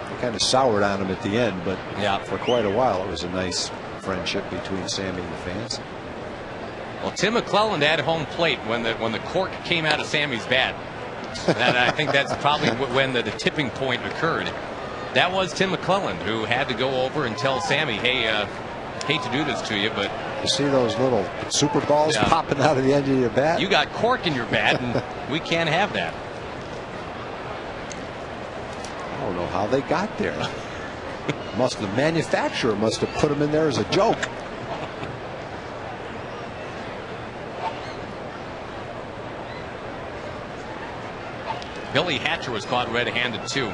S2: They kind of soured on him at the end, but for quite a while it was a nice friendship between Sammy and the fans.
S1: Well, Tim McClelland at home plate when the cork came out of Sammy's bat. And I think that's probably when the tipping point occurred. That was Tim McClelland, who had to go over and tell Sammy, hey, hate to do this to you, but...
S2: You see those little super balls popping out of the end of your bat?
S1: You got cork in your bat, and we can't have that.
S2: I don't know how they got there. The manufacturer must have put them in there as a joke.
S1: Billy Hatcher was caught red-handed, too,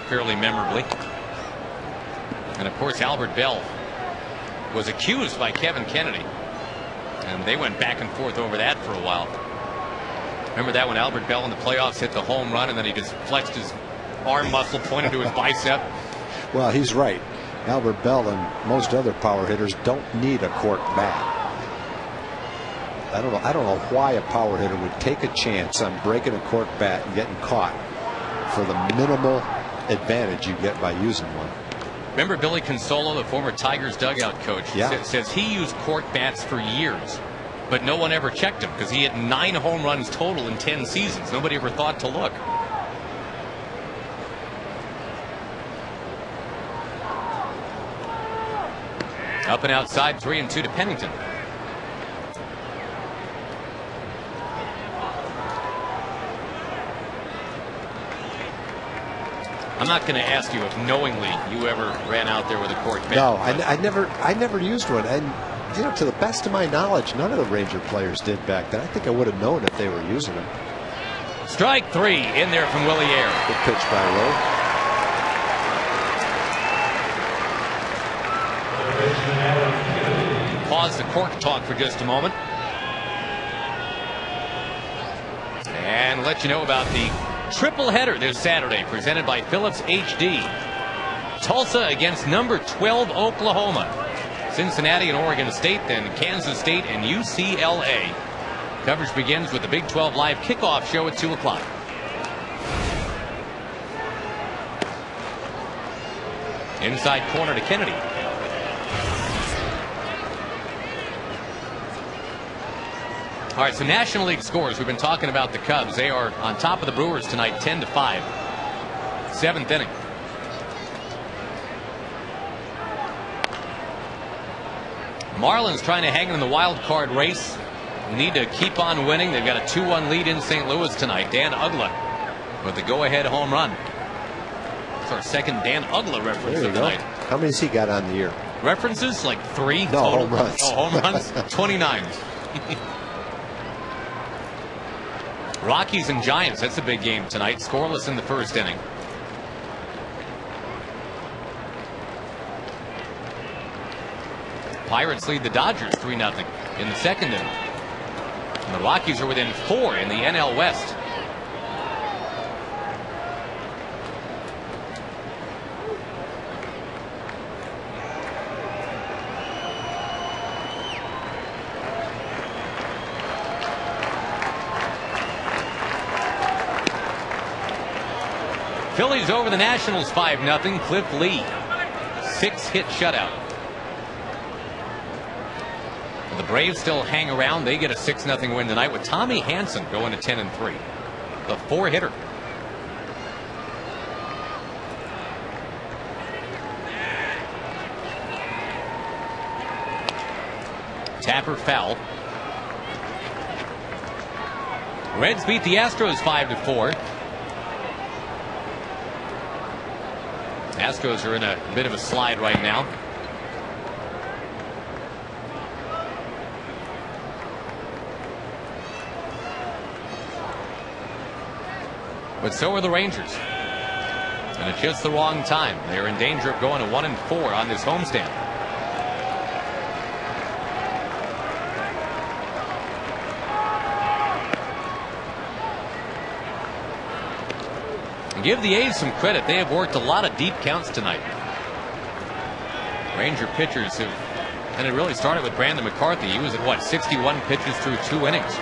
S1: fairly memorably. And, of course, Albert Bell was accused by Kevin Kennedy. And they went back and forth over that for a while. Remember that when Albert Bell in the playoffs hit the home run and then he just flexed his arm muscle, pointed to his bicep?
S2: Well, he's right. Albert Bell and most other power hitters don't need a cork bat. I don't know why a power hitter would take a chance on breaking a cork bat and getting caught for the minimal advantage you get by using one.
S1: Remember Billy Consolo, the former Tigers dugout coach, says he used cork bats for years, but no one ever checked him because he had 9 home runs total in 10 seasons. Nobody ever thought to look. Up and outside, 3-2 to Pennington. I'm not going to ask you if knowingly you ever ran out there with a cork bat.
S2: No, I never used one. And to the best of my knowledge, none of the Ranger players did back then. I think I would have known if they were using them.
S1: Strike 3 in there from Willie Ayer.
S2: Good pitch by Rowe.
S1: Pause the cork talk for just a moment. And let you know about the triple header this Saturday, presented by Philips HD. Tulsa against number 12 Oklahoma. Cincinnati and Oregon State, then Kansas State and UCLA. Coverage begins with the Big 12 Live kickoff show at 2 o'clock. Inside corner to Kennedy. All right, so National League scores. We've been talking about the Cubs. They are on top of the Brewers tonight, 10-5. 7th inning. Marlins trying to hang in the wild card race. Need to keep on winning. They've got a 2-1 lead in St. Louis tonight. Dan Uggla with the go-ahead home run. It's our second Dan Uggla reference of the night.
S2: How many has he got on the year?
S1: References like 3.
S2: No,
S1: total.
S2: home runs.
S1: Oh, home runs. 29. Rockies and Giants. That's a big game tonight. Scoreless in the first inning. Pirates lead the Dodgers 3-0 in the second inning. And the Rockies are within 4 in the NL West. Phillies over the Nationals 5-0. Cliff Lee, 6-hit shutout. The Braves still hang around. They get a 6-0 win tonight with Tommy Hanson going to 10-3. The 4-hitter. Tapper foul. Reds beat the Astros 5-4. Astros are in a bit of a slide right now. But so are the Rangers. And at just the wrong time. They're in danger of going to 1-4 on this homestand. And give the A's some credit. They have worked a lot of deep counts tonight. Ranger pitchers have, and it really started with Brandon McCarthy. He was at what, 61 pitches through 2 innings.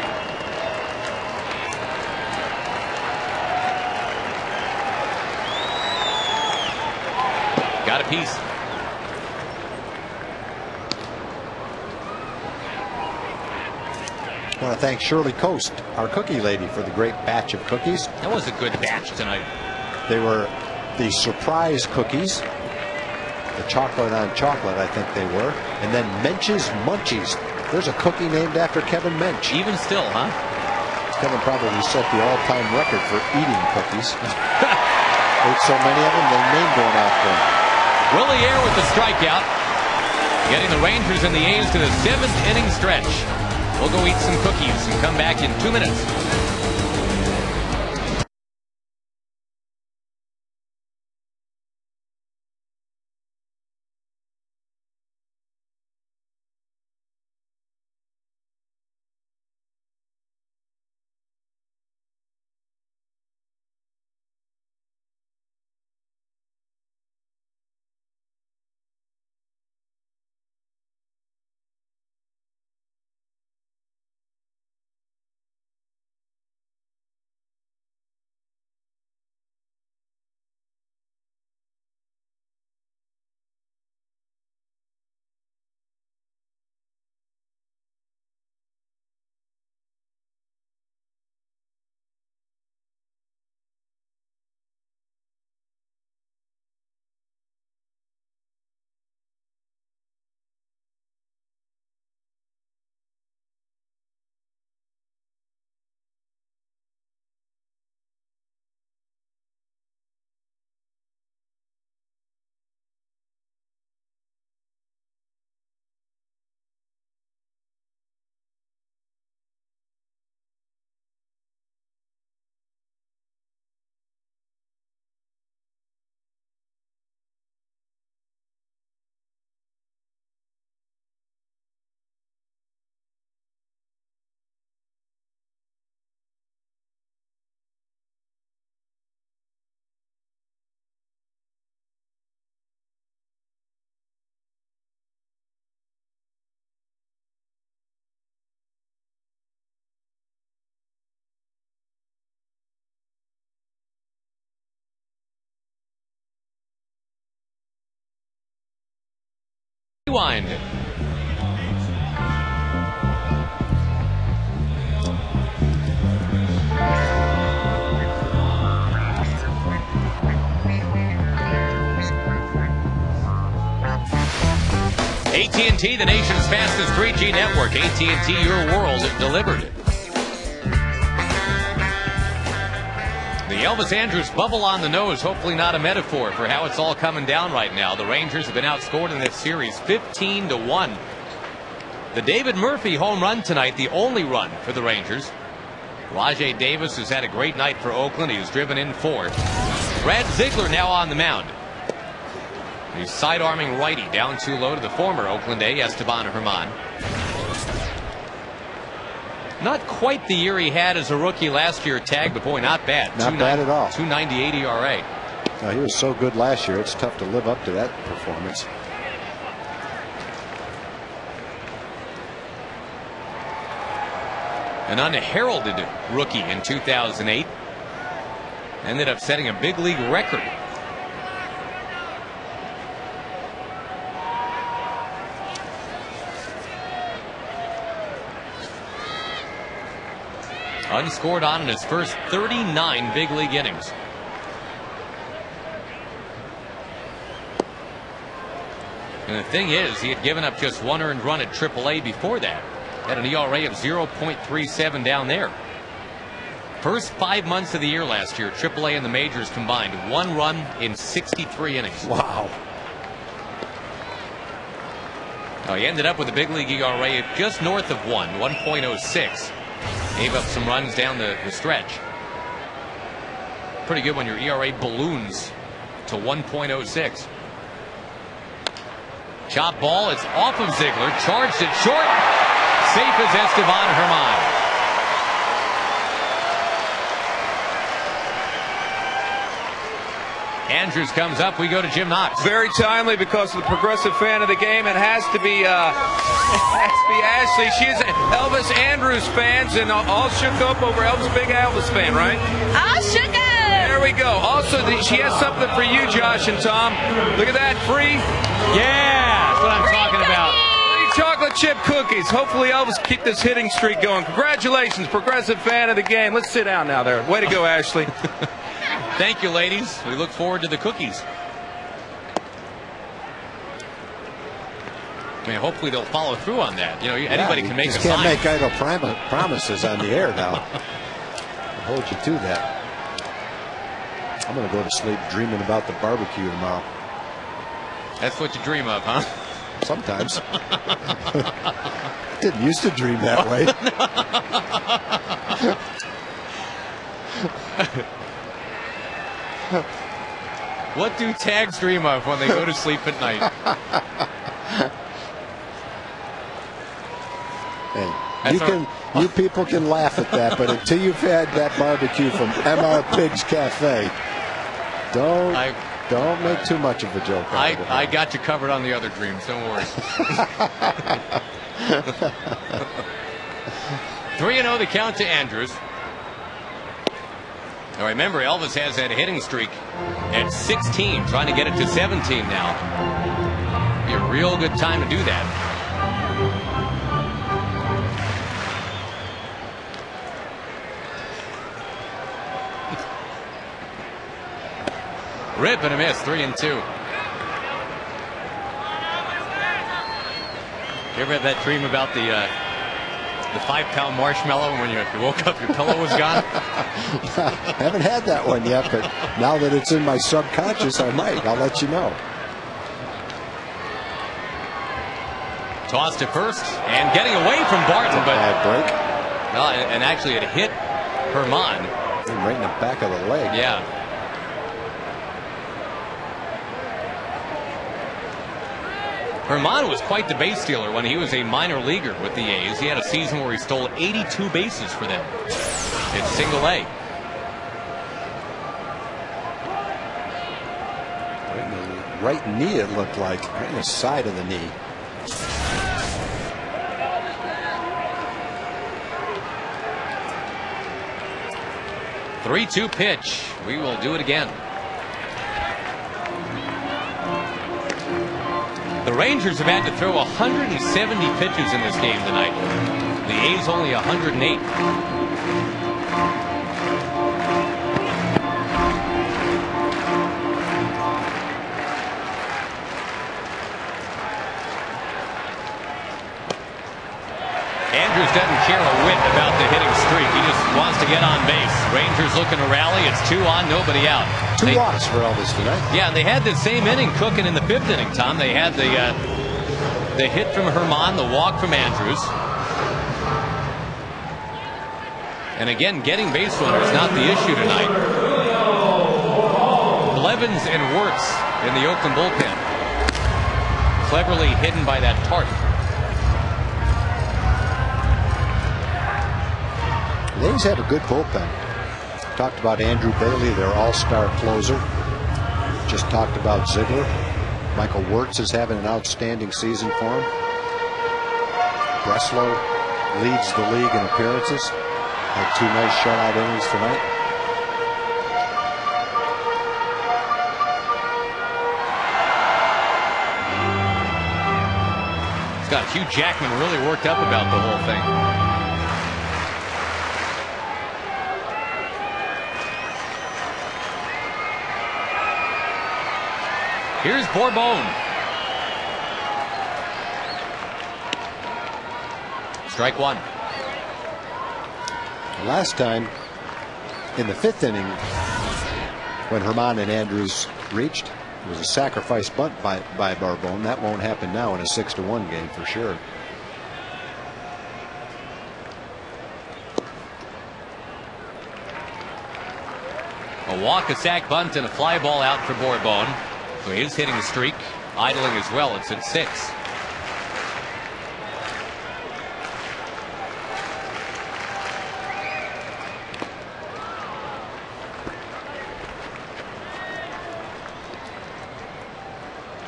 S1: Got a piece.
S2: I want to thank Shirley Coast, our cookie lady, for the great batch of cookies.
S1: That was a good batch tonight.
S2: They were the surprise cookies. The chocolate on chocolate, I think they were. And then Mench's Munchies. There's a cookie named after Kevin Mench.
S1: Even still, huh?
S2: Kevin probably set the all-time record for eating cookies. Ate so many of them, they named one after him.
S1: Willie Air with the strikeout, getting the Rangers and the A's to the 7th inning stretch. We'll go eat some cookies and come back in 2 minutes. behind. AT&T, the nation's fastest 3G network. AT&T, your world delivered. The Elvis Andrus bubble on the nose, hopefully not a metaphor for how it's all coming down right now. The Rangers have been outscored in this series 15-1. The David Murphy home run tonight, the only run for the Rangers. Rajai Davis has had a great night for Oakland. He was driven in 4. Brad Ziegler now on the mound. He's side-arming righty down too low to the former Oakland A, Esteban Herman. Not quite the year he had as a rookie last year, Tag, but boy, not bad.
S2: Not bad at all.
S1: 2.98 ERA.
S2: No, he was so good last year, it's tough to live up to that performance.
S1: An unheralded rookie in 2008. Ended up setting a big league record. Unscored on in his first 39 big league innings. And the thing is, he had given up just 1 earned run at AAA before that. Had an ERA of 0.37 down there. First 5 months of the year last year, AAA and the majors combined, 1 run in 63 innings.
S2: Wow.
S1: Now, he ended up with a big league ERA of just north of 1.06. Gave up some runs down the stretch. Pretty good when your ERA balloons to 1.06. Chop ball, it's off of Ziegler, charged it short. Safe as Esteban Herman. Andrews comes up. We go to Jim Knox.
S4: Very timely because of the progressive fan of the game. It has to be Ashley. She's an Elvis Andrus fans and all shook up over Elvis. Big Elvis fan, right?
S9: All shook up.
S4: There we go. Also, she has something for you, Josh and Tom. Look at that, free.
S1: Yeah, that's what I'm talking about.
S4: Chocolate chip cookies. Hopefully Elvis keep this hitting streak going. Congratulations, progressive fan of the game. Let's sit down now there. Way to go, Ashley.
S1: Thank you, ladies. We look forward to the cookies. I mean, hopefully they'll follow through on that. You know, anybody can make a sign.
S2: You can't make idle promises on the air now. I'll hold you to that. I'm going to go to sleep dreaming about the barbecue tomorrow. That's
S1: what you dream of, huh?
S2: Sometimes. Didn't used to dream that way.
S1: What do Tags dream of when they go to sleep at night?
S2: Hey, you people can laugh at that, but until you've had that barbecue from MR Pigs Cafe, don't make too much of a joke.
S1: I got you covered on the other dreams. Don't worry. 3-0 the count to Andrus. Now remember, Elvis has that hitting streak at 16, trying to get it to 17 now. Be a real good time to do that. Rip and a miss, 3-2. You ever had that dream about the 5-pound marshmallow when you woke up your pillow was gone?
S2: Haven't had that one yet, but now that it's in my subconscious, I might. I'll let you know.
S1: Toss to first and getting away from Barton, but
S2: bad break.
S1: No, and actually it hit Herman
S2: right in the back of the leg.
S1: Yeah. Herman was quite the base stealer when he was a minor leaguer with the A's. He had a season where he stole 82 bases for them. It's single A.
S2: Right in the right knee, it looked like. Right in the side of the knee.
S1: Three-two pitch. We will do it again. The Rangers have had to throw 170 pitches in this game tonight. The A's only 108. Andrews doesn't care a whit about the hitting streak. He just wants to get on base. Rangers looking to rally. It's 2 on, nobody out.
S2: Two walks for Elvis tonight.
S1: Yeah, and they had the same inning cooking in the 5th inning, Tom. They had the hit from Herman, the walk from Andrews. And again, getting base runners not the issue tonight. Blevins and Wirtz in the Oakland bullpen. Cleverly hidden by that tarp.
S2: The A's have a good bullpen. Talked about Andrew Bailey, their all-star closer. Just talked about Ziegler. Michael Wirtz is having an outstanding season for him. Breslow leads the league in appearances. Had 2 nice shutout innings tonight.
S1: It's got Hugh Jackman really worked up about the whole thing. Here's Bourbon. Strike 1.
S2: Last time in the 5th inning, when Herman and Andrews reached, it was a sacrifice bunt by Bourbon. That won't happen now in a 6-1 game for sure.
S1: A walk, a sac bunt, and a fly ball out for Bourbon. So he is hitting the streak, idling as well. It's at 6.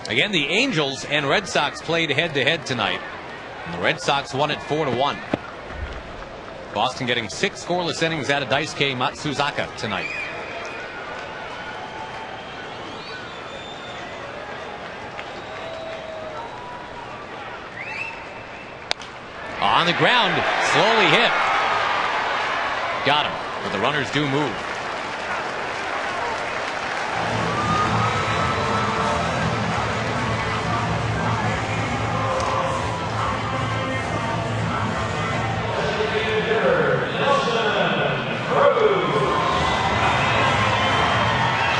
S1: Again, the Angels and Red Sox played head-to-head tonight. And the Red Sox won it 4-1. Boston getting 6 scoreless innings out of Daisuke Matsuzaka tonight. On the ground, slowly hit. Got him, but the runners do move.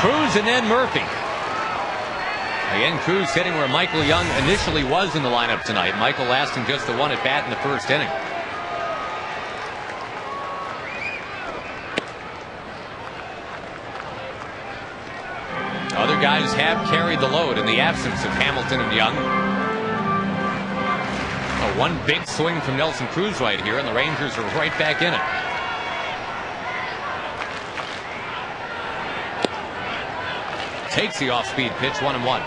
S1: Cruz and then Murphy. Again, Cruz hitting where Michael Young initially was in the lineup tonight. Michael lasting just the 1 at bat in the 1st inning. Other guys have carried the load in the absence of Hamilton and Young. One big swing from Nelson Cruz right here, and the Rangers are right back in it. Takes the off-speed pitch, 1-1.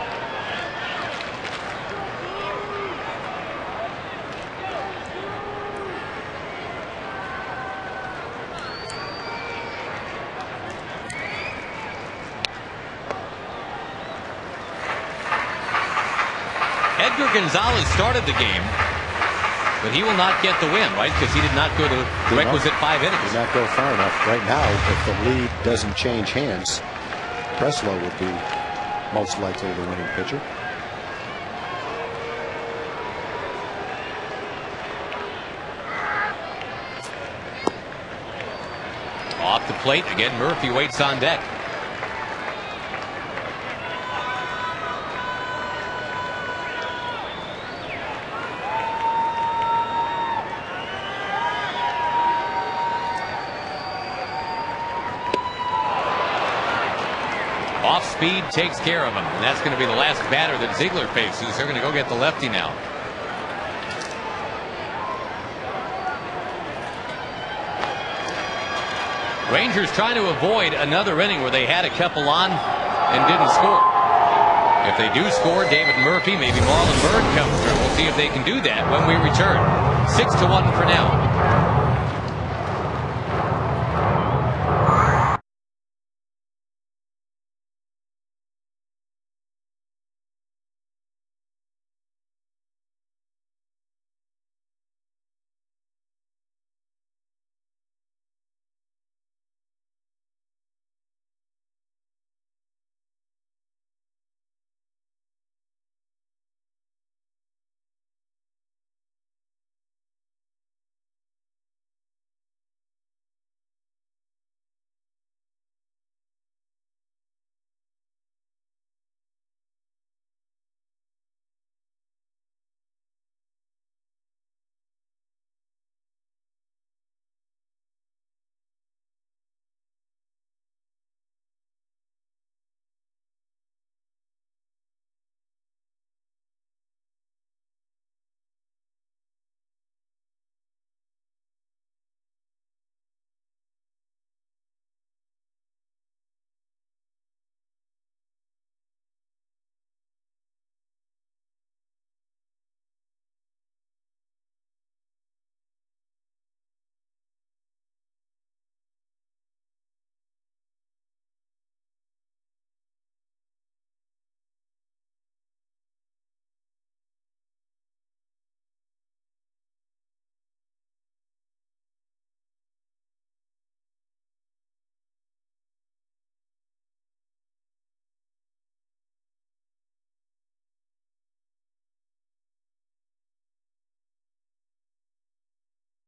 S1: Edgar Gonzalez started the game, but he will not get the win, right? Because he did not go to the requisite 5 innings.
S2: Did not go far enough. Right now, if the lead doesn't change hands, Breslow would be most likely the winning pitcher.
S1: Off the plate again. Murphy waits on deck. Off speed takes care of him, and that's going to be the last batter that Ziegler faces. They're going to go get the lefty now. Rangers trying to avoid another inning where they had a couple on and didn't score. If they do score, David Murphy, maybe Marlon Byrd comes through. We'll see if they can do that when we return. 6-1 for now.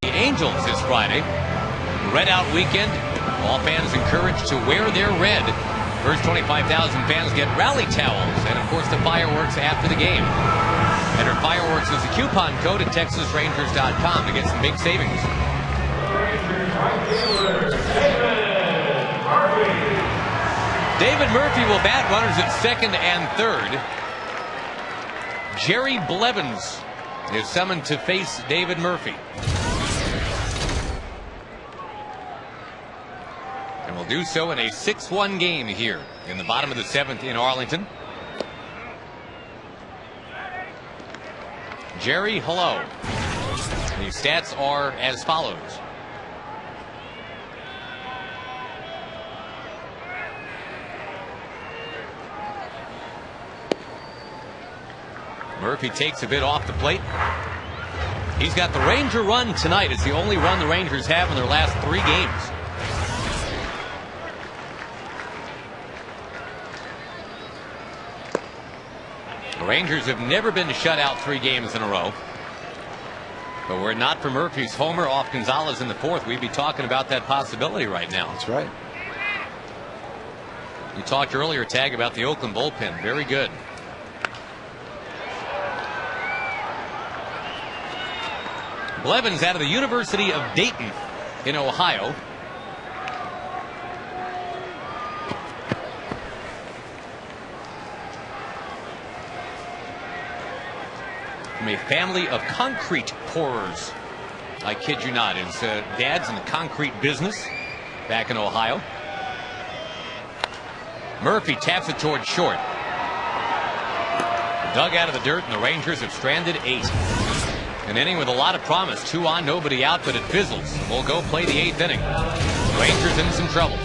S1: the Angels this Friday. Red out weekend. All fans encouraged to wear their red. First 25,000 fans get rally towels and, of course, the fireworks after the game. Enter fireworks as a coupon code at TexasRangers.com to get some big savings. David Murphy will bat, runners at second and third. Jerry Blevins is summoned to face David Murphy. And will do so in a 6-1 game here in the bottom of the 7th in Arlington. Jerry, hello. The stats are as follows. Murphy takes a bit off the plate. He's got the Ranger run tonight. It's the only run the Rangers have in their last 3 games. The Rangers have never been shut out 3 games in a row. But were it not for Murphy's homer off Gonzalez in the 4th, we'd be talking about that possibility right now.
S2: That's right.
S1: You talked earlier, Tag, about the Oakland bullpen. Very good. Blevins out of the University of Dayton in Ohio. From a family of concrete pourers. I kid you not. His dad's in the concrete business back in Ohio. Murphy taps it towards short. Dug out of the dirt, and the Rangers have stranded 8. An inning with a lot of promise. 2 on, nobody out, but it fizzles. We'll go play the 8th inning. Rangers in some trouble.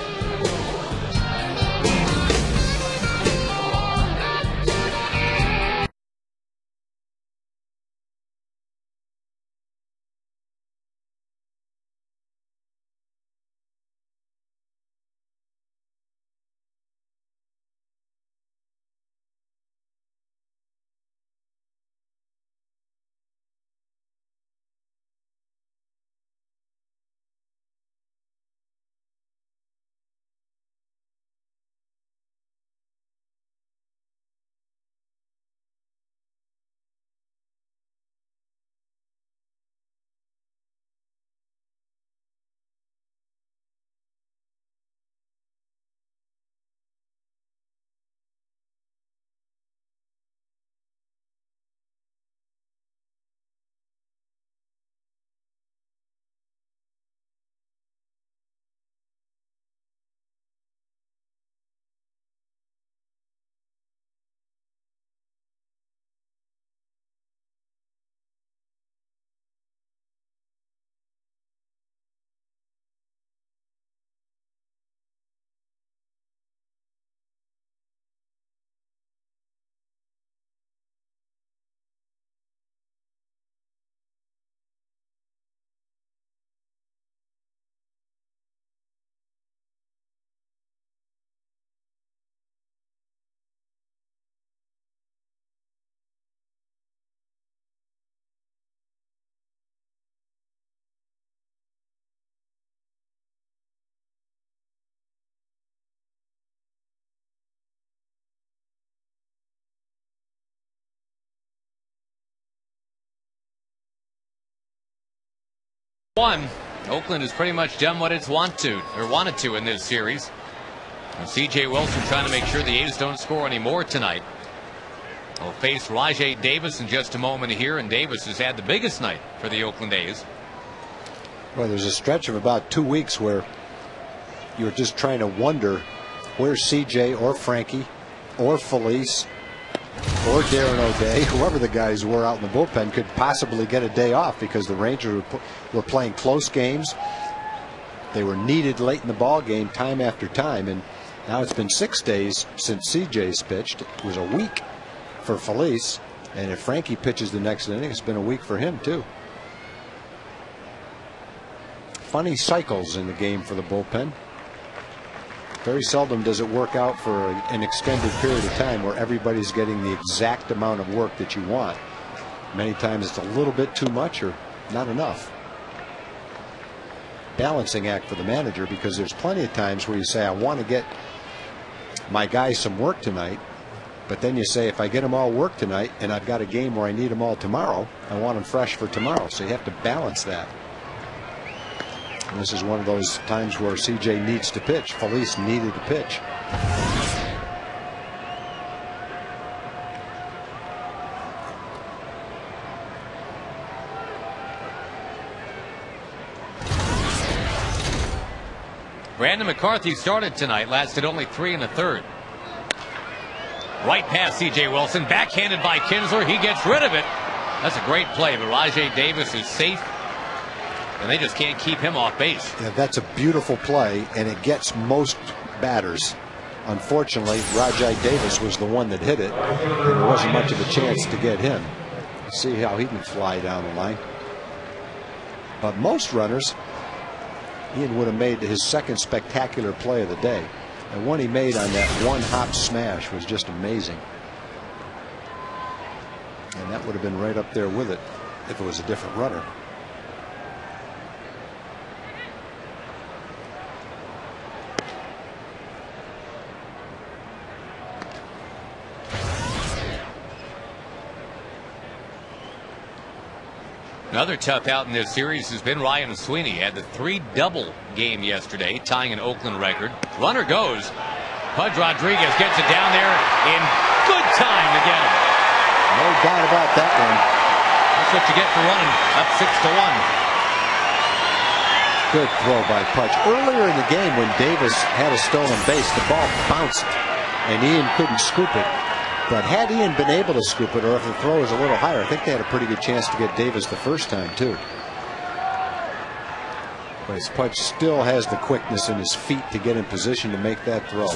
S1: Oakland has pretty much done what it's wanted to in this series. And C.J. Wilson trying to make sure the A's don't score any more tonight. We'll face Rajai Davis in just a moment here, and Davis has had the biggest night for the Oakland A's.
S2: Well, there's a stretch of about 2 weeks where you're just trying to wonder where C.J. or Frankie or Felice or Darren O'Day, whoever the guys were out in the bullpen, could possibly get a day off, because the Rangers were playing close games. They were needed late in the ball game time after time, and now it's been 6 days since CJ's pitched. It was a week for Felice, and if Frankie pitches the next inning, it's been a week for him too. Funny cycles in the game for the bullpen. Very seldom does it work out for an extended period of time where everybody's getting the exact amount of work that you want. Many times it's a little bit too much or not enough. balancing act for the manager, because there's plenty of times where you say, I want to get my guys some work tonight, but then you say, if I get them all work tonight and I've got a game where I need them all tomorrow, I want them fresh for tomorrow. So you have to balance that. And this is one of those times where CJ needs to pitch. Felice needed to pitch.
S1: Brandon McCarthy started tonight, lasted only 3 1/3. Right past C.J. Wilson, backhanded by Kinsler. He gets rid of it. That's a great play, but Rajai Davis is safe, and they just can't keep him off base.
S2: Yeah, that's a beautiful play, and it gets most batters. Unfortunately, Rajai Davis was the one that hit it, and there wasn't much of a chance to get him. See how he can fly down the line. But most runners, Ian would have made his second spectacular play of the day. The one he made on that one-hop smash was just amazing. And that would have been right up there with it if it was a different runner.
S1: Another tough out in this series has been Ryan Sweeney. Had the 3-double game yesterday, tying an Oakland record. Runner goes. Pudge Rodriguez gets it down there in good time to get him.
S2: No doubt about that one.
S1: That's what you get for running up 6-1.
S2: Good throw by Pudge. Earlier in the game, when Davis had a stolen base, the ball bounced and Ian couldn't scoop it. But had Ian been able to scoop it, or if the throw was a little higher, I think they had a pretty good chance to get Davis the first time too. But Pudge still has the quickness in his feet to get in position to make that throw.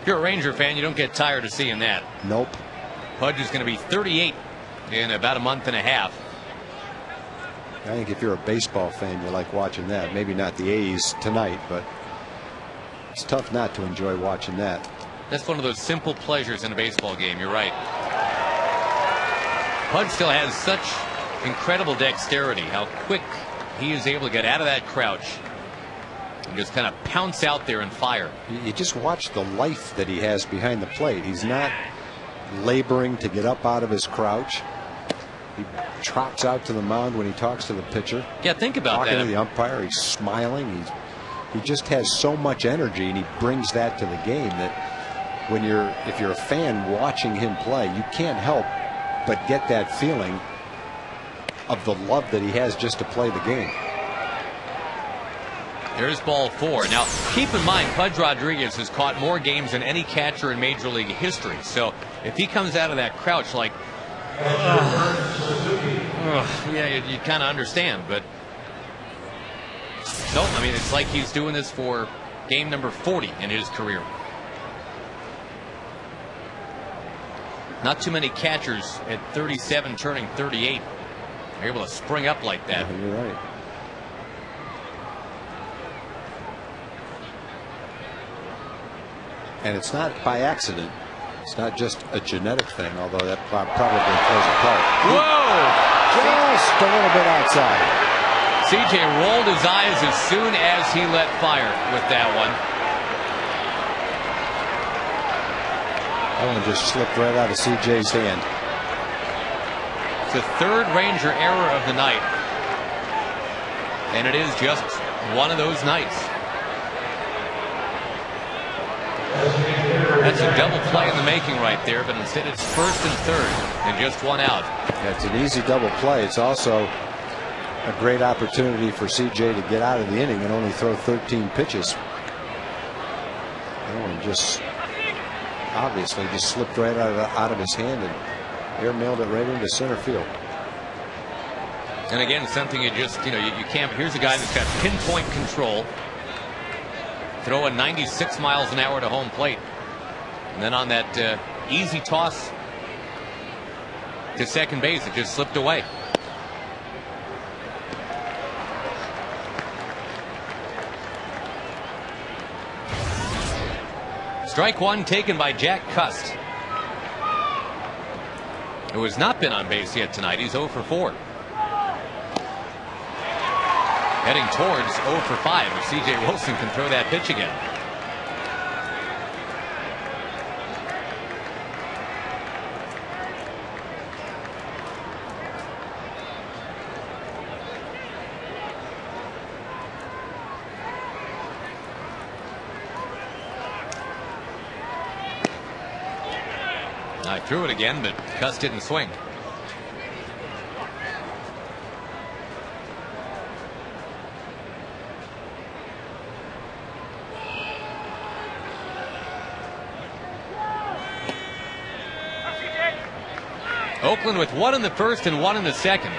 S1: If you're a Ranger fan, you don't get tired of seeing that.
S2: Nope.
S1: Pudge is going to be 38 in about a month and a half.
S2: I think if you're a baseball fan, you like watching that. Maybe not the A's tonight, but it's tough not to enjoy watching that.
S1: That's one of those simple pleasures in a baseball game. You're right. Pudge still has such incredible dexterity. How quick he is able to get out of that crouch and just kind of pounce out there and fire.
S2: You just watch the life that he has behind the plate. He's not laboring to get up out of his crouch. He trots out to the mound when he talks to the pitcher.
S1: Yeah, think about
S2: talking
S1: that.
S2: To the umpire, he's smiling. He just has so much energy, and he brings that to the game that if you're a fan watching him play, you can't help but get that feeling of the love that he has just to play the game.
S1: There's ball 4. Now, keep in mind, Pudge Rodriguez has caught more games than any catcher in Major League history. So if he comes out of that crouch like, yeah, you kind of understand. But no, I mean, it's like he's doing this for game number 40 in his career. Not too many catchers at 37 turning 38 are able to spring up like that.
S2: Yeah, you're right. And it's not by accident. It's not just a genetic thing, although that probably plays a part.
S1: Whoa!
S2: Just a little bit outside.
S1: CJ rolled his eyes as soon as he let fire with that one.
S2: That one just slipped right out of CJ's hand.
S1: It's the third Ranger error of the night. And it is just one of those nights. That's a double play in the making right there, but instead it's first and third and just one out.
S2: Yeah, it's an easy double play. It's also a great opportunity for CJ to get out of the inning and only throw 13 pitches. That one just obviously just slipped right out of his hand and airmailed it right into center field.
S1: And again, something you can't. Here's a guy that's got pinpoint control, throwing 96 miles an hour to home plate. And then on that easy toss to second base, it just slipped away. Strike one taken by Jack Cust, who has not been on base yet tonight. He's 0 for 4. Heading towards 0 for 5 if C.J. Wilson can throw that pitch again. I threw it again, but Cuss didn't swing. Oakland with 1 in the first and 1 in the second.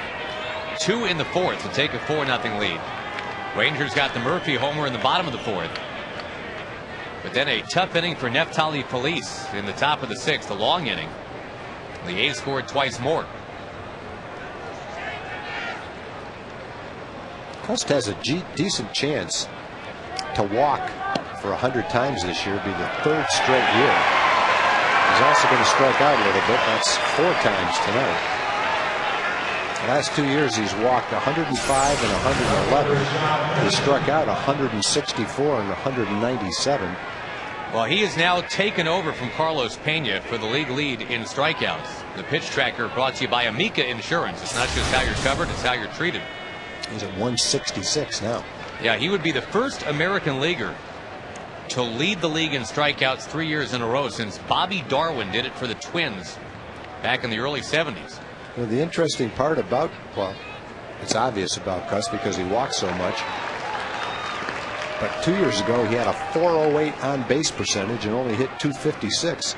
S1: 2 in the fourth to take a 4-0 lead. Rangers got the Murphy homer in the bottom of the fourth. But then a tough inning for Neftali Felice in the top of the sixth, a long inning. The A's scored twice more.
S2: Cust has a decent chance to walk for 100 times this year, be the 3rd straight year. He's also going to strike out a little bit. That's 4 times tonight. The last 2 years he's walked 105 and 111. He struck out 164 and 197.
S1: Well, he is now taken over from Carlos Pena for the league lead in strikeouts. The pitch tracker brought to you by Amica Insurance. It's not just how you're covered, it's how you're treated.
S2: He's at 166 now.
S1: Yeah, he would be the first American leaguer to lead the league in strikeouts 3 years in a row since Bobby Darwin did it for the Twins back in the early 70s.
S2: Well, the interesting part about, well, it's obvious about Cuss because he walks so much. But 2 years ago, he had a 408 on base percentage and only hit 256.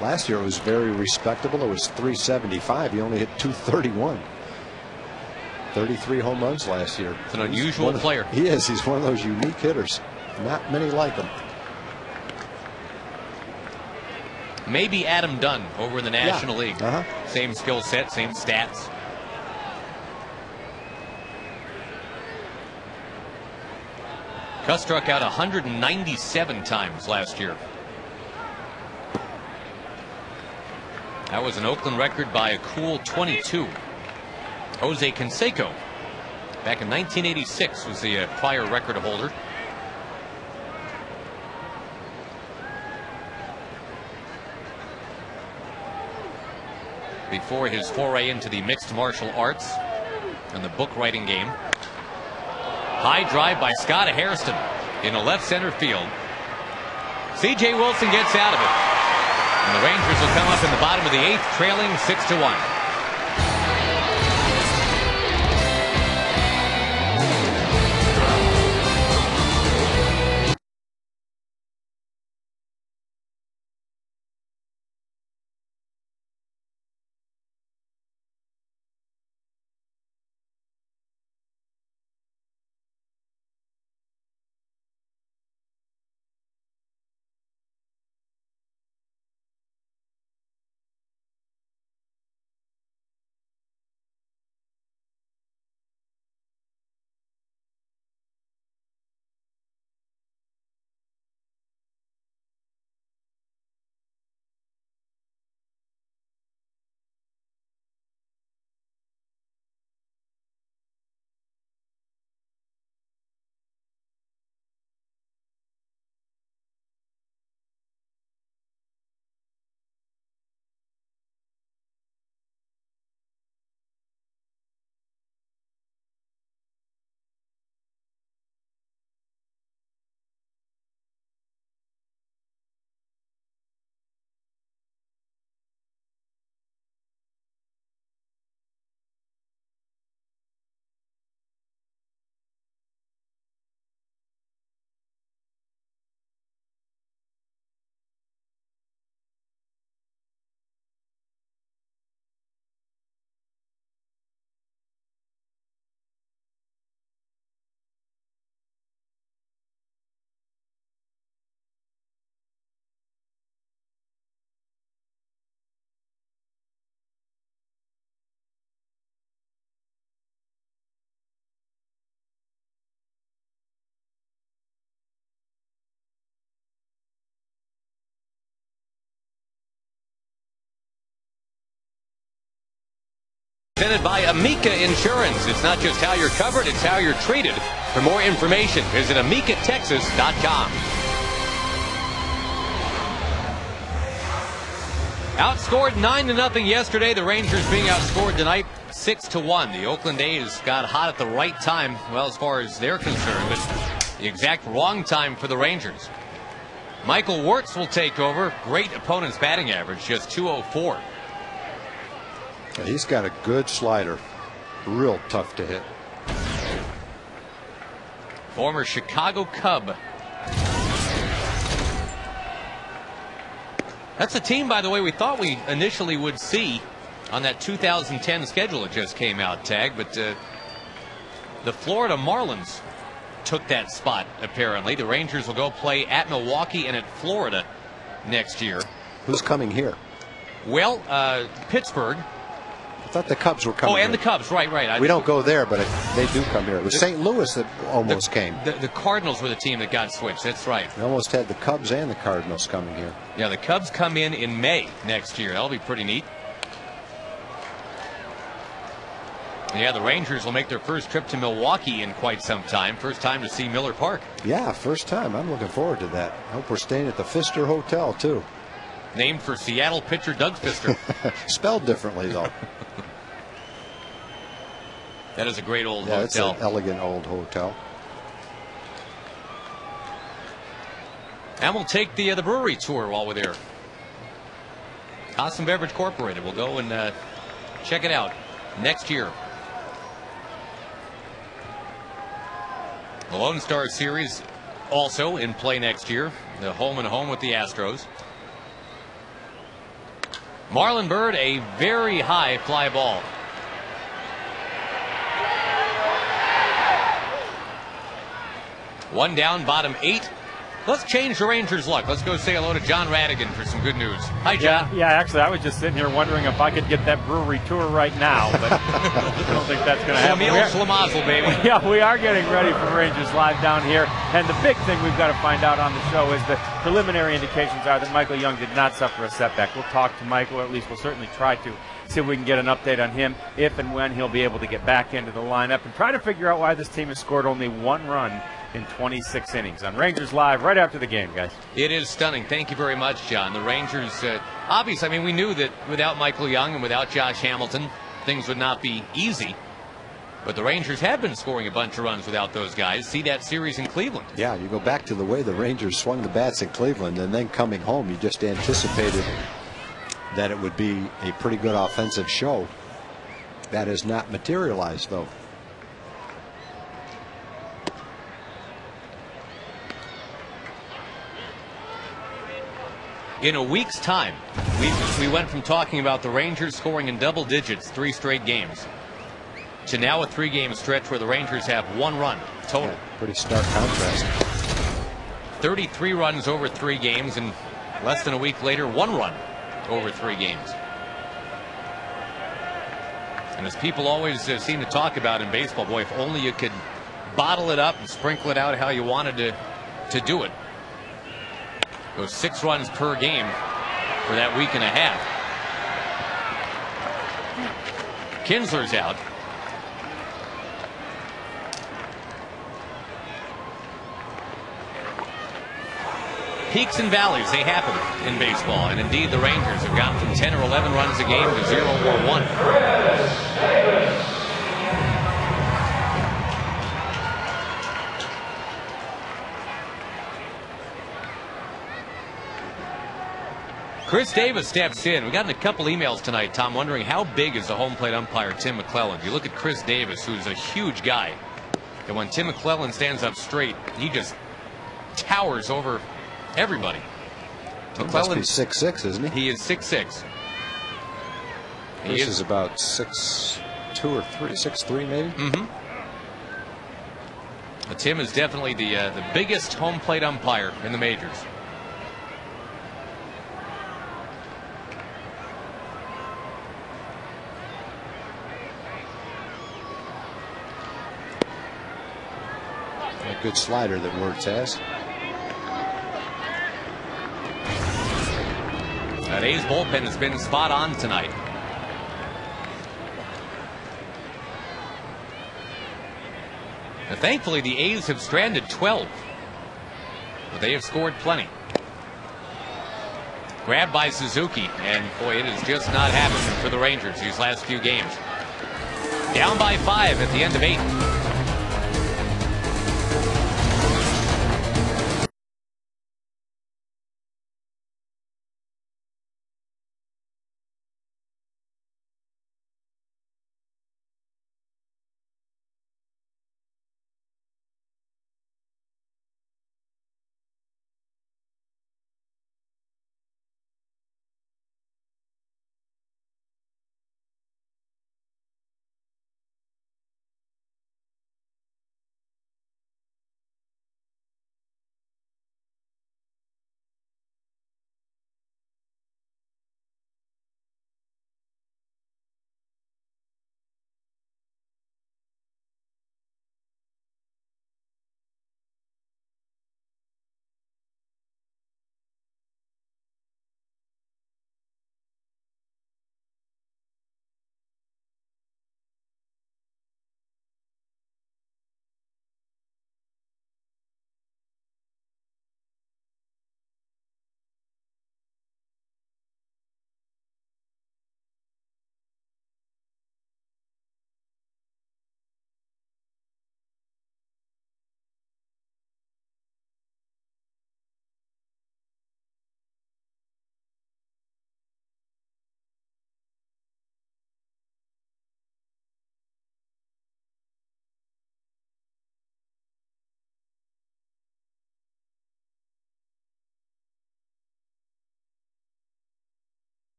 S2: Last year, it was very respectable. It was 375. He only hit 231. 33 home runs last year.
S1: It's an unusual player.
S2: He is. He's one of those unique hitters. Not many like him.
S1: Maybe Adam Dunn over in the National League.
S2: Uh-huh.
S1: Same skill set, same stats. Cuss struck out 197 times last year. That was an Oakland record by a cool 22. Jose Canseco back in 1986 was the prior record holder. Before his foray into the mixed martial arts and the book writing game. High drive by Scott Hairston in a left center field. C.J. Wilson gets out of it. And the Rangers will come up in the bottom of the 8th, trailing 6-1. presented by Amica Insurance. It's not just how you're covered, it's how you're treated. For more information, visit amicatexas.com. Outscored 9-0 yesterday. The Rangers being outscored tonight 6-1. The Oakland A's got hot at the right time, well, as far as they're concerned, but the exact wrong time for the Rangers. Michael Wirtz will take over. Great opponent's batting average, just .204.
S2: He's got a good slider. Real tough to hit.
S1: Former Chicago Cub. That's a team, by the way, we thought we initially would see on that 2010 schedule that just came out, Tag, but the Florida Marlins took that spot, apparently. The Rangers will go play at Milwaukee and at Florida next year.
S2: Who's coming here?
S1: Well, Pittsburgh.
S2: I thought the Cubs were coming.
S1: Oh, and
S2: here.
S1: the Cubs, right.
S2: We don't go there, but they do come here. It was St. Louis that almost came.
S1: The Cardinals were the team that got switched. That's right.
S2: We almost had the Cubs and the Cardinals coming here.
S1: Yeah, the Cubs come in May next year. That'll be pretty neat. Yeah, the Rangers will make their first trip to Milwaukee in quite some time. First time to see Miller Park.
S2: Yeah, first time. I'm looking forward to that. I hope we're staying at the Pfister Hotel, too.
S1: Named for Seattle pitcher Doug Pfister.
S2: Spelled differently, though.
S1: That is a great old
S2: hotel.
S1: hotel.
S2: It's an elegant old hotel.
S1: And we'll take the brewery tour while we're there. Custom Beverage Corporated. We'll go and check it out next year. The Lone Star Series also in play next year. The home and home with the Astros. Marlon Byrd, a very high fly ball. One down, bottom 8. Let's change the Rangers' luck. Let's go say hello to John Radigan for some good news. Hi, John.
S10: Yeah, actually, I was just sitting here wondering if I could get that brewery tour right now, but I don't think that's going to happen.
S1: Schlemazel, baby.
S10: Yeah, we are getting ready for Rangers Live down here, and the big thing we've got to find out on the show is the preliminary indications are that Michael Young did not suffer a setback. We'll talk to Michael, or at least we'll certainly try to, see if we can get an update on him, if and when he'll be able to get back into the lineup, and try to figure out why this team has scored only one run in 26 innings. On Rangers Live right after the game, guys.
S1: It is stunning. Thank you very much, John. The Rangers, obviously, I mean, we knew that without Michael Young and without Josh Hamilton, things would not be easy. But the Rangers have been scoring a bunch of runs without those guys. See that series in Cleveland.
S2: Yeah, you go back to the way the Rangers swung the bats in Cleveland, and then coming home, you just anticipated that it would be a pretty good offensive show. That has not materialized, though.
S1: In a week's time, we went from talking about the Rangers scoring in double digits 3 straight games to now a 3-game stretch where the Rangers have 1 run total.
S2: Yeah, pretty stark contrast.
S1: 33 runs over 3 games, and less than a week later, 1 run over 3 games. And as people always seem to talk about in baseball, boy, if only you could bottle it up and sprinkle it out how you wanted to do it. Goes 6 runs per game for that week and a half. Kinsler's out. Peaks and valleys, they happen in baseball, and indeed the Rangers have gone from 10 or 11 runs a game to 0 or 1. Chris Davis steps in. We got a couple emails tonight, Tom, wondering how big is the home plate umpire Tim McClellan. You look at Chris Davis, who's a huge guy, and when Tim McClellan stands up straight, he just towers over everybody.
S2: McClellan must be 6'6", isn't he?
S1: He is 6'6".
S2: This is about 6'2" or 6'3", maybe.
S1: Mm-hmm. Tim is definitely the biggest home plate umpire in the majors.
S2: A good slider that Wirtz has.
S1: That A's bullpen has been spot on tonight. Now, thankfully, the A's have stranded 12, but they have scored plenty. Grabbed by Suzuki, and boy, it is just not happening for the Rangers these last few games. Down by 5 at the end of 8.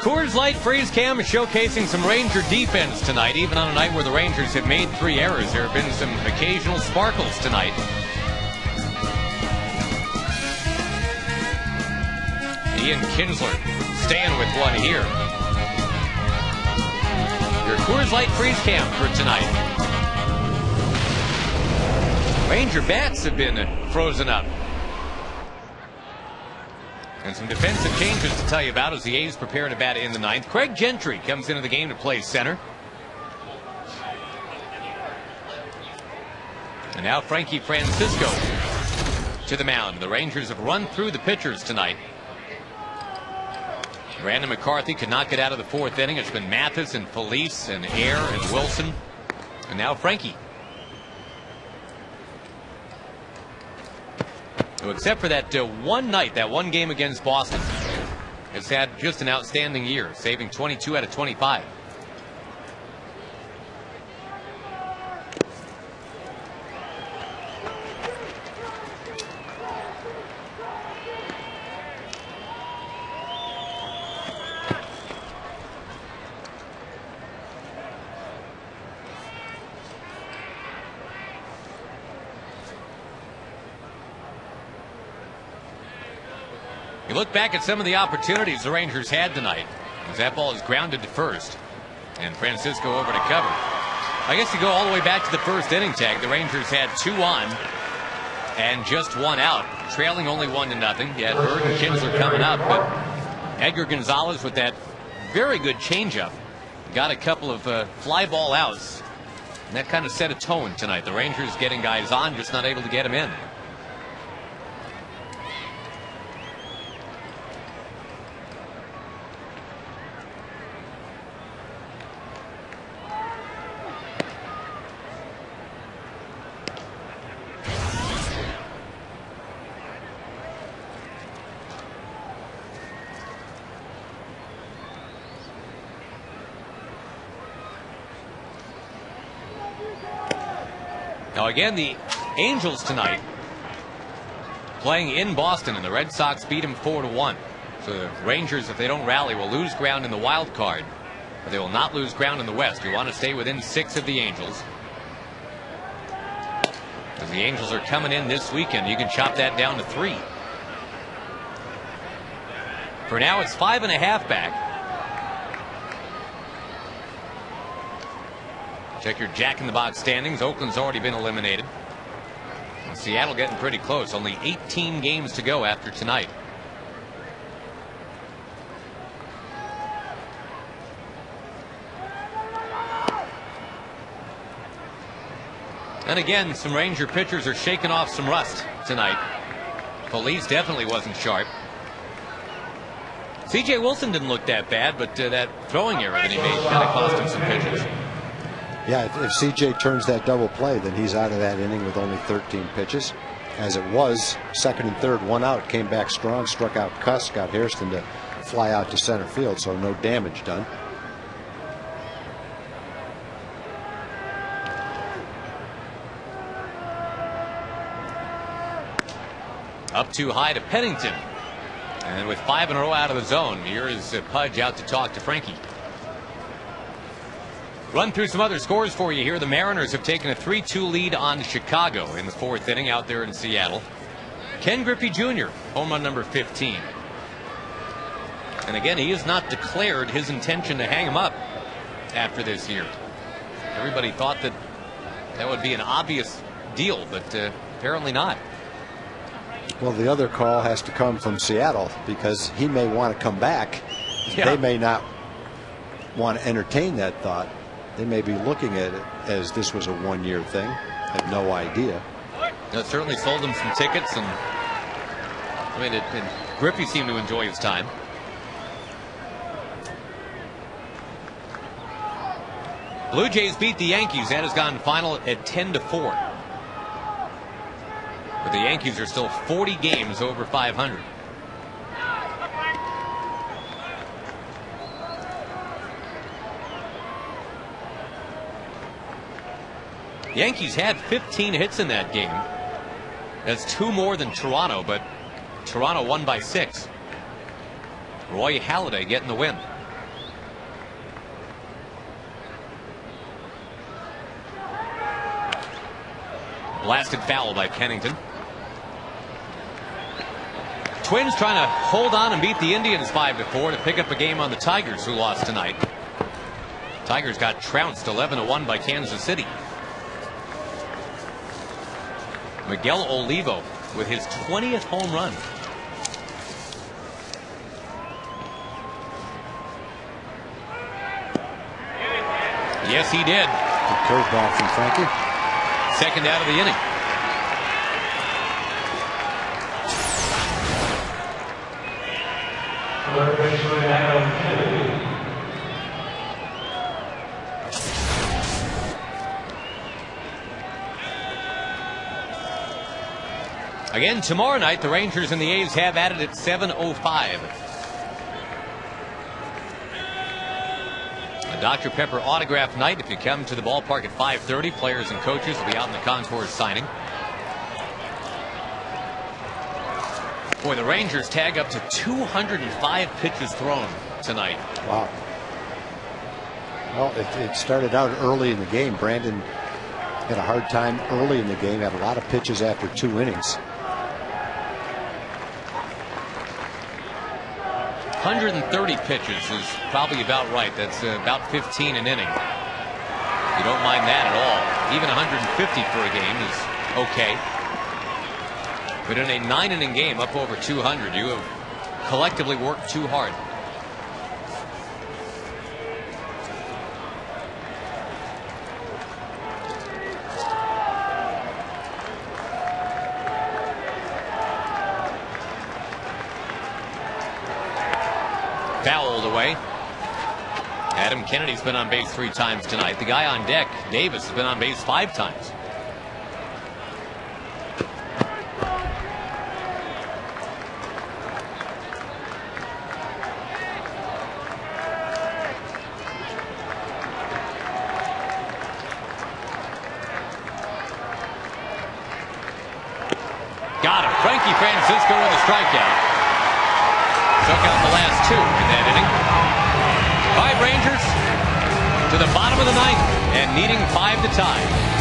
S1: Coors Light Freeze Cam is showcasing some Ranger defense tonight, even on a night where the Rangers have made 3 errors. There have been some occasional sparkles tonight. Ian Kinsler staying with one here. Your Coors Light Freeze Cam for tonight. Ranger bats have been frozen up. And some defensive changes to tell you about as the A's prepare to bat in the 9th. Craig Gentry comes into the game to play center. And now Frankie Francisco to the mound. The Rangers have run through the pitchers tonight. Brandon McCarthy could not get out of the 4th inning. It's been Mathis and Felice and Ayer and Wilson. And now Frankie. So except for that one night, that one game against Boston, has had just an outstanding year, saving 22 out of 25. You look back at some of the opportunities the Rangers had tonight, as that ball is grounded to first, and Francisco over to cover. I guess you go all the way back to the 1st inning tag. The Rangers had 2 on and just 1 out, trailing only 1-0. You had Bird and Kinsler coming up, but Edgar Gonzalez with that very good changeup got a couple of fly ball outs, and that kind of set a tone tonight. The Rangers getting guys on, just not able to get them in. Now again, the Angels tonight playing in Boston, and the Red Sox beat them 4-1. So the Rangers, if they don't rally, will lose ground in the wild card, but they will not lose ground in the West. You want to stay within 6 of the Angels. As the Angels are coming in this weekend, you can chop that down to 3. For now, it's 5.5 back. Check your Jack-in-the-Box standings. Oakland's already been eliminated. And Seattle getting pretty close. Only 18 games to go after tonight. And again, some Ranger pitchers are shaking off some rust tonight. Felice definitely wasn't sharp. C.J. Wilson didn't look that bad, but that throwing error that he made kind of cost him some pitches.
S2: Yeah, if C.J. turns that double play, then he's out of that inning with only 13 pitches. As it was, second and third, 1 out, came back strong, struck out Cuss, got Hairston to fly out to center field, so no damage done.
S1: Up too high to Pennington. And with 5 in a row out of the zone, here is Pudge out to talk to Frankie. Run through some other scores for you here. The Mariners have taken a 3-2 lead on Chicago in the 4th inning out there in Seattle. Ken Griffey Jr., home run number 15. And again, he has not declared his intention to hang him up after this year. Everybody thought that that would be an obvious deal, but apparently not.
S2: Well, the other call has to come from Seattle because he may want to come back.
S1: Yeah.
S2: They may not want to entertain that thought. They may be looking at it as this was a one-year thing. Have no idea.
S1: It certainly sold him some tickets, and I mean, and Griffey seemed to enjoy his time. Blue Jays beat the Yankees. That has gone final at 10-4. But the Yankees are still 40 games over 500. Yankees had 15 hits in that game. That's 2 more than Toronto, but Toronto won by 6. Roy Halladay getting the win. Blasted foul by Pennington. Twins trying to hold on and beat the Indians 5-4 to pick up a game on the Tigers, who lost tonight. Tigers got trounced 11-1 by Kansas City. Miguel Olivo with his 20th home run. Yes, he did.
S2: The curveball from Frankie.
S1: Second out of the inning. Again, tomorrow night, the Rangers and the A's have at it at 7:05. A Dr. Pepper autograph night. If you come to the ballpark at 5:30, players and coaches will be out in the concourse signing. Boy, the Rangers tag up to 205 pitches thrown tonight.
S2: Wow. Well, it started out early in the game. Brandon had a hard time early in the game, had a lot of pitches after 2 innings.
S1: 130 pitches is probably about right. That's about 15 an inning. You don't mind that at all. Even 150 for a game is okay. But in a 9-inning game up over 200, you have collectively worked too hard. Fouled away. Adam Kennedy's been on base 3 times tonight. The guy on deck, Davis, has been on base 5 times. Got him. Frankie Francisco with a strikeout. Took out the last 2 in that inning. 5 Rangers to the bottom of the 9th and needing 5 to tie.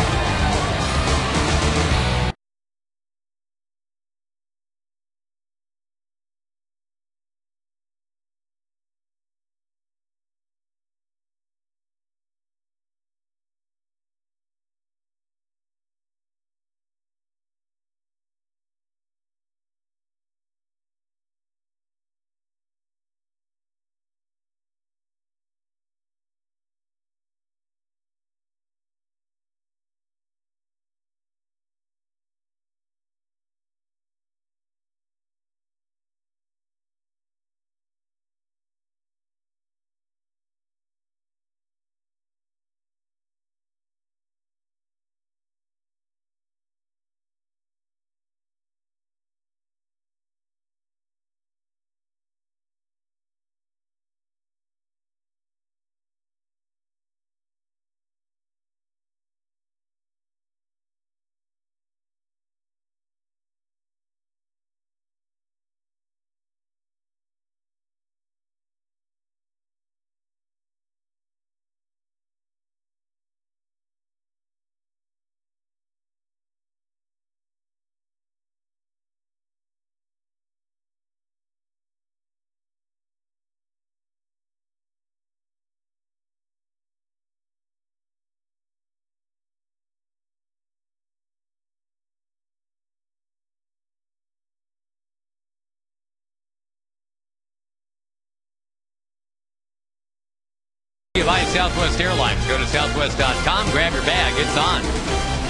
S1: By Southwest Airlines. Go to southwest.com, grab your bag, it's on.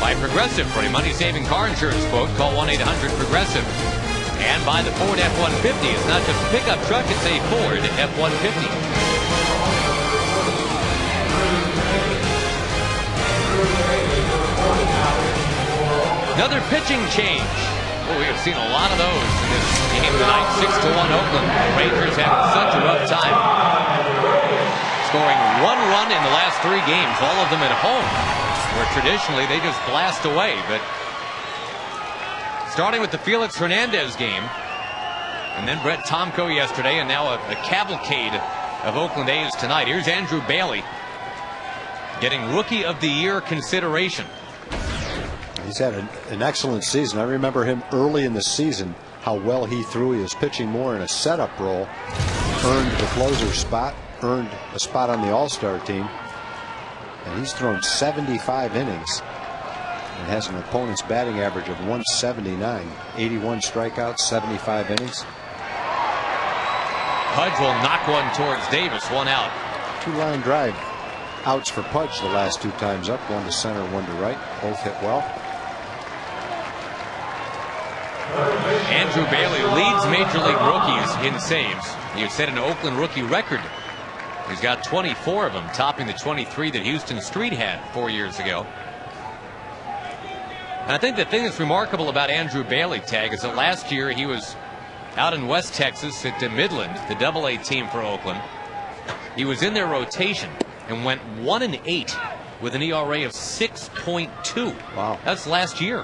S1: By Progressive, for a money-saving car insurance quote, call 1-800-PROGRESSIVE. And by the Ford F-150. It's not just a pickup truck, it's a Ford F-150. Another pitching change. Well, we have seen a lot of those in this game tonight. 6-1 Oakland. The Rangers having such a rough time. Scoring 1 run in the last 3 games, all of them at home, where traditionally they just blast away. But starting with the Felix Hernandez game, and then Brett Tomko yesterday, and now a cavalcade of Oakland A's tonight. Here's Andrew Bailey getting Rookie of the Year consideration.
S2: He's had an excellent season. I remember him early in the season, how well he threw. He was pitching more in a setup role, earned the closer spot, earned a spot on the All-Star team, and he's thrown 75 innings and has an opponent's batting average of 179, 81 strikeouts, 75 innings.
S1: Pudge will knock one towards Davis, 1 out.
S2: 2-line drive outs for Pudge the last 2 times up, 1 to center, 1 to right, both hit well.
S1: Andrew Bailey leads Major League rookies in saves. He has set an Oakland rookie record. He's got 24 of them, topping the 23 that Houston Street had 4 years ago. And I think the thing that's remarkable about Andrew Bailey, Tag, is that last year he was out in West Texas at Midland, the AA team for Oakland. He was in their rotation and went 1-8 with an ERA of 6.2.
S2: Wow.
S1: That's last year.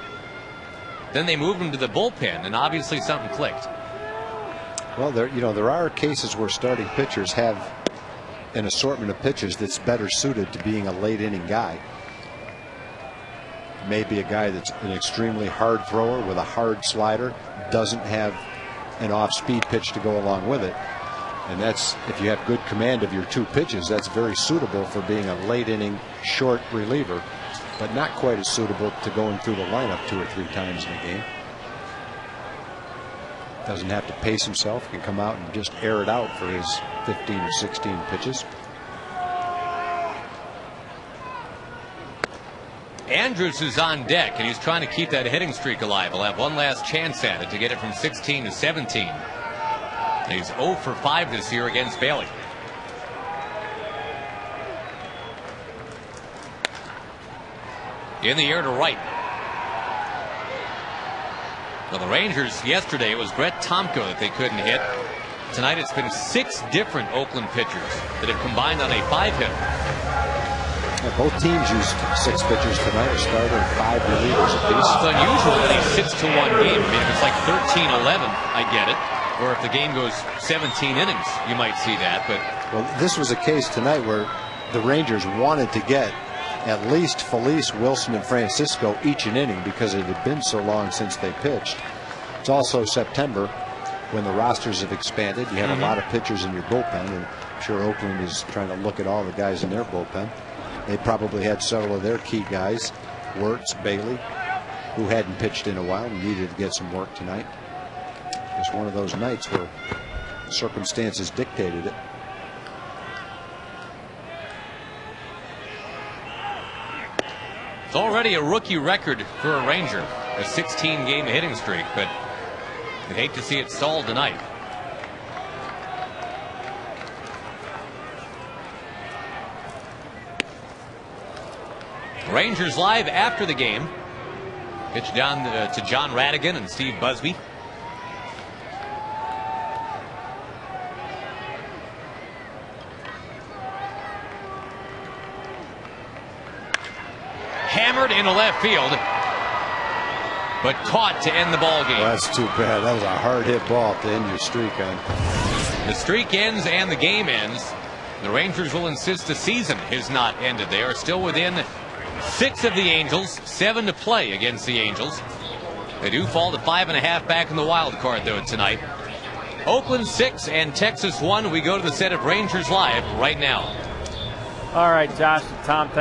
S1: Then they moved him to the bullpen, and obviously something clicked.
S2: Well, there are cases where starting pitchers have an assortment of pitches that's better suited to being a late inning guy. Maybe a guy that's an extremely hard thrower with a hard slider, doesn't have an off-speed pitch to go along with it. And that's, if you have good command of your 2 pitches, that's very suitable for being a late inning short reliever, but not quite as suitable to going through the lineup 2 or 3 times in a game. Doesn't have to pace himself, can come out and just air it out for his 15 or 16 pitches.
S1: Andrews is on deck, and he's trying to keep that hitting streak alive. He'll have one last chance at it to get it from 16 to 17. He's 0 for 5 this year against Bailey. In the air to right. Well, the Rangers yesterday, it was Brett Tomko that they couldn't hit. Tonight it's been 6 different Oakland pitchers that have combined on a 5-hitter.
S2: Yeah, both teams used 6 pitchers tonight, a starter and 5 relievers apiece.
S1: It's unusual in a 6-1 game. I mean, if it's like 13-11, I get it. Or if the game goes 17 innings, you might see that. But
S2: well, this was a case tonight where the Rangers wanted to get at least Felice, Wilson, and Francisco each an inning because it had been so long since they pitched. It's also September when the rosters have expanded. You have a lot of pitchers in your bullpen, and I'm sure Oakland is trying to look at all the guys in their bullpen. They probably had several of their key guys, Wirtz, Bailey, who hadn't pitched in a while and needed to get some work tonight. It's one of those nights where circumstances dictated it.
S1: it's already a rookie record for a Ranger, a 16-game hitting streak, but I'd hate to see it stalled tonight. Rangers live after the game. Pitch down to John Radigan and Steve Busby. Hammered into left field, but caught to end the ball game.
S2: Well, that's too bad. That was a hard hit ball to end your streak on.
S1: The streak ends and the game ends. The Rangers will insist the season is not ended. They are still within 6 of the Angels, 7 to play against the Angels. They do fall to 5.5 back in the wild card though tonight. Oakland 6 and Texas 1. We go to the set of Rangers Live right now.
S10: All right, Josh and Tom, thank you.